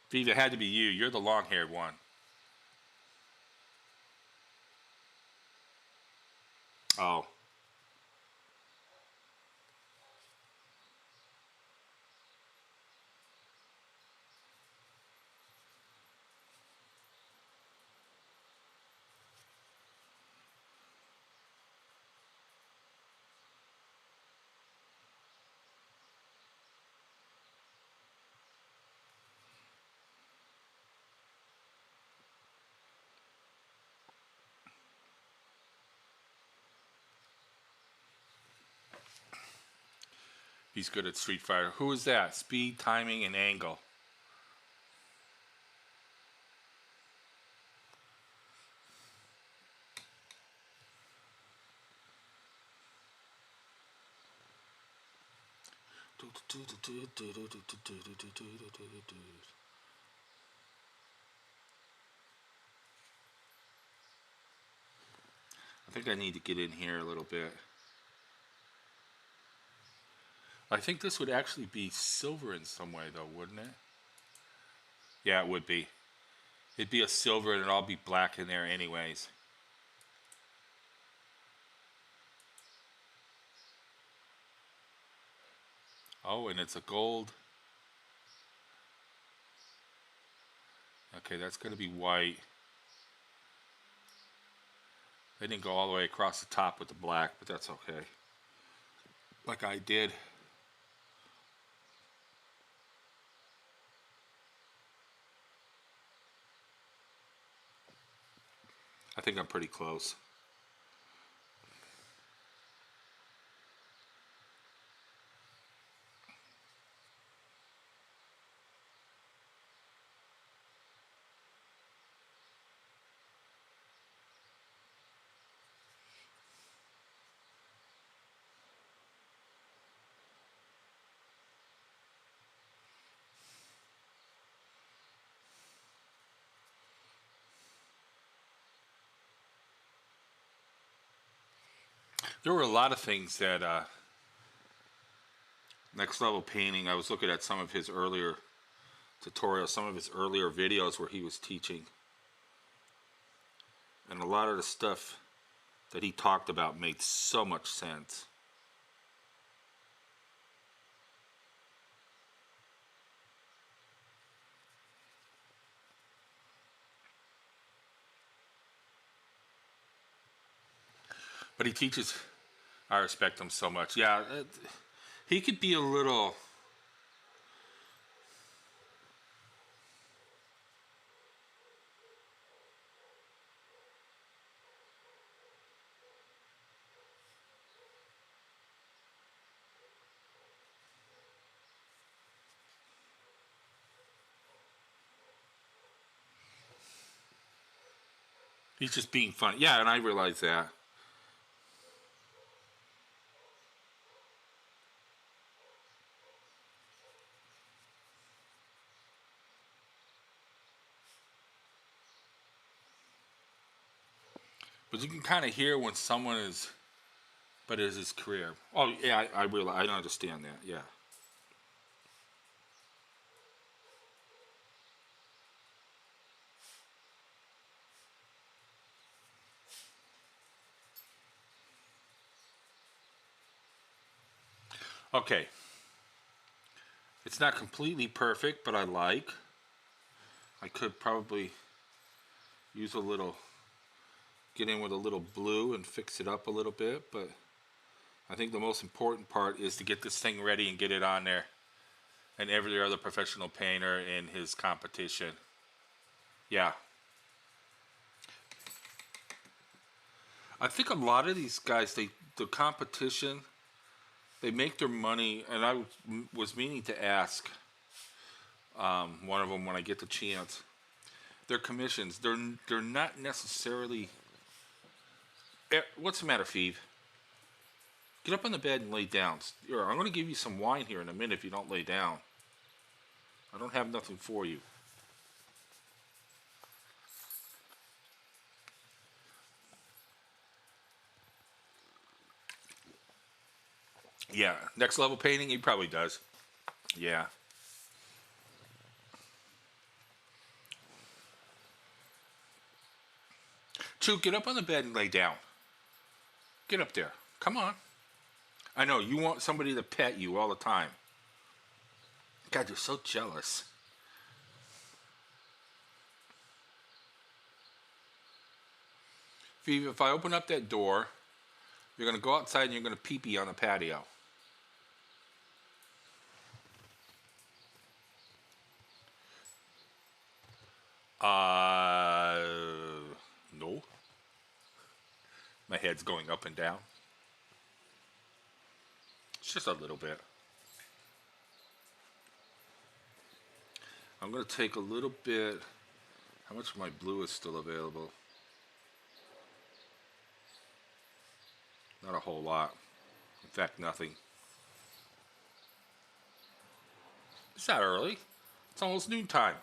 Viva, it had to be you. You're the long-haired one. Oh. He's good at Street Fighter. Who is that? Speed, timing, and angle. I think I need to get in here a little bit. I think this would actually be silver in some way, though, wouldn't it? Yeah, it would be. It'd be a silver and it'd all be black in there anyways. Oh, and it's a gold. Okay, that's going to be white. They didn't go all the way across the top with the black, but that's okay. Like I did. I think I'm pretty close. There were a lot of things that Next Level Painting, I was looking at some of his earlier tutorials, some of his earlier videos where he was teaching. And a lot of the stuff that he talked about made so much sense. But he teaches, I respect him so much. Yeah, he could be a little... He's just being funny. Yeah, and I realize that. But you can kind of hear when someone is, but it is his career. Oh, yeah, I realize, I understand that, yeah. Okay. It's not completely perfect, but I like. I could probably use a little, get in with a little blue and fix it up a little bit, but I think the most important part is to get this thing ready and get it on there. And every other professional painter in his competition. Yeah. I think a lot of these guys, the competition, they make their money, and I was meaning to ask one of them when I get the chance. Their commissions, they're not necessarily... What's the matter, Phoebe? Get up on the bed and lay down. Here, I'm going to give you some wine here in a minute if you don't lay down. I don't have nothing for you. Yeah, Next Level Painting, he probably does. Yeah. Chew, get up on the bed and lay down. Get up there. Come on. I know, you want somebody to pet you all the time. God, you're so jealous. Phoebe, if I open up that door, you're going to go outside and you're going to pee-pee on the patio. No. My head's going up and down. It's just a little bit. I'm going to take a little bit. How much of my blue is still available? Not a whole lot. In fact, nothing. It's not early. It's almost noontime.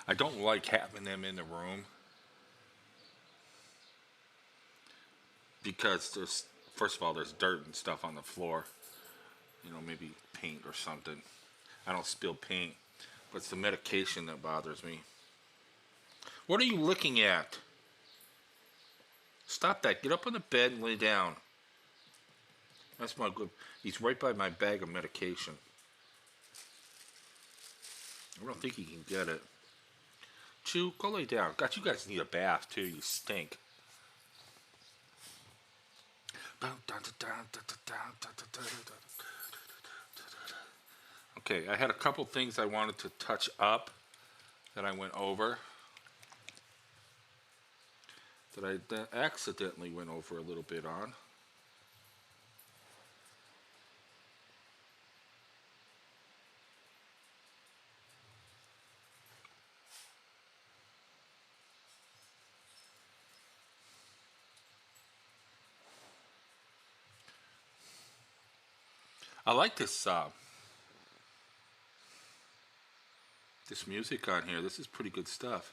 I don't like having them in the room because there's, first of all, there's dirt and stuff on the floor. You know, maybe paint or something. I don't spill paint, but it's the medication that bothers me. What are you looking at? Stop that. Get up on the bed and lay down. That's my good. He's right by my bag of medication. I don't think he can get it. Chew, go lay down. God, you guys need a bath too. You stink. Okay, I had a couple things I wanted to touch up that I went over. That I accidentally went over a little bit on. I like this music on here. This is pretty good stuff.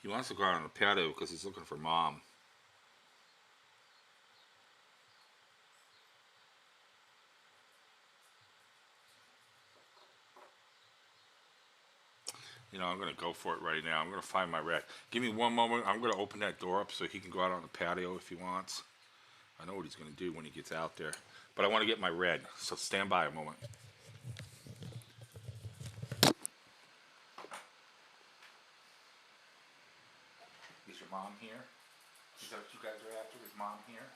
He wants to go out on the patio because he's looking for mom. You know, I'm going to go for it right now. I'm going to find my rat. Give me one moment. I'm going to open that door up so he can go out on the patio if he wants. I know what he's going to do when he gets out there. But I want to get my red, so stand by a moment. Is your mom here? Is that what you guys are after? Is mom here?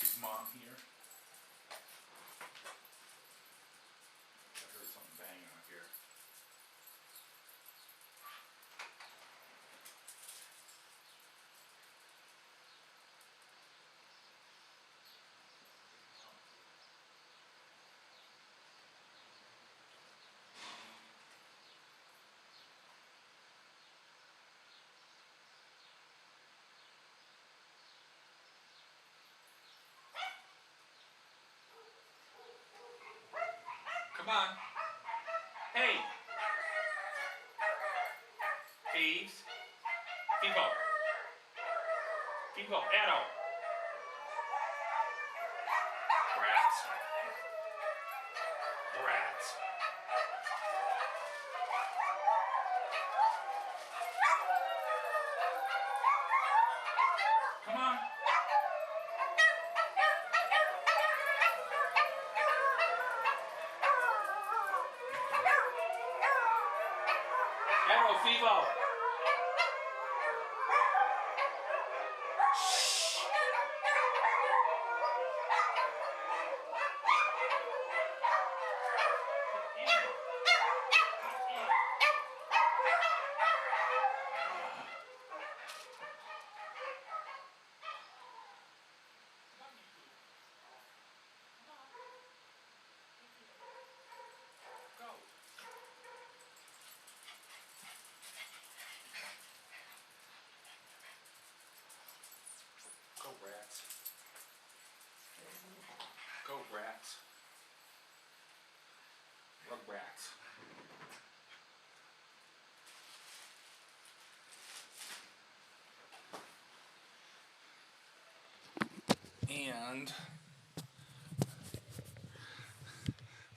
Is mom here? I heard something banging out here. Come on. Hey. Thieves. Fivo. Fivo. Edo. Rats. Rats. Come on. Edo, Fivo. Go rats. Go rats. Rug rats. And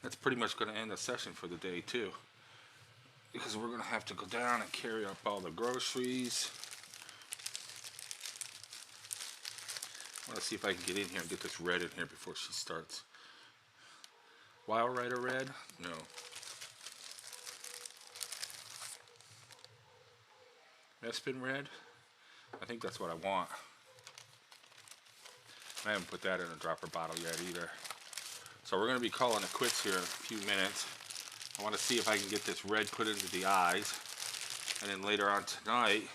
that's pretty much going to end the session for the day too. Because we're going to have to go down and carry up all the groceries. Let's see if I can get in here and get this red in here before she starts. Wild Rider red? No. Bespin red? I think that's what I want. I haven't put that in a dropper bottle yet either. So we're going to be calling it quits here in a few minutes. I want to see if I can get this red put into the eyes. And then later on tonight,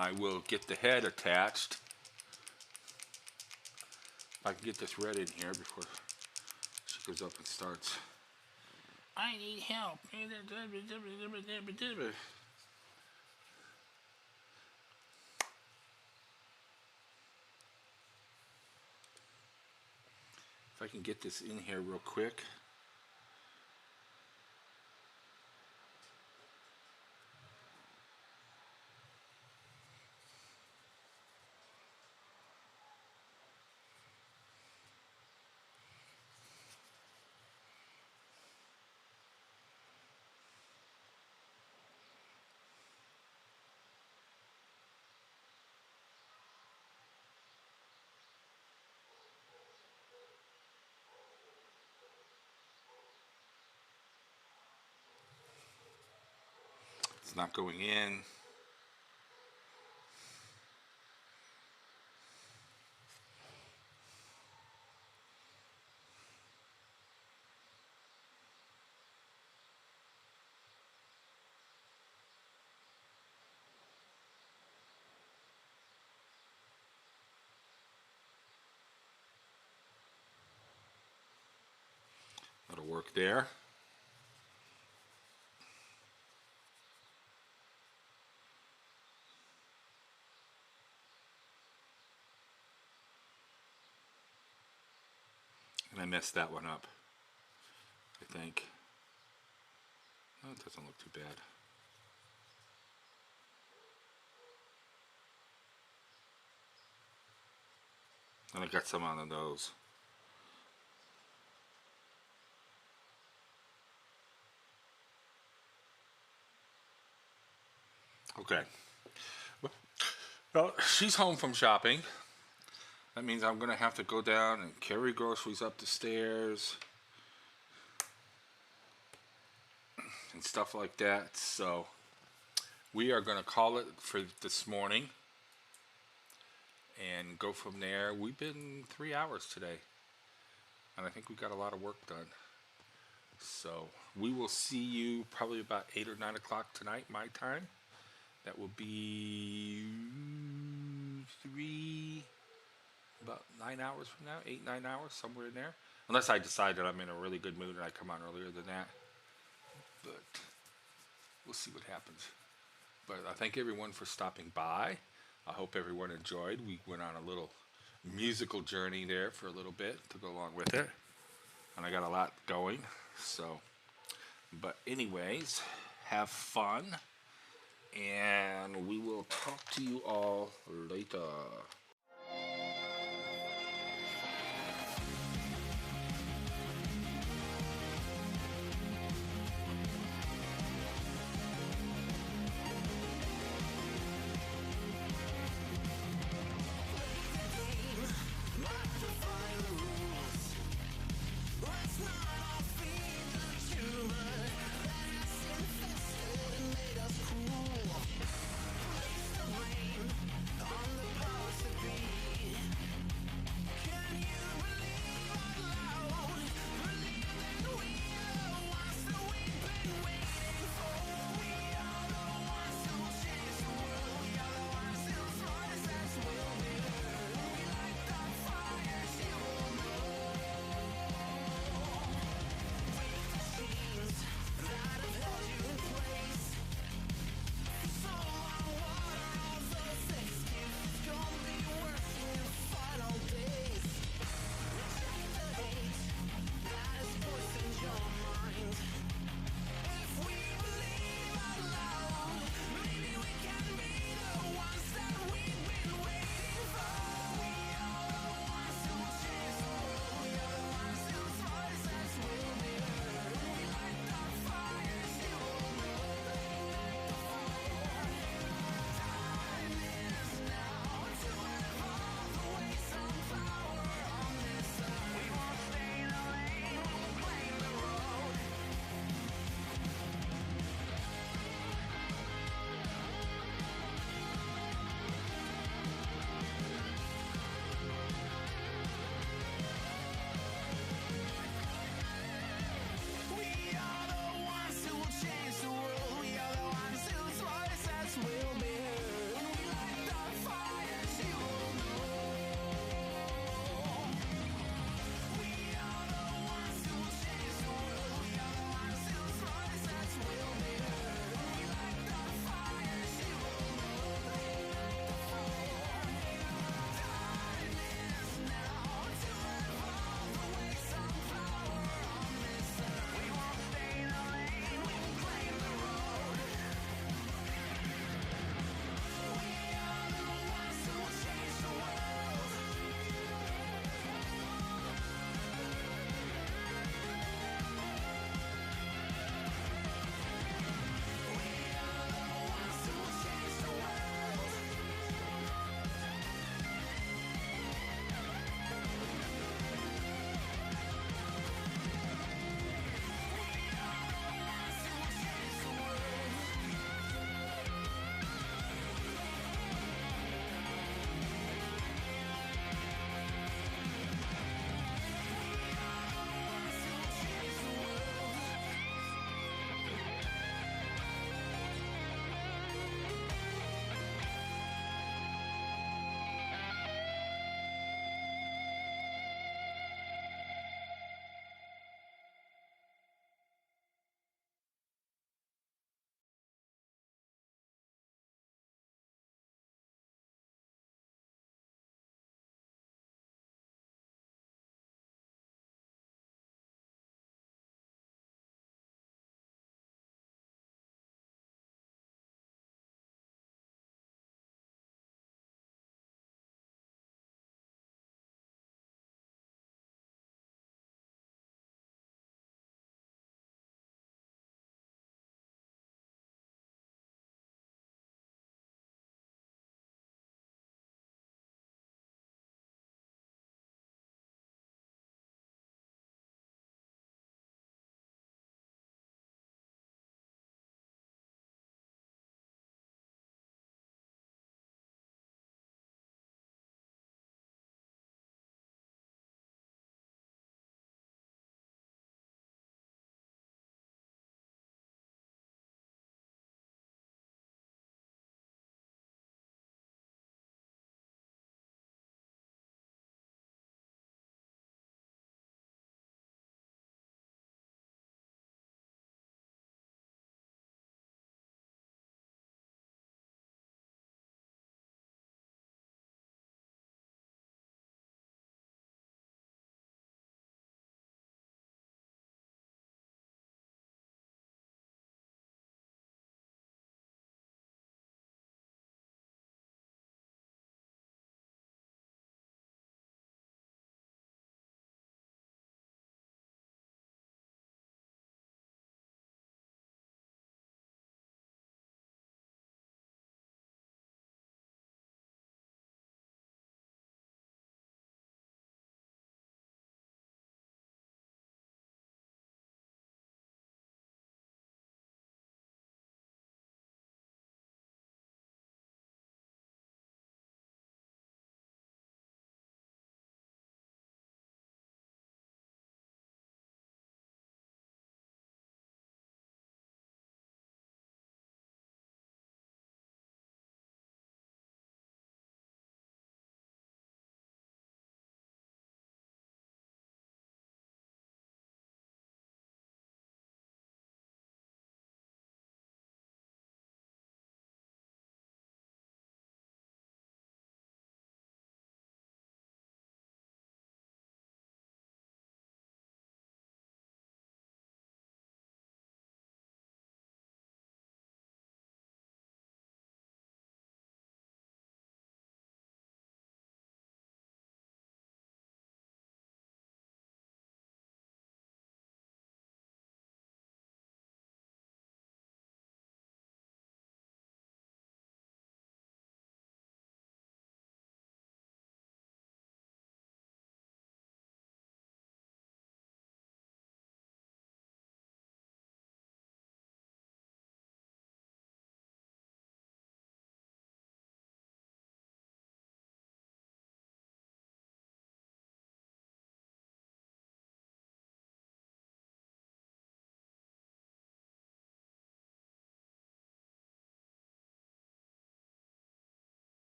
I will get the head attached. If I can get this red in here before she goes up and starts. I need help. If I can get this in here real quick. It's not going in. That'll work there. And I messed that one up, I think. Oh, it doesn't look too bad. And I got some on the nose. Okay. Well, she's home from shopping. That means I'm going to have to go down and carry groceries up the stairs and stuff like that. So we are going to call it for this morning and go from there. We've been 3 hours today, and I think we got a lot of work done. So we will see you probably about 8 or 9 o'clock tonight, my time. That will be about 9 hours from now, 8, 9 hours, somewhere in there. Unless I decide that I'm in a really good mood and I come on earlier than that. But we'll see what happens. But I thank everyone for stopping by. I hope everyone enjoyed. We went on a little musical journey there for a little bit to go along with it. And I got a lot going. So, but anyways, have fun. And we will talk to you all later.